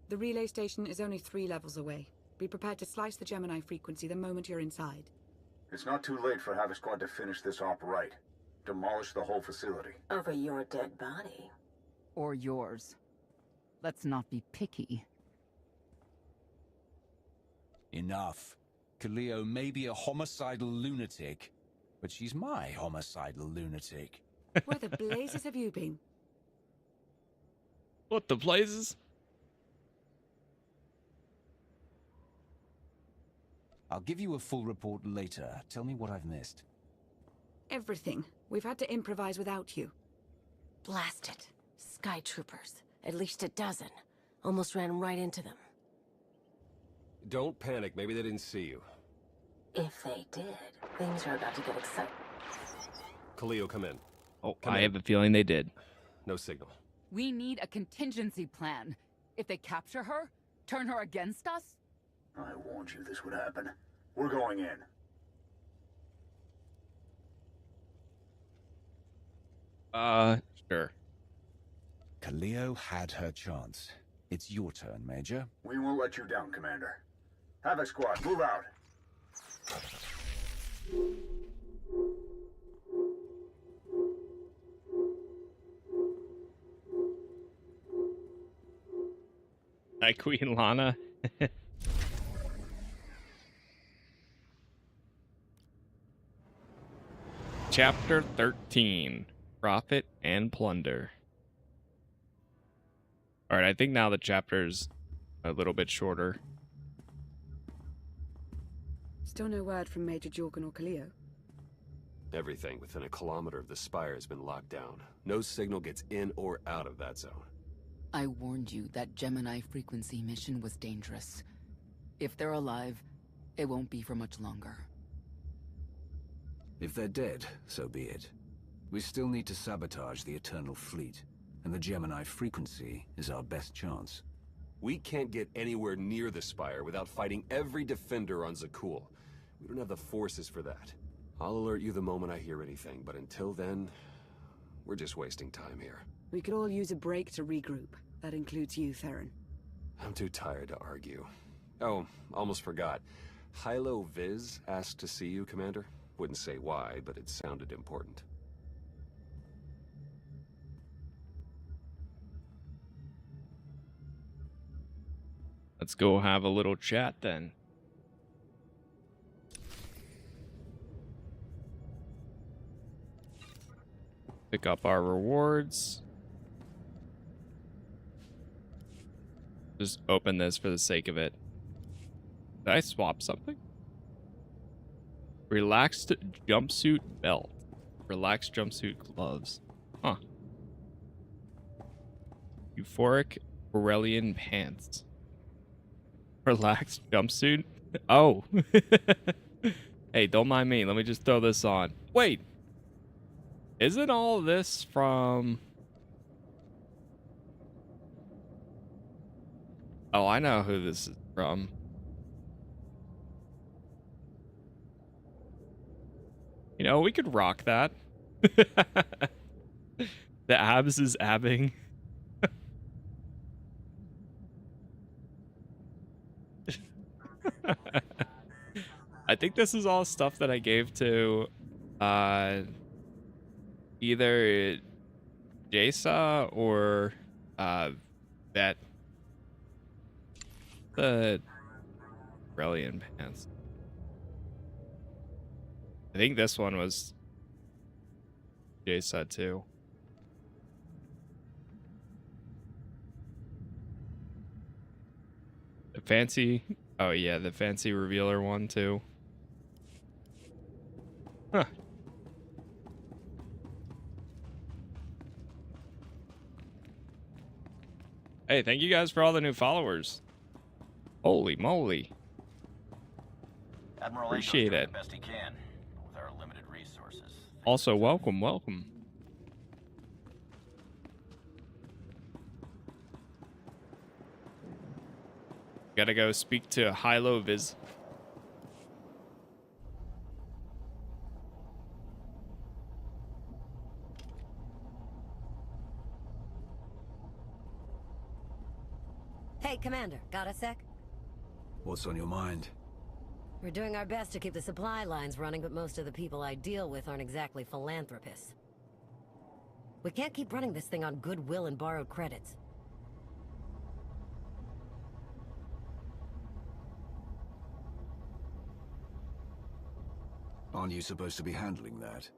The relay station is only 3 levels away. Be prepared to slice the Gemini frequency the moment you're inside. It's not too late for Havoc Squad to finish this op right. Demolish the whole facility. Over your dead body. Or yours. Let's not be picky. Enough. Kaleo may be a homicidal lunatic, but she's my homicidal lunatic. Where the blazes have you been? What the blazes? I'll give you a full report later. Tell me what I've missed. Everything. We've had to improvise without you. Blast it. Sky troopers. At least a dozen. Almost ran right into them. Don't panic. Maybe they didn't see you. If they did, things are about to get exciting. Kaleo, come in. Oh, Come I in. have a feeling they did. No signal. We need a contingency plan. If they capture her, turn her against us? I warned you this would happen. We're going in. Sure. Kaleo had her chance. It's your turn, Major. We won't let you down, Commander. Havoc Squad, move out. Hi, Queen Lana. Chapter 13. Profit and Plunder. Alright, I think now the chapter's a little bit shorter. Still no word from Major Jorgan or Cleo? Everything within a kilometer of the spire has been locked down. No signal gets in or out of that zone. I warned you that Gemini frequency mission was dangerous. If they're alive, it won't be for much longer. If they're dead, so be it. We still need to sabotage the Eternal Fleet, and the Gemini frequency is our best chance. We can't get anywhere near the spire without fighting every defender on Zakul. We don't have the forces for that. I'll alert you the moment I hear anything, but until then, we're just wasting time here. We could all use a break to regroup. That includes you, Theron. I'm too tired to argue. Oh, almost forgot. Hilo Viz asked to see you, Commander. Wouldn't say why, but it sounded important. Let's go have a little chat then. Pick up our rewards. Just open this for the sake of it. Did I swap something? Relaxed jumpsuit belt. Relaxed jumpsuit gloves. Huh. Euphoric Aurelian pants. Relaxed jumpsuit? Oh. Hey, don't mind me. Let me just throw this on. Wait. Isn't all this from... Oh, I know who this is from. You know, we could rock that. The abs is abbing. I think this is all stuff that I gave to either Jasa or Vet. The Brilliant pants. I think this one was Jasa too. The fancy, oh yeah, the fancy revealer one too. Huh. Hey, thank you guys for all the new followers. Holy moly. Admiral Appreciate it. The best he can with our limited resources. Also, welcome. Gotta go speak to Hilo Viz. Hey, Commander, got a sec? What's on your mind? We're doing our best to keep the supply lines running, but most of the people I deal with aren't exactly philanthropists. We can't keep running this thing on goodwill and borrowed credits. Aren't you supposed to be handling that?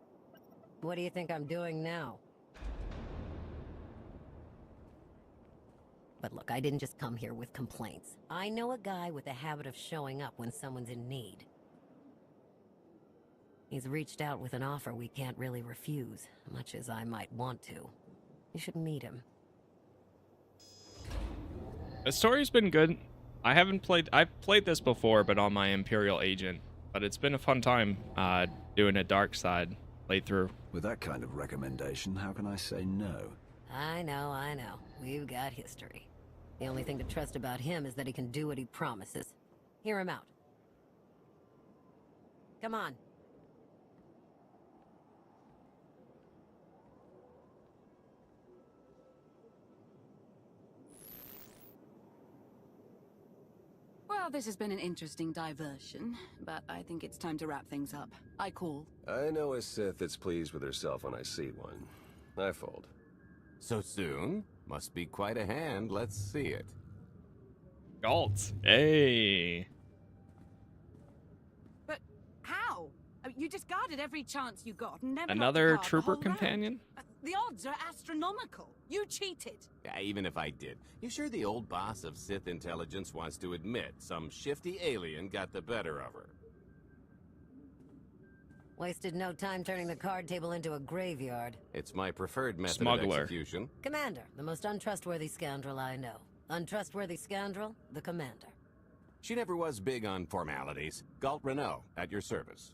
What do you think I'm doing now? But look, I didn't just come here with complaints. I know a guy with a habit of showing up when someone's in need. He's reached out with an offer we can't really refuse, much as I might want to. You should meet him. The story's been good. I've played this before, but on my Imperial Agent. But it's been a fun time doing a dark side playthrough. With that kind of recommendation, how can I say no? I know. We've got history. The only thing to trust about him is that he can do what he promises. Hear him out. Come on. Well, this has been an interesting diversion, but I think it's time to wrap things up. I call. I know a Sith that's pleased with herself when I see one. I fold. So soon? Must be quite a hand. Let's see it. Galt. Hey. But how? I mean, you discarded every chance you got and never Another got to trooper the whole companion? round. The odds are astronomical. You cheated. Yeah, even if I did. You sure the old boss of Sith intelligence wants to admit some shifty alien got the better of her? Wasted no time turning the card table into a graveyard. It's my preferred method Smuggler. of execution. Commander, the most untrustworthy scoundrel I know. Untrustworthy scoundrel, the commander. She never was big on formalities. Galt Renault, at your service.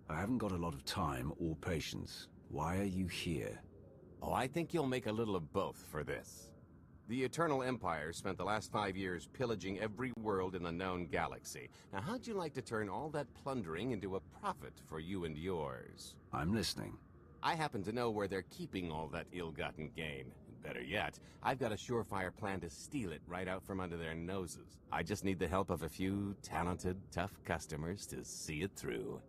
I haven't got a lot of time or patience. Why are you here? Oh, I think you'll make a little of both for this. The Eternal Empire spent the last 5 years pillaging every world in the known galaxy. Now, how'd you like to turn all that plundering into a profit for you and yours? I'm listening. I happen to know where they're keeping all that ill-gotten gain. Better yet, I've got a surefire plan to steal it right out from under their noses. I just need the help of a few talented, tough customers to see it through.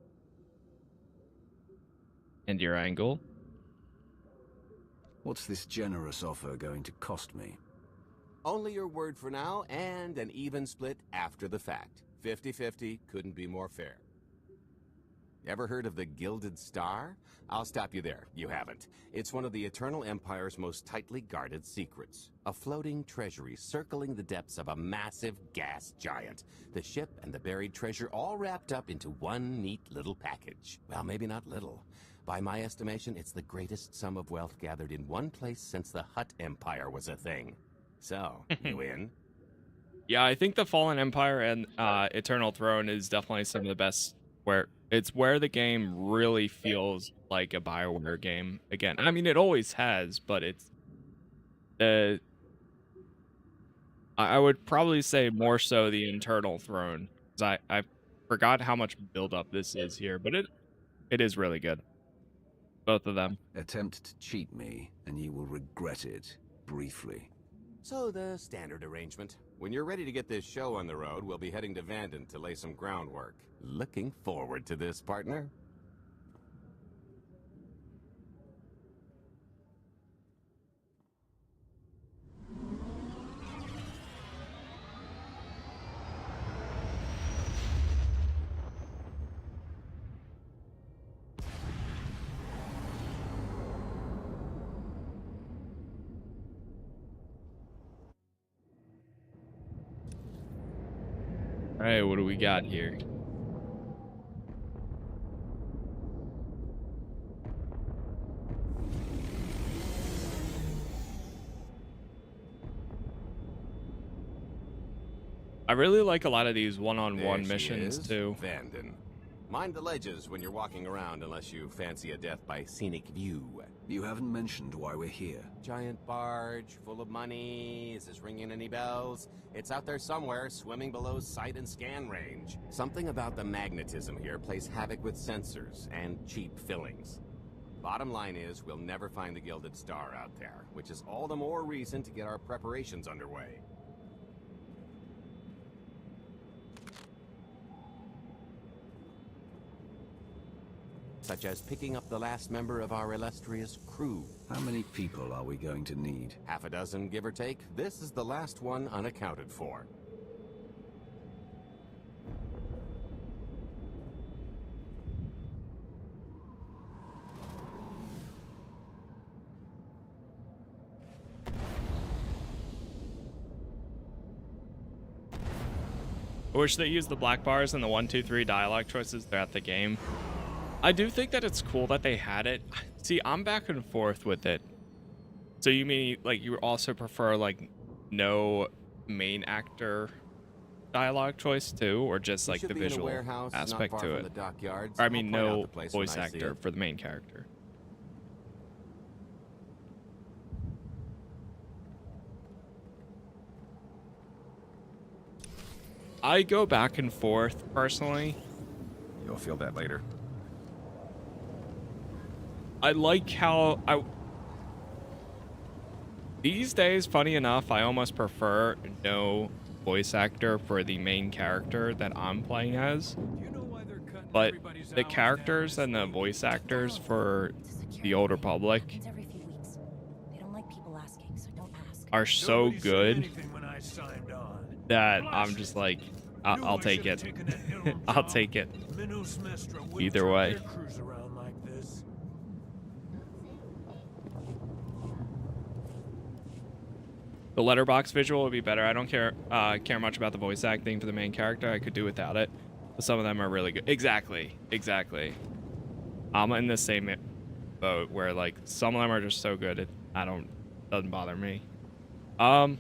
And your angle? What's this generous offer going to cost me? Only your word for now, and an even split after the fact. 50-50 couldn't be more fair. Ever heard of the Gilded Star? I'll stop you there. You haven't. It's one of the Eternal Empire's most tightly guarded secrets. A floating treasury circling the depths of a massive gas giant. The ship and the buried treasure all wrapped up into one neat little package. Well, maybe not little. By my estimation, it's the greatest sum of wealth gathered in one place since the Hutt Empire was a thing. So, you in? Yeah, I think the Fallen Empire and Eternal Throne is definitely some of the best. Where the game really feels like a BioWare game again. I mean, it always has, but it's I would probably say more so the Eternal Throne, because I forgot how much build up this is here, but it is really good. Both of them. Attempt to cheat me, and you will regret it briefly. So the standard arrangement. When you're ready to get this show on the road, we'll be heading to Vanden to lay some groundwork. Looking forward to this, partner. All right, what do we got here? I really like a lot of these one-on-one missions too. Vanden. Mind the ledges when you're walking around unless you fancy a death by scenic view. You haven't mentioned why we're here. Giant barge, full of money. Is this ringing any bells? It's out there somewhere, swimming below sight and scan range. Something about the magnetism here plays havoc with sensors and cheap fillings. Bottom line is, we'll never find the Gilded Star out there, which is all the more reason to get our preparations underway. Such as picking up the last member of our illustrious crew. How many people are we going to need? Half a dozen, give or take. This is the last one unaccounted for. I wish they used the black bars and the 1, 2, 3 dialogue choices throughout the game. I do think that it's cool that they had it. See, I'm back and forth with it. So you mean, like, you also prefer, like, no main actor dialogue choice too, or just, like, the visual aspect to it? Or, I mean, no voice actor for the main character. I go back and forth, personally. You'll feel that later. I like how these days, funny enough, I almost prefer no voice actor for the main character that I'm playing as. But the characters and the voice actors for the Old Republic are so good that I'm just like, I'll take it. I'll take it. Either way. The letterbox visual would be better. I don't care much about the voice acting for the main character. I could do without it. But some of them are really good. Exactly. I'm in the same boat where like some of them are just so good doesn't bother me. All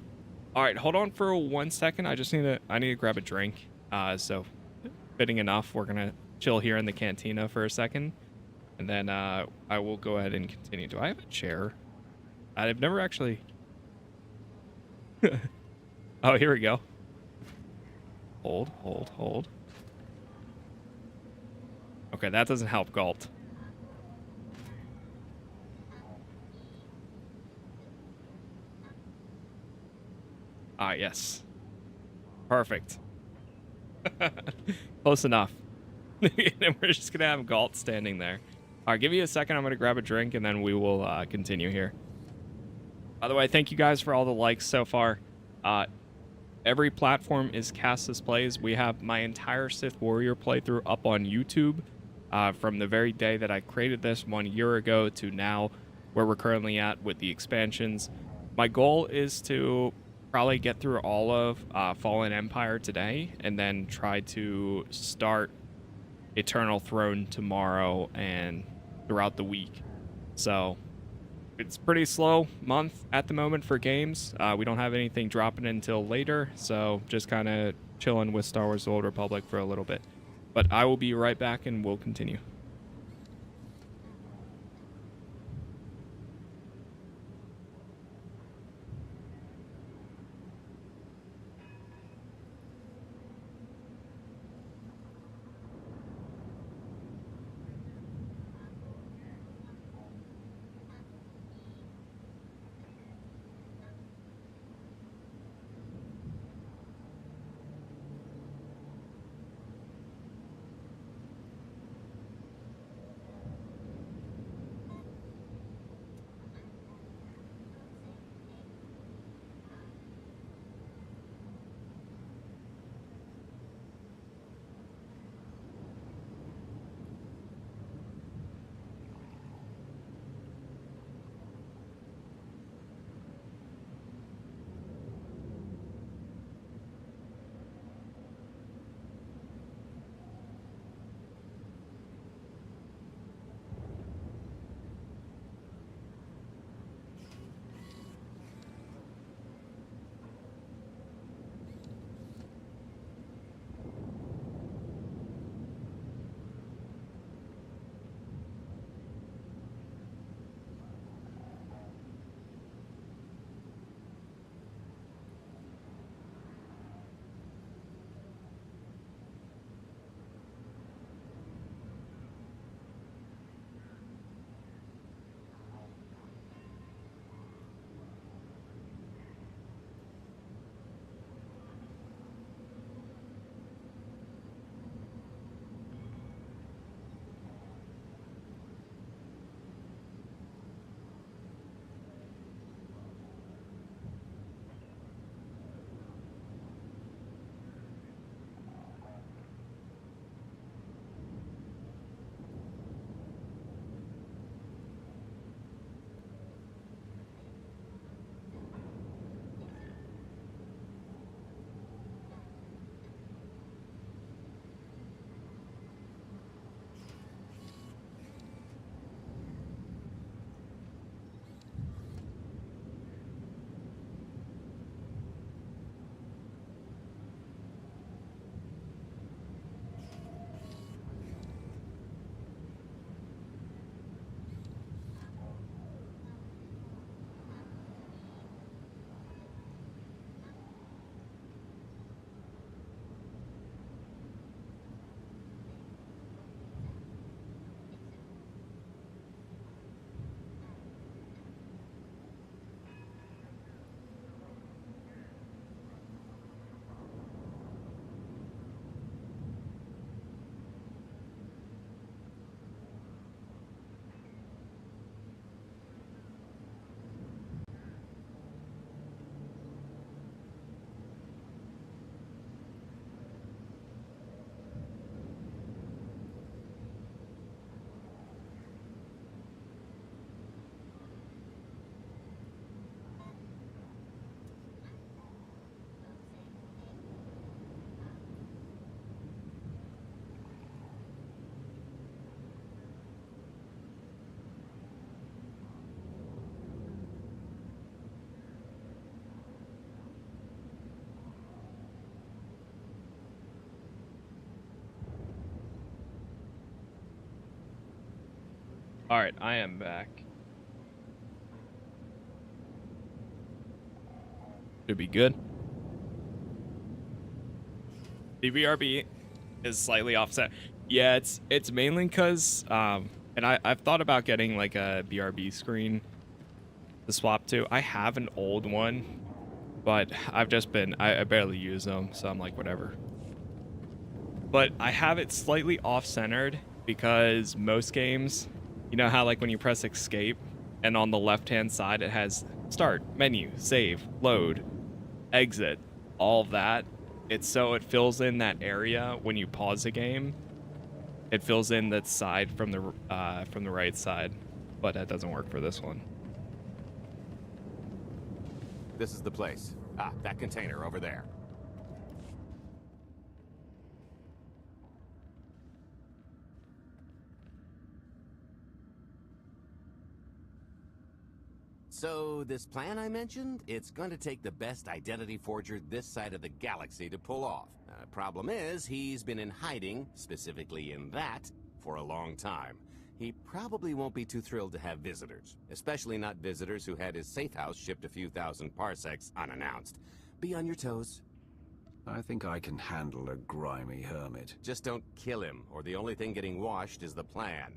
right, hold on for 1 second. I need to grab a drink. So fitting enough, we're gonna chill here in the cantina for a second, and then I will go ahead and continue. Do I have a chair? I've never actually. Oh, here we go. Hold. Okay, that doesn't help Galt. Ah, yes. Perfect. Close enough. And we're just gonna have Galt standing there. All right, give me a second. I'm gonna grab a drink and then we will continue here. By the way, thank you guys for all the likes so far. Every platform is Casas Plays. We have my entire Sith Warrior playthrough up on YouTube from the very day that I created this 1 year ago to now, where we're currently at with the expansions. My goal is to probably get through all of Fallen Empire today and then try to start Eternal Throne tomorrow and throughout the week. So it's pretty slow month at the moment for games. We don't have anything dropping until later, so just kind of chilling with Star Wars: The Old Republic for a little bit. But I will be right back and we'll continue. Alright, I am back. Should be good. The BRB is slightly offset. Yeah, it's mainly because and I've thought about getting like a BRB screen to swap to. I have an old one, but I've just been I barely use them, so I'm like whatever. But I have it slightly off-centered because most games, you know how like when you press escape and on the left-hand side it has start, menu, save, load, exit, all of that. It's so it fills in that area when you pause a game. It fills in that side from the right side, but that doesn't work for this one. This is the place. Ah, that container over there. So, this plan I mentioned, it's going to take the best identity forger this side of the galaxy to pull off. Problem is, he's been in hiding, specifically in that, for a long time. He probably won't be too thrilled to have visitors, especially not visitors who had his safe house shipped a few thousand parsecs unannounced. Be on your toes. I think I can handle a grimy hermit. Just don't kill him, or the only thing getting washed is the plan.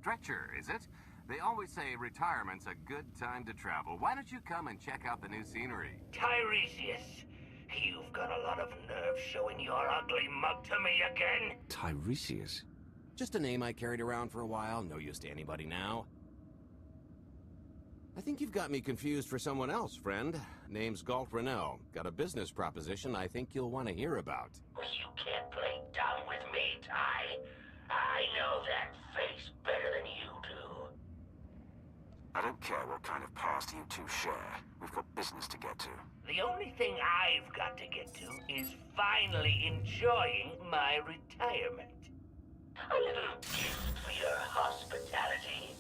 Stretcher, is it? They always say retirement's a good time to travel. Why don't you come and check out the new scenery? Tiresias, you've got a lot of nerve showing your ugly mug to me again. Tiresias? Just a name I carried around for a while, no use to anybody now. I think you've got me confused for someone else, friend. Name's Galt Renell. Got a business proposition I think you'll want to hear about. You can't play dumb with me, Ty. I know that face better than you do. I don't care what kind of past you two share. We've got business to get to. The only thing I've got to get to is finally enjoying my retirement. A little gift for your hospitality.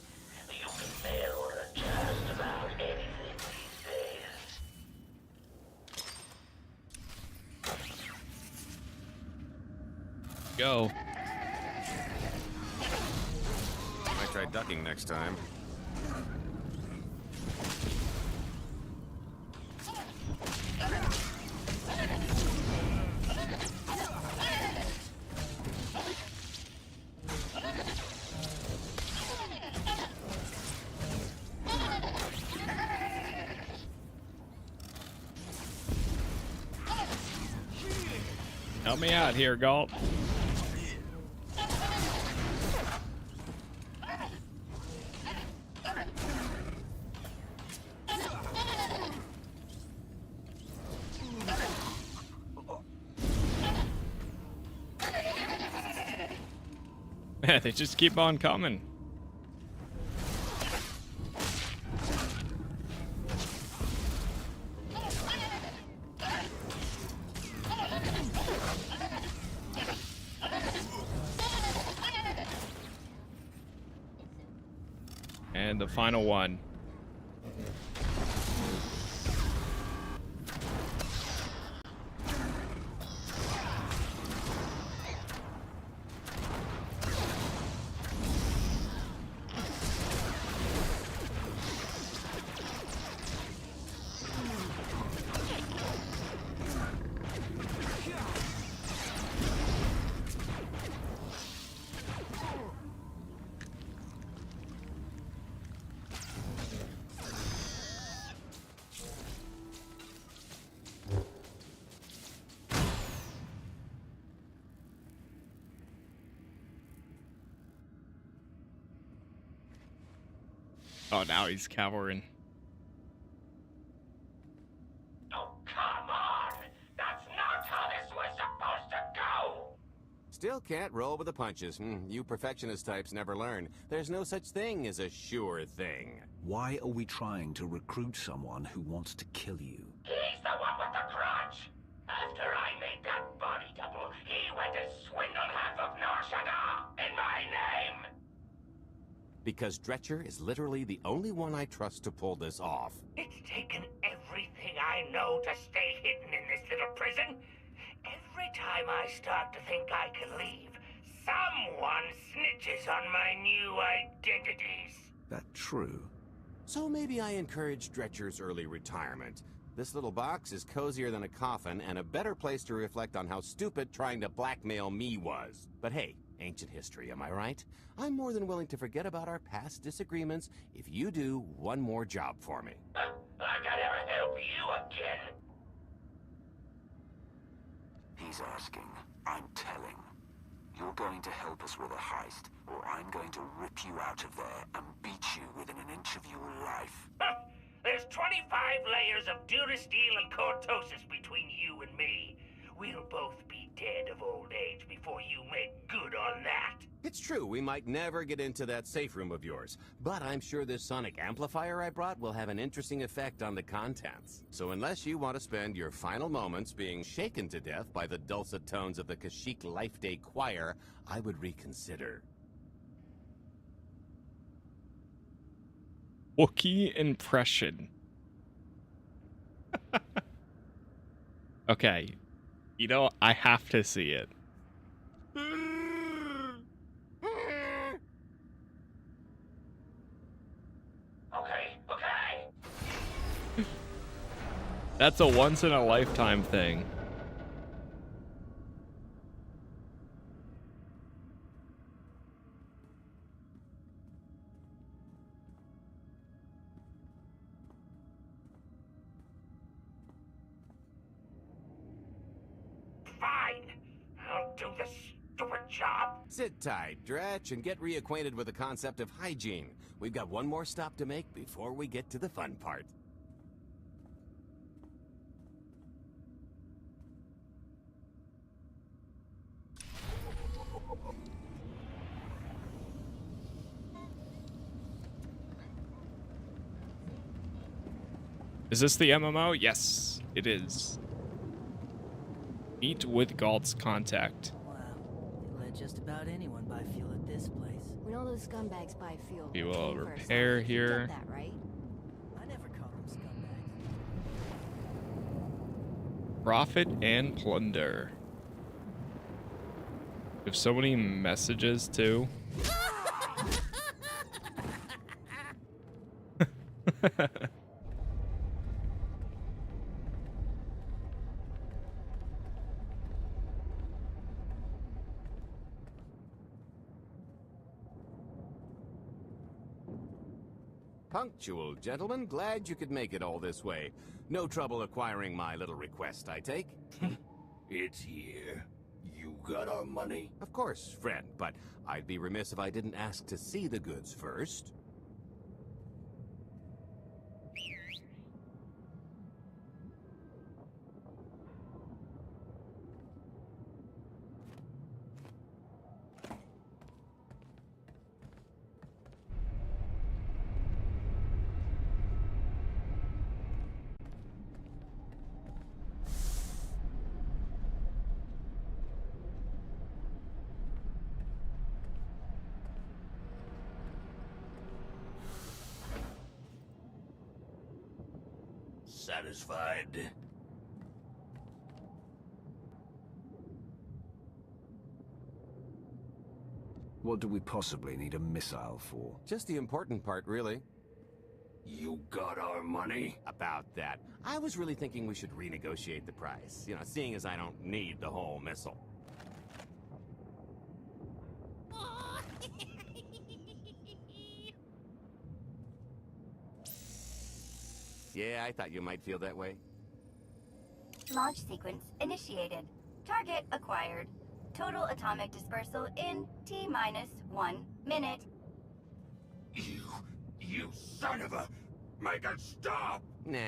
You can mail order just about anything these days. Go. Might try ducking next time. Help me out here, Galt. They just keep on coming. And the final one. Oh, now he's cowering. Oh, come on! That's not still can't roll with the punches. You perfectionist types never learn. There's no such thing as a sure thing. Why are we trying to recruit someone who wants to kill you? He's the one with the crutch. After I made that body double, he went and swindled half of Nar Shaddaa in my name. Because Dretcher is literally the only one I trust to pull this off. It's taken everything I know to stay hidden in this little prison. Every time I start to think I can leave, someone snitches on my new identities. That true? So maybe I encourage Dretcher's early retirement. This little box is cozier than a coffin and a better place to reflect on how stupid trying to blackmail me was. But hey, ancient history, am I right? I'm more than willing to forget about our past disagreements if you do one more job for me. I gotta help you again. He's asking. I'm telling. You're going to help us with a heist, or I'm going to rip you out of there and beat you within an inch of your life. There's 25 layers of durasteel and cortosis between you and me. We'll both be dead of old age before you make good on that. It's true, we might never get into that safe room of yours, but I'm sure this sonic amplifier I brought will have an interesting effect on the contents. So unless you want to spend your final moments being shaken to death by the dulcet tones of the Kashyyyk Life Day Choir, I would reconsider. Wookiee impression. Okay. You know, I have to see it. Okay. That's a once-in-a-lifetime thing. Fine. I'll do the stupid job. Sit tight, Dretch, and get reacquainted with the concept of hygiene. We've got one more stop to make before we get to the fun part. Is this the MMO? Yes, it is. Meet with Galt's contact. Wow, they let just about anyone buy fuel at this place. When all those scumbags buy fuel, We will came first. repair You here. get that, right? I never called them scumbags. Profit and plunder. We have so many messages too. Punctual, gentlemen. Glad you could make it all this way. No trouble acquiring my little request, I take? It's here. You got our money? Of course, friend, but I'd be remiss if I didn't ask to see the goods first. Satisfied? What do we possibly need a missile for? Just the important part, really. You got our money? About that. I was really thinking we should renegotiate the price. You know, seeing as I don't need the whole missile. Yeah, I thought you might feel that way. Launch sequence initiated. Target acquired. Total atomic dispersal in T-1 minute. You son of a... Make it stop! Nah.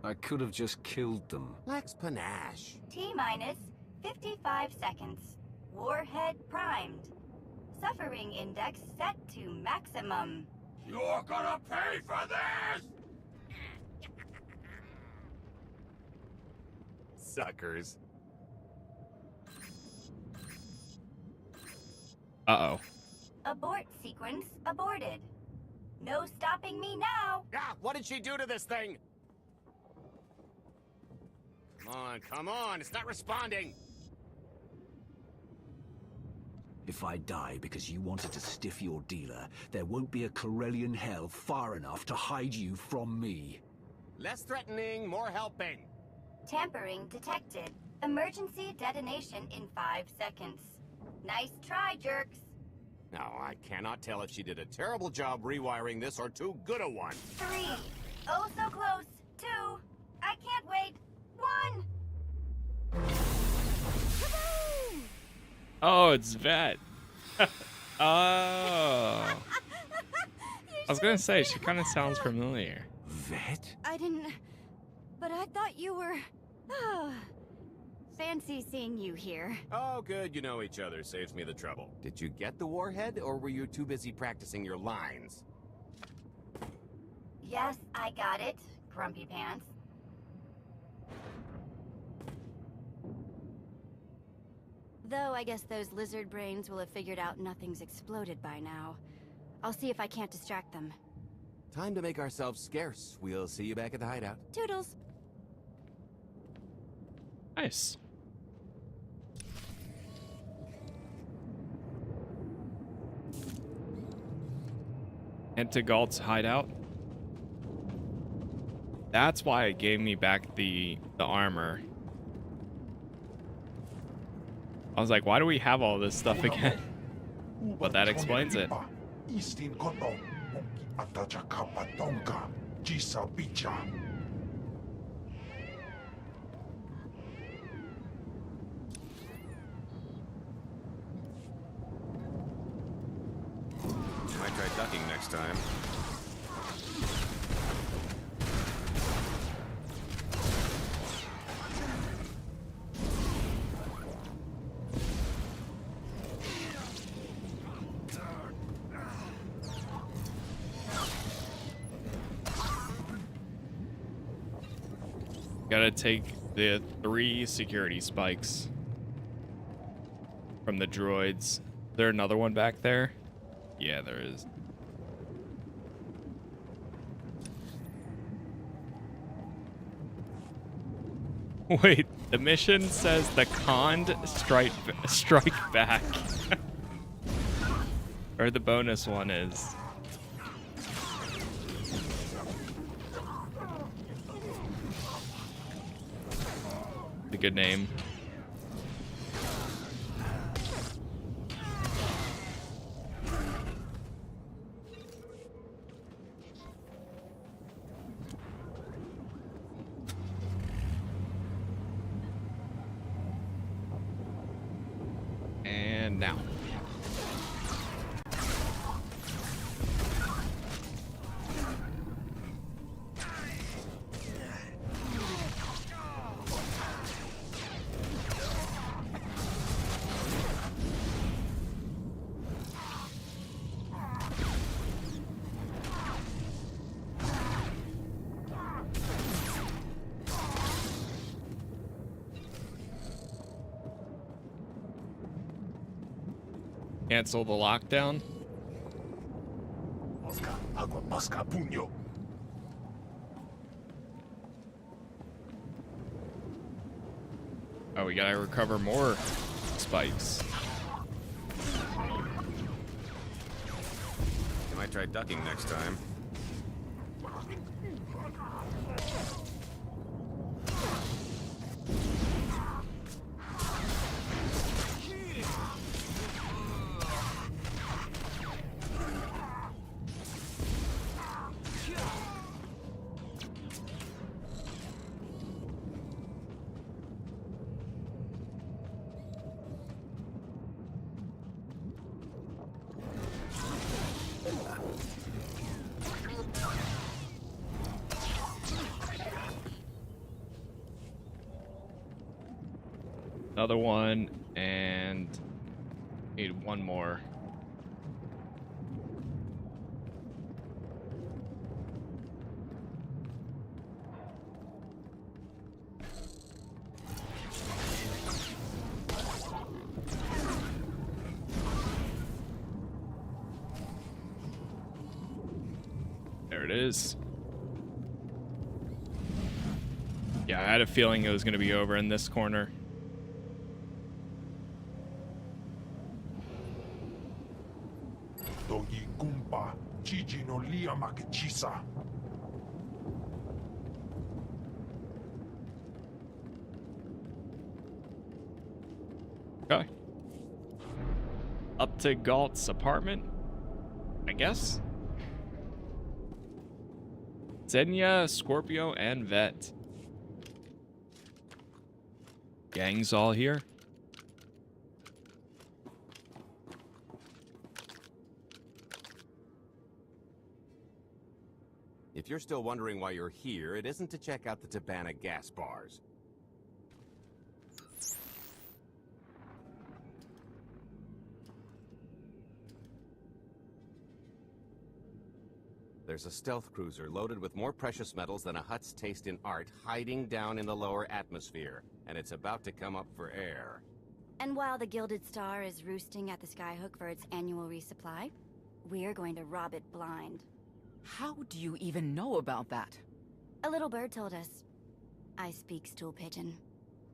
I could have just killed them. Lex panache. T-minus 55 seconds. Warhead primed. Suffering index set to maximum. You're gonna pay for this! Suckers. Uh-oh. Abort sequence aborted. No stopping me now. Ah, what did she do to this thing? Come on, it's not responding. If I die because you wanted to stiff your dealer, there won't be a Corellian hell far enough to hide you from me. Less threatening, more helping. Tampering detected. Emergency detonation in 5 seconds. Nice try, jerks. Now, I cannot tell if she did a terrible job rewiring this or too good a one. 3. Oh, so close. 2. I can't wait. 1. Kaboom! Oh, it's Vet. Oh. I was gonna say, she kind of sounds familiar. Vet? I didn't... But I thought you were... Oh, fancy seeing you here. Oh, good, you know each other. Saves me the trouble. Did you get the warhead, or were you too busy practicing your lines? Yes, I got it. Grumpy pants. Though I guess those lizard brains will have figured out nothing's exploded by now. I'll see if I can't distract them. Time to make ourselves scarce. We'll see you back at the hideout. Toodles! Nice. And to Galt's hideout. That's why it gave me back the armor. I was like, why do we have all this stuff again? But that explains it. Might try ducking next time. Gotta take the 3 security spikes from the droids. Is there another one back there? Yeah, there is. Wait, the mission says the conned strike back. Or the bonus one is. A good name. And now. Cancel the lockdown. Oh, we gotta recover more spikes. You might try ducking next time. Another one, and need one more. There it is. Yeah, I had a feeling it was going to be over in this corner. Okay. Up to Galt's apartment, I guess. Xenia, Scorpio, and Vet. Gang's all here. If you're still wondering why you're here, it isn't to check out the Tabana gas bars. There's a stealth cruiser loaded with more precious metals than a hut's taste in art hiding down in the lower atmosphere, and it's about to come up for air. And while the Gilded Star is roosting at the Skyhook for its annual resupply, we're going to rob it blind. How do you even know about that? A little bird told us. I speak stool pigeon.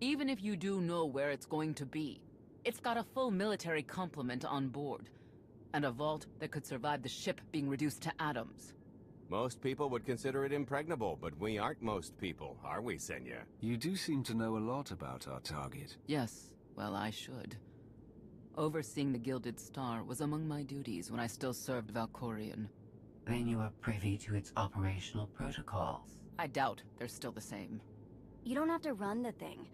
Even if you do know where it's going to be, it's got a full military complement on board, and a vault that could survive the ship being reduced to atoms. Most people would consider it impregnable, but we aren't most people, are we, Xenia? You do seem to know a lot about our target. Yes, well, I should. Overseeing the Gilded Star was among my duties when I still served Valkorion. Then you are privy to its operational protocols. I doubt they're still the same. You don't have to run the thing.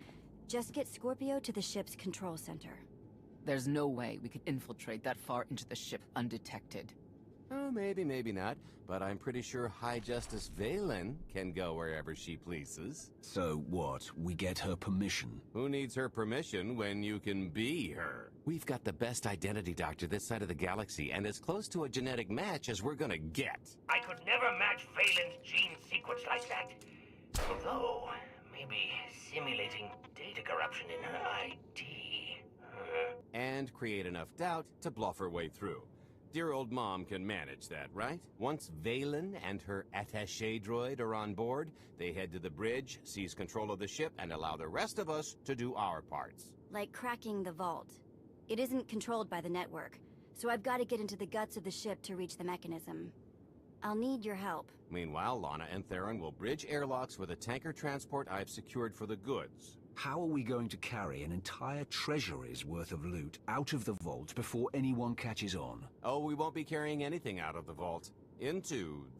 Just get Scorpio to the ship's control center. There's no way we could infiltrate that far into the ship undetected. Oh, maybe, maybe not. But I'm pretty sure High Justice Valen can go wherever she pleases. So what? We get her permission? Who needs her permission when you can be her? We've got the best identity doctor this side of the galaxy, and as close to a genetic match as we're gonna get. I could never match Valen's gene sequence like that. Although, maybe simulating data corruption in her ID. And create enough doubt to bluff her way through. Dear old mom can manage that, right? Once Valen and her attaché droid are on board, they head to the bridge, seize control of the ship, and allow the rest of us to do our parts. Like cracking the vault. It isn't controlled by the network, so I've got to get into the guts of the ship to reach the mechanism. I'll need your help. Meanwhile, Lana and Theron will bridge airlocks with a tanker transport I've secured for the goods. How are we going to carry an entire treasury's worth of loot out of the vault before anyone catches on? Oh, we won't be carrying anything out of the vault.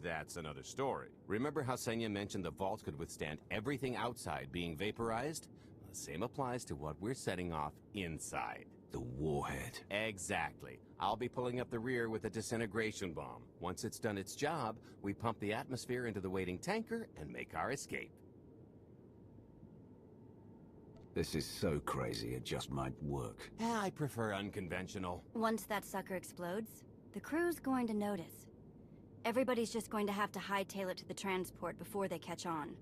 That's another story. Remember how Xenia mentioned the vault could withstand everything outside being vaporized? The same applies to what we're setting off inside. The warhead. Exactly. I'll be pulling up the rear with a disintegration bomb. Once it's done its job, we pump the atmosphere into the waiting tanker and make our escape. This is so crazy it just might work. I prefer unconventional. Once that sucker explodes, the crew's going to notice. Everybody's just going to have to hightail it to the transport before they catch on.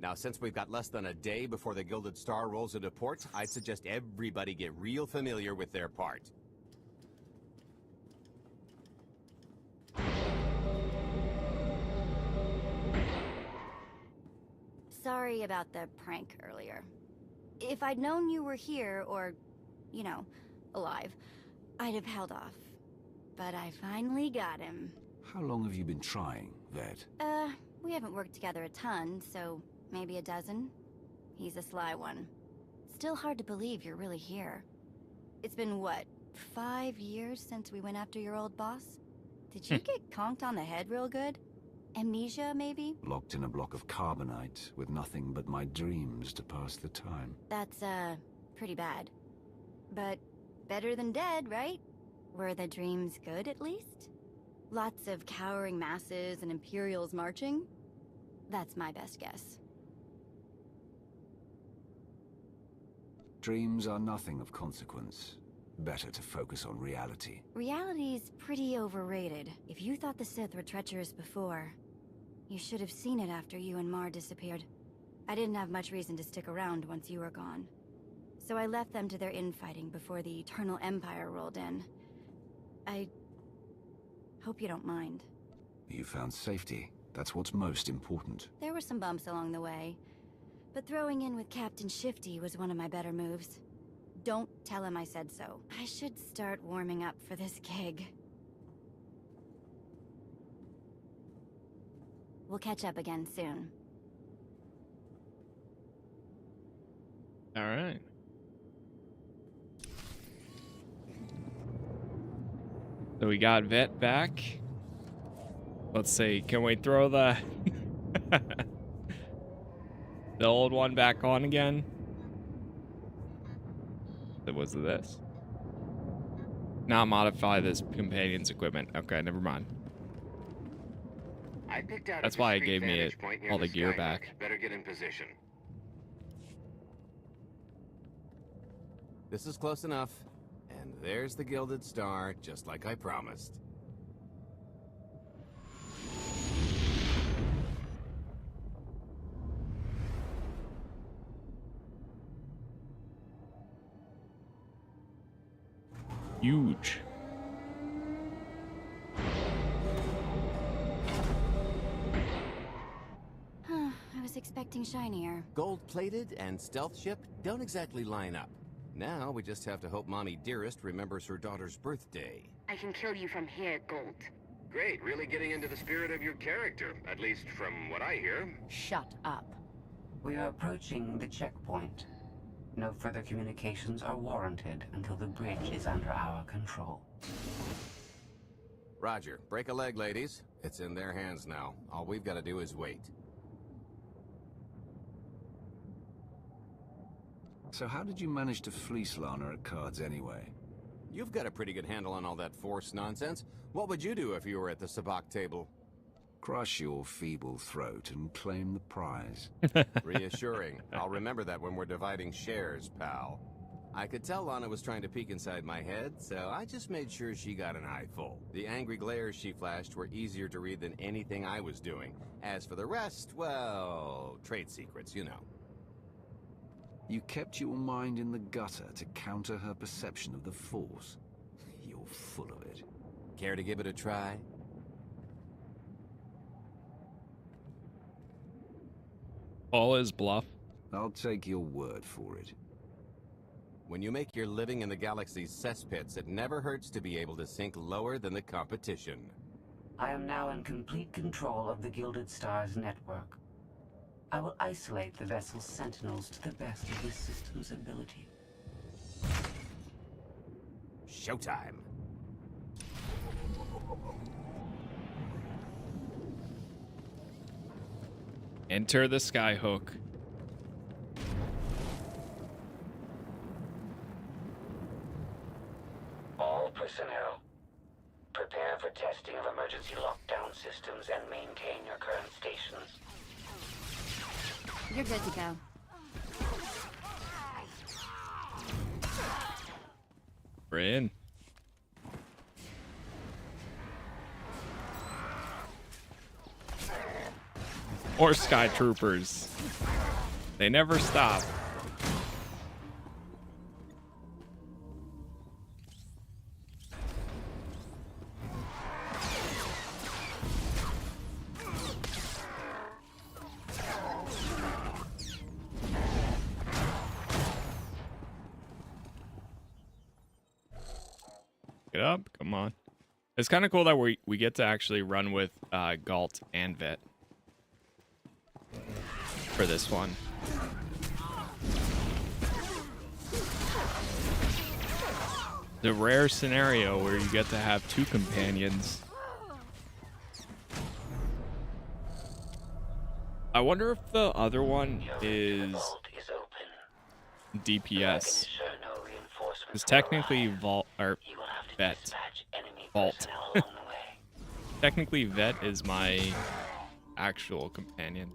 Now, since we've got less than a day before the Gilded Star rolls into port, I'd suggest everybody get real familiar with their part. Sorry about the prank earlier. If I'd known you were here, or, you know, alive, I'd have held off. But I finally got him. How long have you been trying, Vet? We haven't worked together a ton, so maybe a dozen. He's a sly one. Still hard to believe you're really here. It's been, what, 5 years since we went after your old boss? Did you get conked on the head real good? Amnesia, maybe? Locked in a block of carbonite, with nothing but my dreams to pass the time. That's, pretty bad. But better than dead, right? Were the dreams good, at least? Lots of cowering masses and Imperials marching? That's my best guess. Dreams are nothing of consequence. Better to focus on reality. Reality's pretty overrated. If you thought the Sith were treacherous before, you should have seen it after you and Mar disappeared. I didn't have much reason to stick around once you were gone. So I left them to their infighting before the Eternal Empire rolled in. I hope you don't mind. You found safety. That's what's most important. There were some bumps along the way, but throwing in with Captain Shifty was one of my better moves. Don't tell him I said so. I should start warming up for this gig. We'll catch up again soon. All right. So we got Vet back. Let's see. Can we throw the the old one back on again? It was this. Not modify this companion's equipment. Okay, never mind. I picked out That's a why it discreet gave me vantage point near all the gear skyhook. back. Better get in position. This is close enough. And there's the Gilded Star, just like I promised. Huge. I was expecting shinier. Gold-plated and stealth ship don't exactly line up. Now we just have to hope Mommy Dearest remembers her daughter's birthday. I can kill you from here, Gold. Great, really getting into the spirit of your character, at least from what I hear. Shut up. We are approaching the checkpoint. No further communications are warranted until the bridge is under our control. Roger. Break a leg, ladies. It's in their hands now. All we've got to do is wait. So how did you manage to fleece Lana at cards anyway? You've got a pretty good handle on all that Force nonsense. What would you do if you were at the sabacc table? Crush your feeble throat and claim the prize. Reassuring. I'll remember that when we're dividing shares, pal. I could tell Lana was trying to peek inside my head, so I just made sure she got an eye full. The angry glares she flashed were easier to read than anything I was doing. As for the rest, well, trade secrets, you know. You kept your mind in the gutter to counter her perception of the Force. You're full of it. Care to give it a try? All is bluff. I'll take your word for it. When you make your living in the galaxy's cesspits, it never hurts to be able to sink lower than the competition. I am now in complete control of the Gilded Star's network. I will isolate the vessel's sentinels to the best of this system's ability. Showtime. Enter the skyhook. All personnel, prepare for testing of emergency lockdown systems and maintain your current stations. You're good to go. We're in. Or sky troopers. They never stop. Get up, come on. It's kind of cool that we get to actually run with Galt and Vet for this one. The rare scenario where you get to have two companions. I wonder if the other one is DPS. Because technically Vault technically Vet is my actual companion.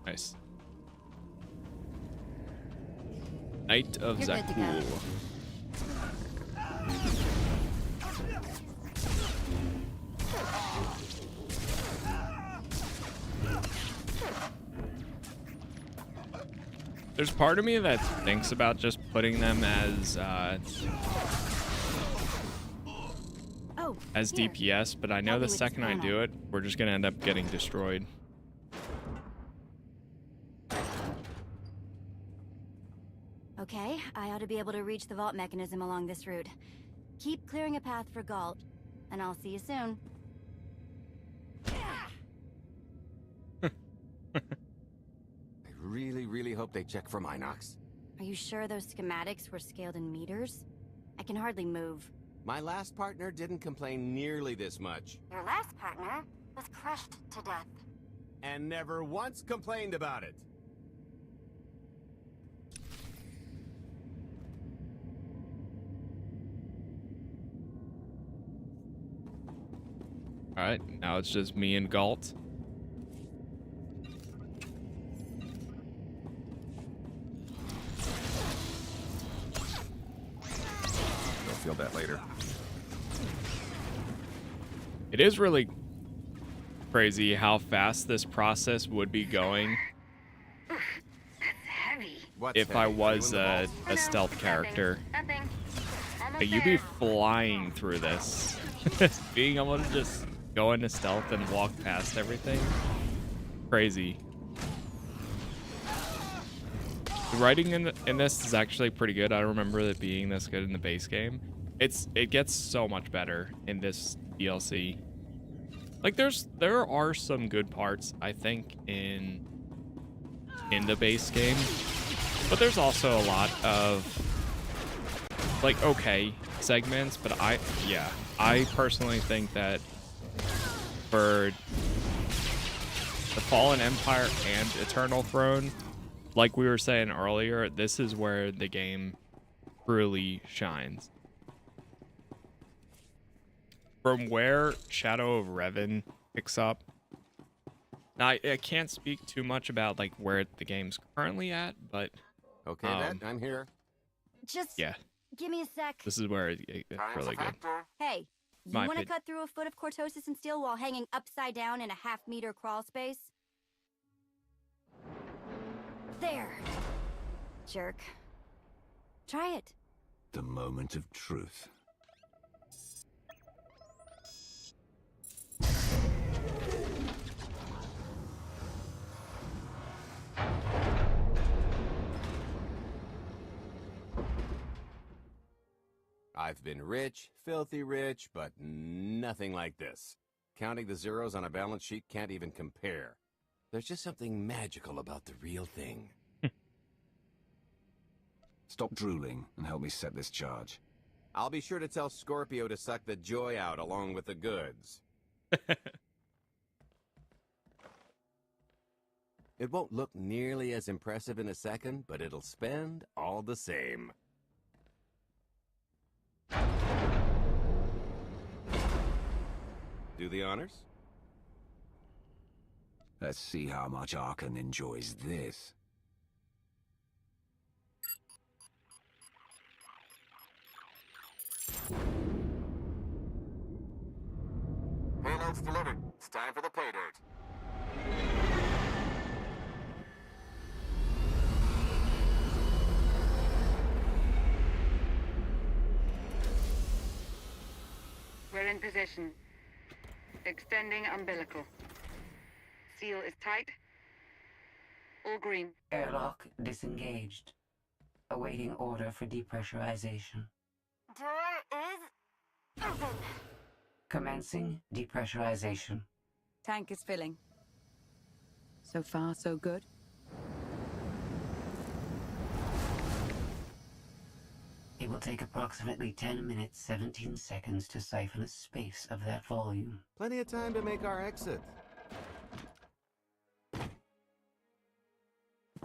Nice. Knight of You're good to go. Zakul. There's part of me that thinks about just putting them as DPS, but I know the second I do it, we're just gonna end up getting destroyed. Okay, I ought to be able to reach the vault mechanism along this route. Keep clearing a path for Galt, and I'll see you soon. I really hope they check for Minox. Are you sure those schematics were scaled in meters? I can hardly move. My last partner didn't complain nearly this much. Your last partner was crushed to death. And never once complained about it. Alright, now it's just me and Galt. You'll feel that later. It is really crazy how fast this process would be going if I was a stealth character. Like, you'd be flying through this. Being able to just go into stealth and walk past everything. Crazy. The writing in this is actually pretty good. I don't remember it being this good in the base game. It gets so much better in this DLC. Like there are some good parts, I think, in the base game, but there's also a lot of like okay segments. But I personally think that for the Fallen Empire and Eternal Throne, like we were saying earlier, this is where the game truly shines. From where Shadow of Revan picks up. Now, I can't speak too much about like where the game's currently at, but okay, I'm here. Just yeah. Give me a sec. This is where it's really good. Hey, you My want to opinion. cut through a foot of cortosis and steel while hanging upside down in a half-meter crawl space? There. Jerk. Try it. The moment of truth. I've been rich, filthy rich, but nothing like this. Counting the zeros on a balance sheet can't even compare. There's just something magical about the real thing. Stop drooling and help me set this charge. I'll be sure to tell Scorpio to suck the joy out along with the goods. It won't look nearly as impressive in a second, but it'll spend all the same. Do the honors? Let's see how much Arkan enjoys this. Payload's delivered. It's time for the pay dirt. We're in position. Extending umbilical. Seal is tight. All green. Airlock disengaged. Awaiting order for depressurization. Door is open. Commencing depressurization. Tank is filling. So far, so good. It will take approximately 10 minutes, 17 seconds to siphon a space of that volume. Plenty of time to make our exit.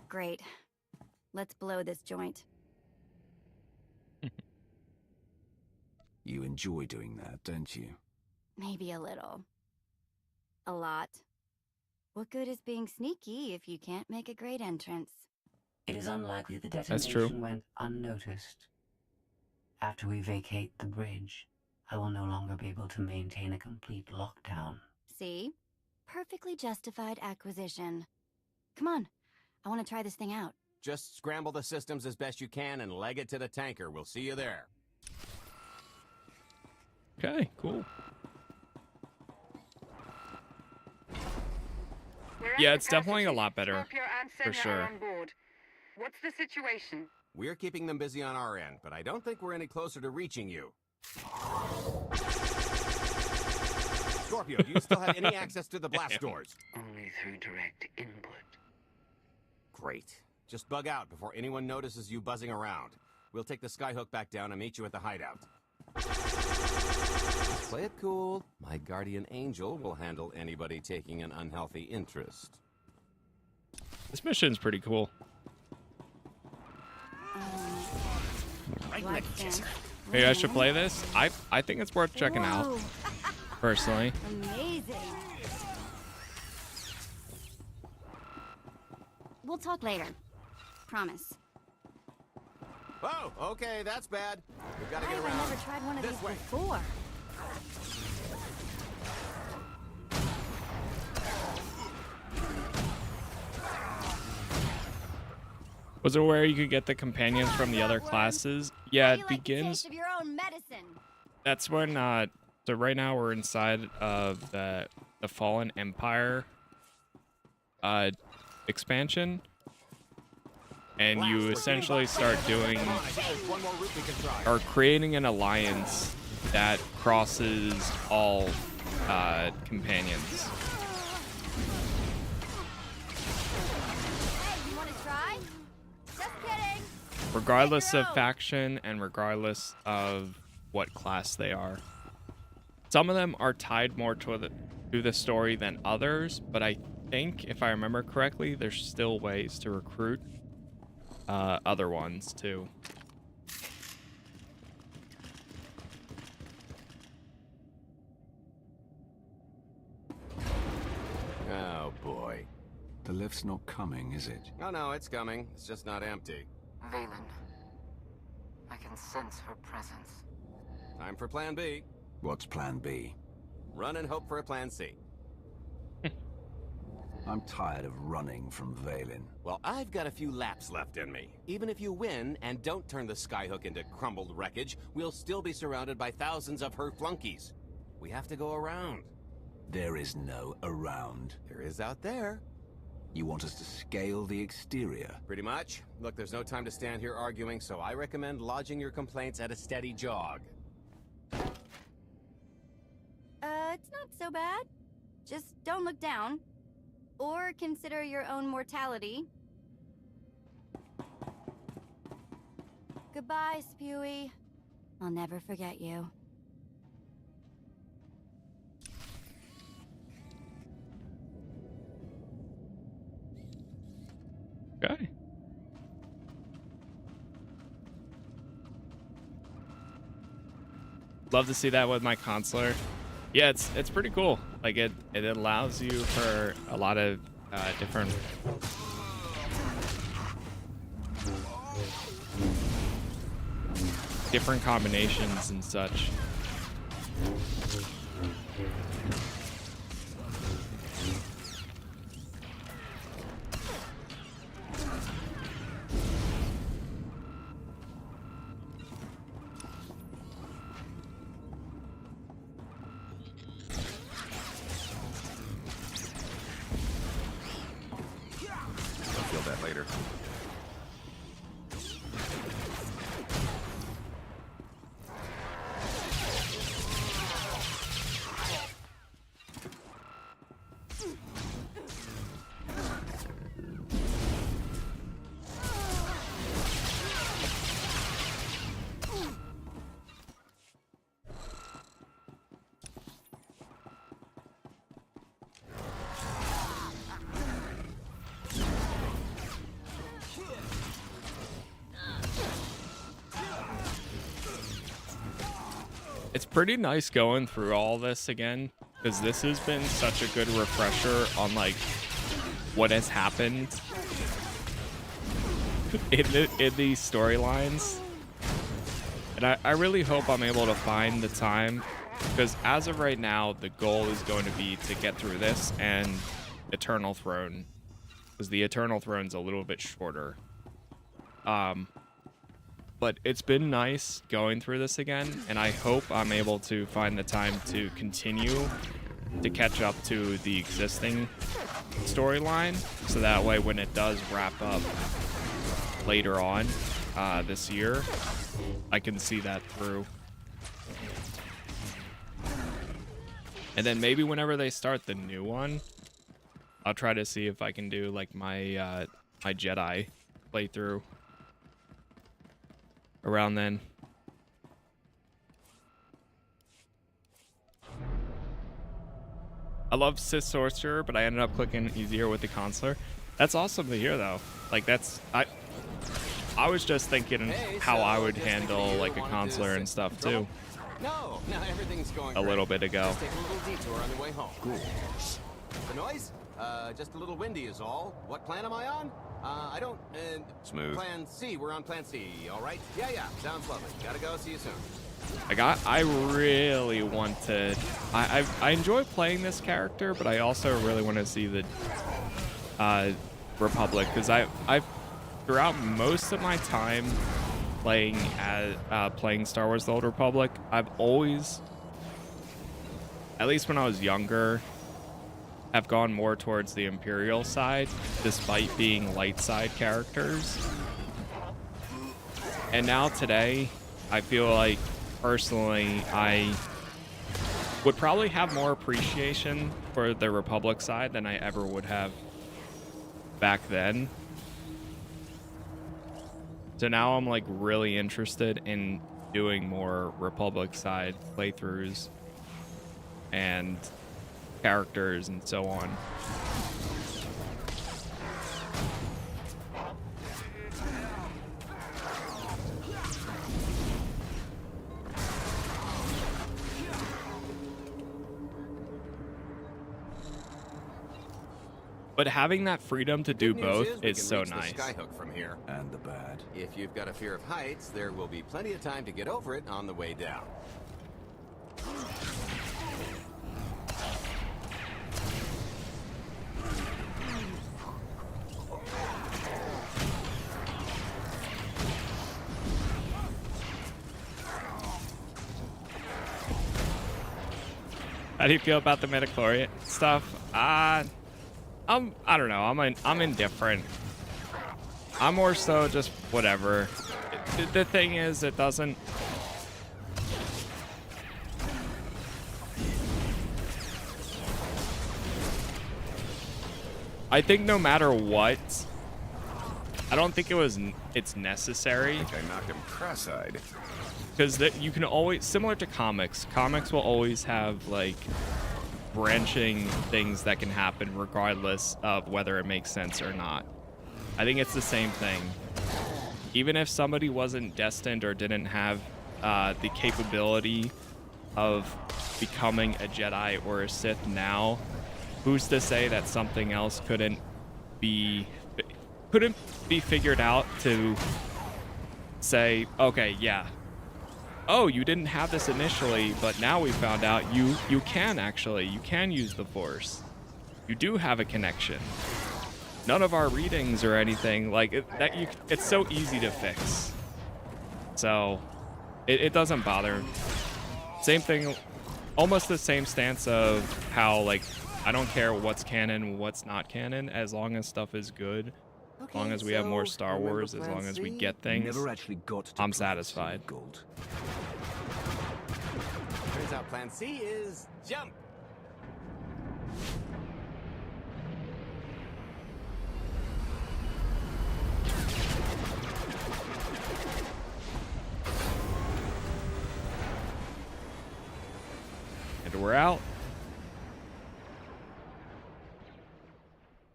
Great. Let's blow this joint. You enjoy doing that, don't you? Maybe a little. A lot. What good is being sneaky if you can't make a great entrance? It is unlikely the That's true. detonation went unnoticed. After we vacate the bridge, I will no longer be able to maintain a complete lockdown. See? Perfectly justified acquisition. Come on. I want to try this thing out. Just scramble the systems as best you can and leg it to the tanker. We'll see you there. Okay, cool. Yeah, it's definitely a lot better, Scorpio and for Senya sure. are on board. What's the situation? We're keeping them busy on our end, but I don't think we're any closer to reaching you. Scorpio, do you still have any access to the blast doors? Only through direct input. Great. Just bug out before anyone notices you buzzing around. We'll take the skyhook back down and meet you at the hideout. Play it cool. My guardian angel will handle anybody taking an unhealthy interest. This mission's pretty cool. Maybe I should play this. I think it's worth checking out, personally. Amazing. We'll talk later. Promise. Oh, okay, that's bad. We've got to Why get have I around. never tried one of This these way. before? Was it where you could get the companions from the other classes? Yeah, it You like the begins. taste of your own medicine. That's when. So right now we're inside of the Fallen Empire expansion, and you essentially start doing or creating an alliance that crosses all companions. Hey, you want to try? Just kidding. Regardless of faction and regardless of what class they are. Some of them are tied more to the story than others, but I think, if I remember correctly, there's still ways to recruit other ones too. Oh, boy. The lift's not coming, is it? Oh, no, it's coming. It's just not empty. Valen. I can sense her presence. Time for Plan B. What's Plan B? Run and hope for a Plan C. I'm tired of running from Valen. Well, I've got a few laps left in me. Even if you win and don't turn the skyhook into crumbled wreckage, we'll still be surrounded by thousands of her flunkies. We have to go around. There is no around. There is out there. You want us to scale the exterior? Pretty much. Look, there's no time to stand here arguing, so I recommend lodging your complaints at a steady jog. It's not so bad. Just don't look down. Or consider your own mortality. Goodbye, Spewy. I'll never forget you. Okay. Love to see that with my consular. Yeah, it's pretty cool. Like it allows you for a lot of different combinations and such. I'll feel that later. It's pretty nice going through all this again, because this has been such a good refresher on like what has happened in these storylines. And I really hope I'm able to find the time, because as of right now, the goal is going to be to get through this and Eternal Throne, because the Eternal Throne's a little bit shorter. But it's been nice going through this again, and I hope I'm able to find the time to continue to catch up to the existing storyline, so that way when it does wrap up later on this year, I can see that through. And then maybe whenever they start the new one, I'll try to see if I can do like my my Jedi playthrough around then. I love Sith Sorcerer, but I ended up clicking easier with the Consular. That's awesome to hear, though. Like, that's... I was just thinking how I would handle, like, a Consular and stuff, too. No, everything's going a little bit ago. Just take a little detour on the way home. Cool. The noise? Just a little windy is all. What plan am I on? I don't... Smooth. Plan C. We're on Plan C, all right? Yeah. Sounds lovely. Gotta go. See you soon. I really want to... I enjoy playing this character, but I also really want to see the Republic, because I've throughout most of my time playing Star Wars: The Old Republic, I've always, at least when I was younger, have gone more towards the Imperial side, despite being light side characters. And now today, I feel like personally I would probably have more appreciation for the Republic side than I ever would have back then. So now I'm like really interested in doing more Republic side playthroughs and characters and so on. But having that freedom to do both is so nice. Skyhook from here. And the bad. If you've got a fear of heights, there will be plenty of time to get over it on the way down. How do you feel about the midichlorian stuff? I don't know. I'm indifferent. I'm more so just whatever. The thing is, it doesn't... I think no matter what, I don't think it's necessary. I think I knocked him cross-eyed. Because you can always, similar to comics will always have like branching things that can happen regardless of whether it makes sense or not. I think it's the same thing. Even if somebody wasn't destined or didn't have the capability of becoming a Jedi or a Sith now, who's to say that something else couldn't be figured out to say, okay, yeah, oh, you didn't have this initially, but now we found out you can use the Force. You do have a connection. None of our readings or anything like it's so easy to fix. So it doesn't bother. Same thing, almost the same stance of how like I don't care what's canon, what's not canon, as long as stuff is good. As long as we have more Star Wars, as long as we get things, Never actually got to I'm satisfied. Turns out Plan C is jump. And we're out.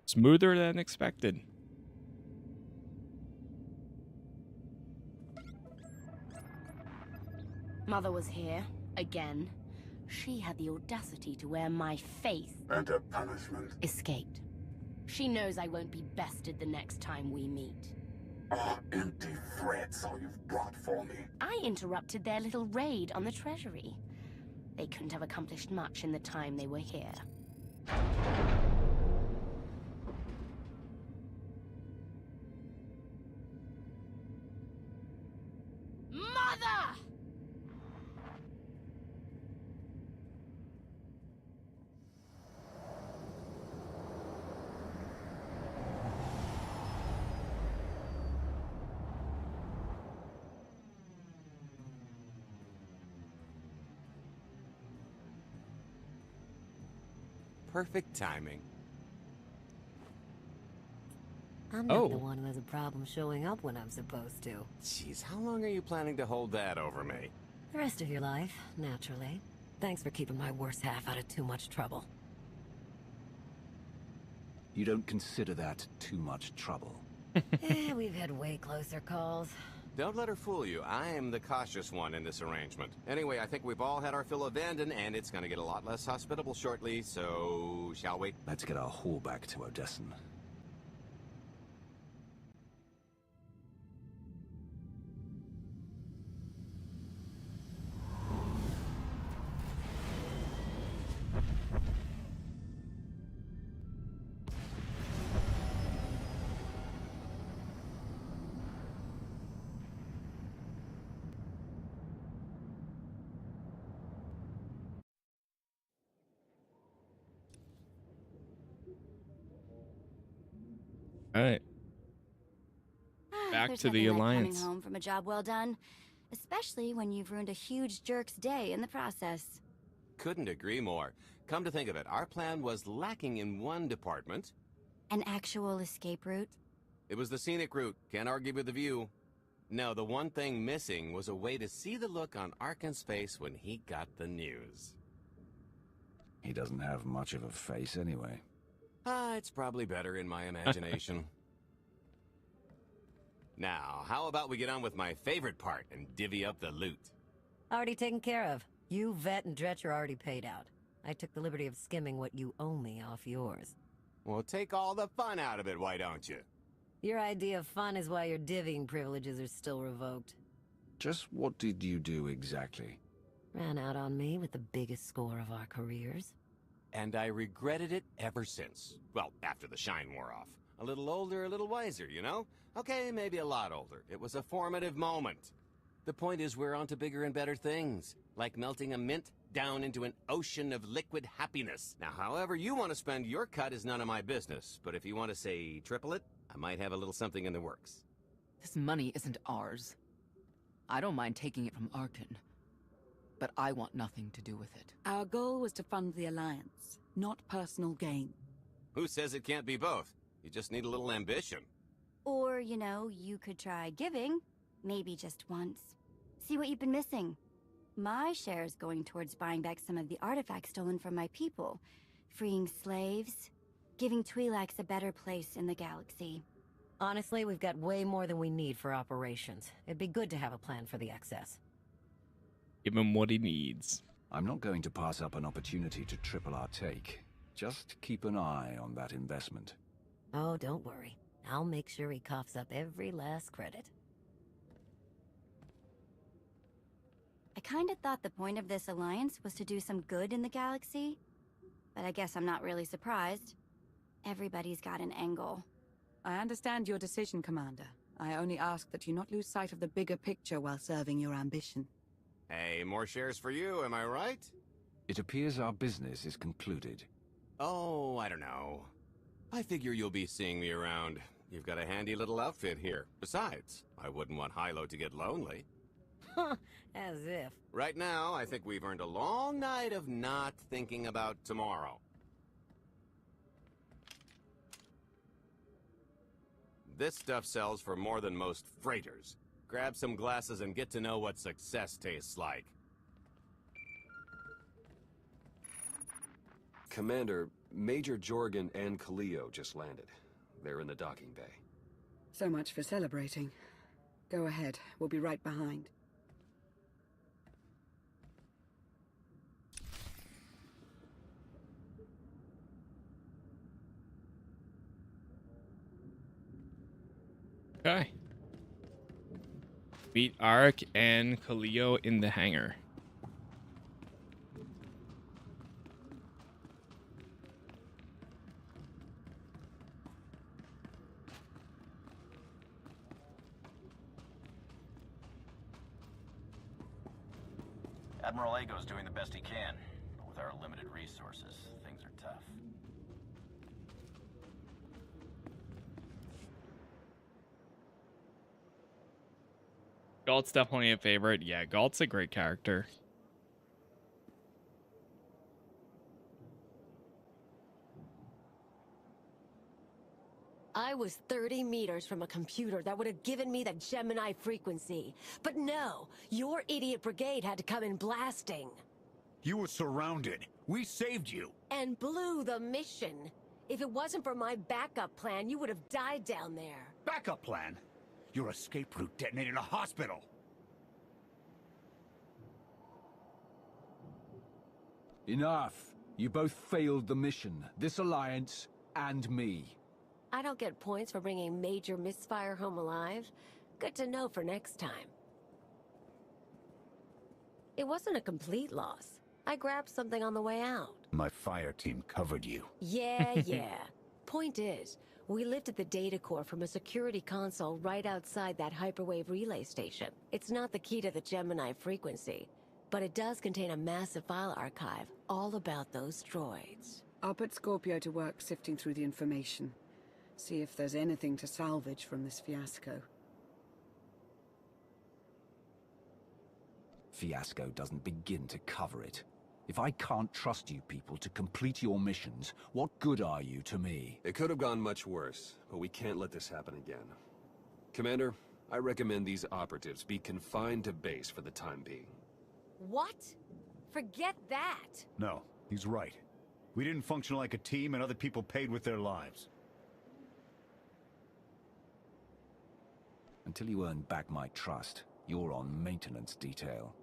Smoother than expected. Mother was here, again. She had the audacity to wear my face. And a punishment. Escaped. She knows I won't be bested the next time we meet. Empty threats all you've brought for me. I interrupted their little raid on the treasury. They couldn't have accomplished much in the time they were here. Mother! Perfect timing. I'm not the one who has a problem showing up when I'm supposed to. Jeez, how long are you planning to hold that over me? The rest of your life, naturally. Thanks for keeping my worse half out of too much trouble. You don't consider that too much trouble? We've had way closer calls. Don't let her fool you. I am the cautious one in this arrangement. Anyway, I think we've all had our fill of Vanden, and it's gonna get a lot less hospitable shortly, so... shall we? Let's get our haul back to Odessen. All right. Back There's to the nothing like Alliance. coming home from a job well done, especially when you've ruined a huge jerk's day in the process. Couldn't agree more. Come to think of it, our plan was lacking in one department. An actual escape route? It was the scenic route. Can't argue with the view. No, the one thing missing was a way to see the look on Arkan's face when he got the news. He doesn't have much of a face anyway. It's probably better in my imagination. Now, how about we get on with my favorite part and divvy up the loot? Already taken care of. You, Vet, and Dretch are already paid out. I took the liberty of skimming what you owe me off yours. Well, take all the fun out of it, why don't you? Your idea of fun is why your divvying privileges are still revoked. Just what did you do exactly? Ran out on me with the biggest score of our careers. And I regretted it ever since. Well, after the shine wore off. A little older, a little wiser, you know? Okay, maybe a lot older. It was a formative moment. The point is we're on to bigger and better things. Like melting a mint down into an ocean of liquid happiness. Now, however you want to spend your cut is none of my business. But if you want to say triple it, I might have a little something in the works. This money isn't ours. I don't mind taking it from Arkan, but I want nothing to do with it. Our goal was to fund the Alliance, not personal gain. Who says it can't be both? You just need a little ambition. Or, you know, you could try giving. Maybe just once. See what you've been missing. My share is going towards buying back some of the artifacts stolen from my people. Freeing slaves. Giving Twi'leks a better place in the galaxy. Honestly, we've got way more than we need for operations. It'd be good to have a plan for the excess. Give him what he needs. I'm not going to pass up an opportunity to triple our take. Just keep an eye on that investment. Oh, don't worry. I'll make sure he coughs up every last credit. I kinda thought the point of this alliance was to do some good in the galaxy. But I guess I'm not really surprised. Everybody's got an angle. I understand your decision, Commander. I only ask that you not lose sight of the bigger picture while serving your ambition. Hey, more shares for you, am I right? It appears our business is concluded. Oh, I don't know. I figure you'll be seeing me around. You've got a handy little outfit here. Besides, I wouldn't want Hilo to get lonely. As if. Right now, I think we've earned a long night of not thinking about tomorrow. This stuff sells for more than most freighters. Grab some glasses and get to know what success tastes like. Commander, Major Jorgan and Kaleo just landed. They're in the docking bay. So much for celebrating. Go ahead, we'll be right behind. Okay. Meet Arik and Kaleo in the hangar. Admiral Ago's doing the best he can. But with our limited resources, things are tough. Galt's definitely a favorite. Yeah, Galt's a great character. I was 30 meters from a computer that would have given me the Gemini frequency. But no, your idiot brigade had to come in blasting. You were surrounded. We saved you. And blew the mission. If it wasn't for my backup plan, you would have died down there. Backup plan? Your escape route detonated a hospital. Enough. You both failed the mission. This alliance and me. I don't get points for bringing Major Misfire home alive. Good to know for next time. It wasn't a complete loss. I grabbed something on the way out. My fire team covered you. Yeah. Point is, we lifted the data core from a security console right outside that hyperwave relay station. It's not the key to the Gemini frequency, but it does contain a massive file archive all about those droids. I'll put Scorpio to work sifting through the information. See if there's anything to salvage from this fiasco. Fiasco doesn't begin to cover it. If I can't trust you people to complete your missions, what good are you to me? It could have gone much worse, but we can't let this happen again. Commander, I recommend these operatives be confined to base for the time being. What? Forget that! No, he's right. We didn't function like a team and other people paid with their lives. Until you earn back my trust, you're on maintenance detail.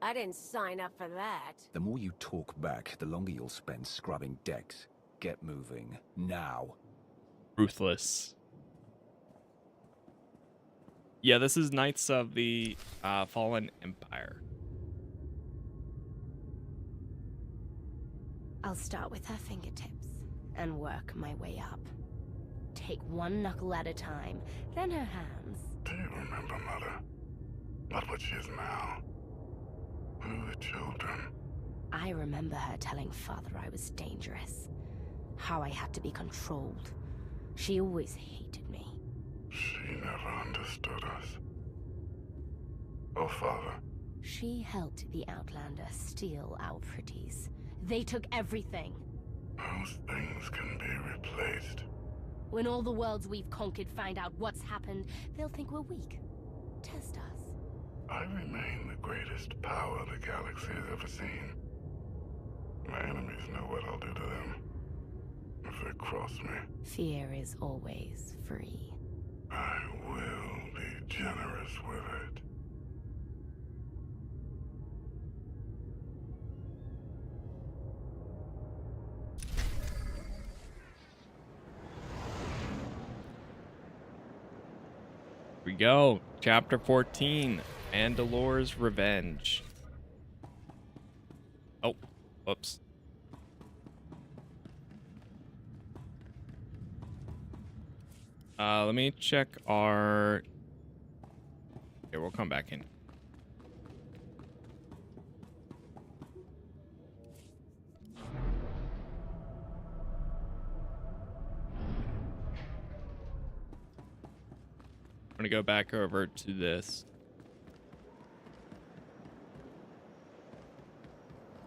I didn't sign up for that. The more you talk back, the longer you'll spend scrubbing decks. Get moving. Now. Ruthless. Yeah, this is Knights of the Fallen Empire. I'll start with her fingertips and work my way up. Take one knuckle at a time, then her hands. Do you remember, Mother? Not what she is now. Who are the children? I remember her telling Father I was dangerous. How I had to be controlled. She always hated me. She never understood us. Oh, Father. She helped the Outlander steal our pretties. They took everything. Those things can be replaced. When all the worlds we've conquered find out what's happened, they'll think we're weak. Test us. I remain the greatest power the galaxy has ever seen. My enemies know what I'll do to them if they cross me. Fear is always free. I will be generous with it. Here we go. Chapter 14. Mandalore's Revenge. Oh, whoops. Let me check our... Okay, we'll come back in. I'm gonna go back over to this.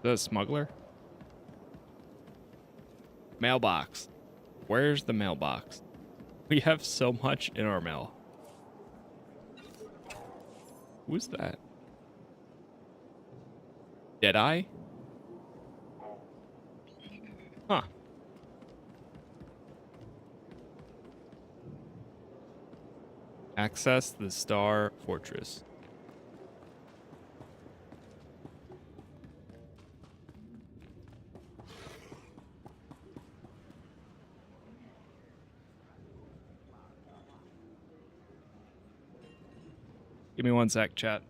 The smuggler? Mailbox. Where's the mailbox? We have so much in our mail. Who's that? Deadeye? Huh. Access the Star Fortress. Give me one sec, chat.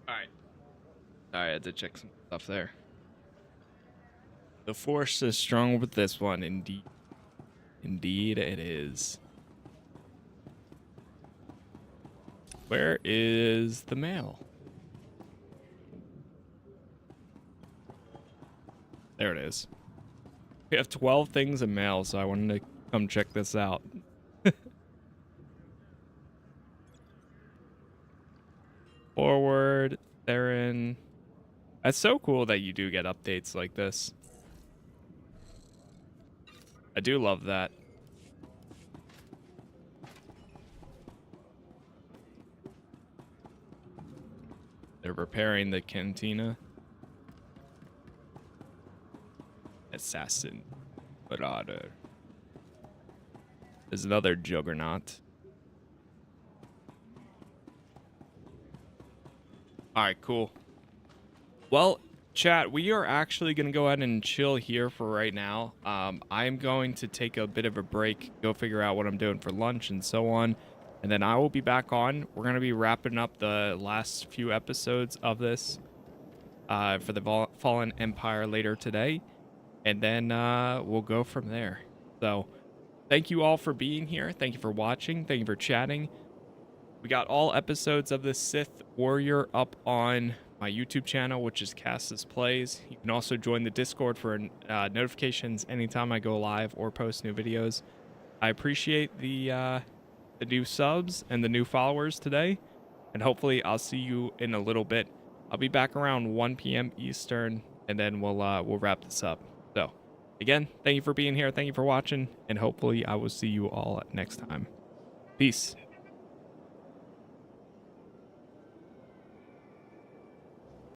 Alright. I had to check some stuff there. The Force is strong with this one, indeed. Indeed it is. Where is the mail? There it is. We have 12 things in mail, so I wanted to come check this out. Forward, Theron. That's so cool that you do get updates like this. I do love that. They're repairing the cantina. Assassin. Marauder. There's another juggernaut. Alright, cool. Well, chat, we are actually going to go ahead and chill here for right now. I'm going to take a bit of a break, go figure out what I'm doing for lunch and so on. And then I will be back on. We're going to be wrapping up the last few episodes of this for the Fallen Empire later today. And then we'll go from there. So, thank you all for being here. Thank you for watching. Thank you for chatting. We got all episodes of the Sith Warrior up on my YouTube channel, which is Casas Plays. You can also join the Discord for notifications anytime I go live or post new videos. I appreciate the new subs and the new followers today, and hopefully I'll see you in a little bit. I'll be back around 1 p.m. Eastern, and then we'll wrap this up. So, again, thank you for being here. Thank you for watching, and hopefully I will see you all next time. Peace.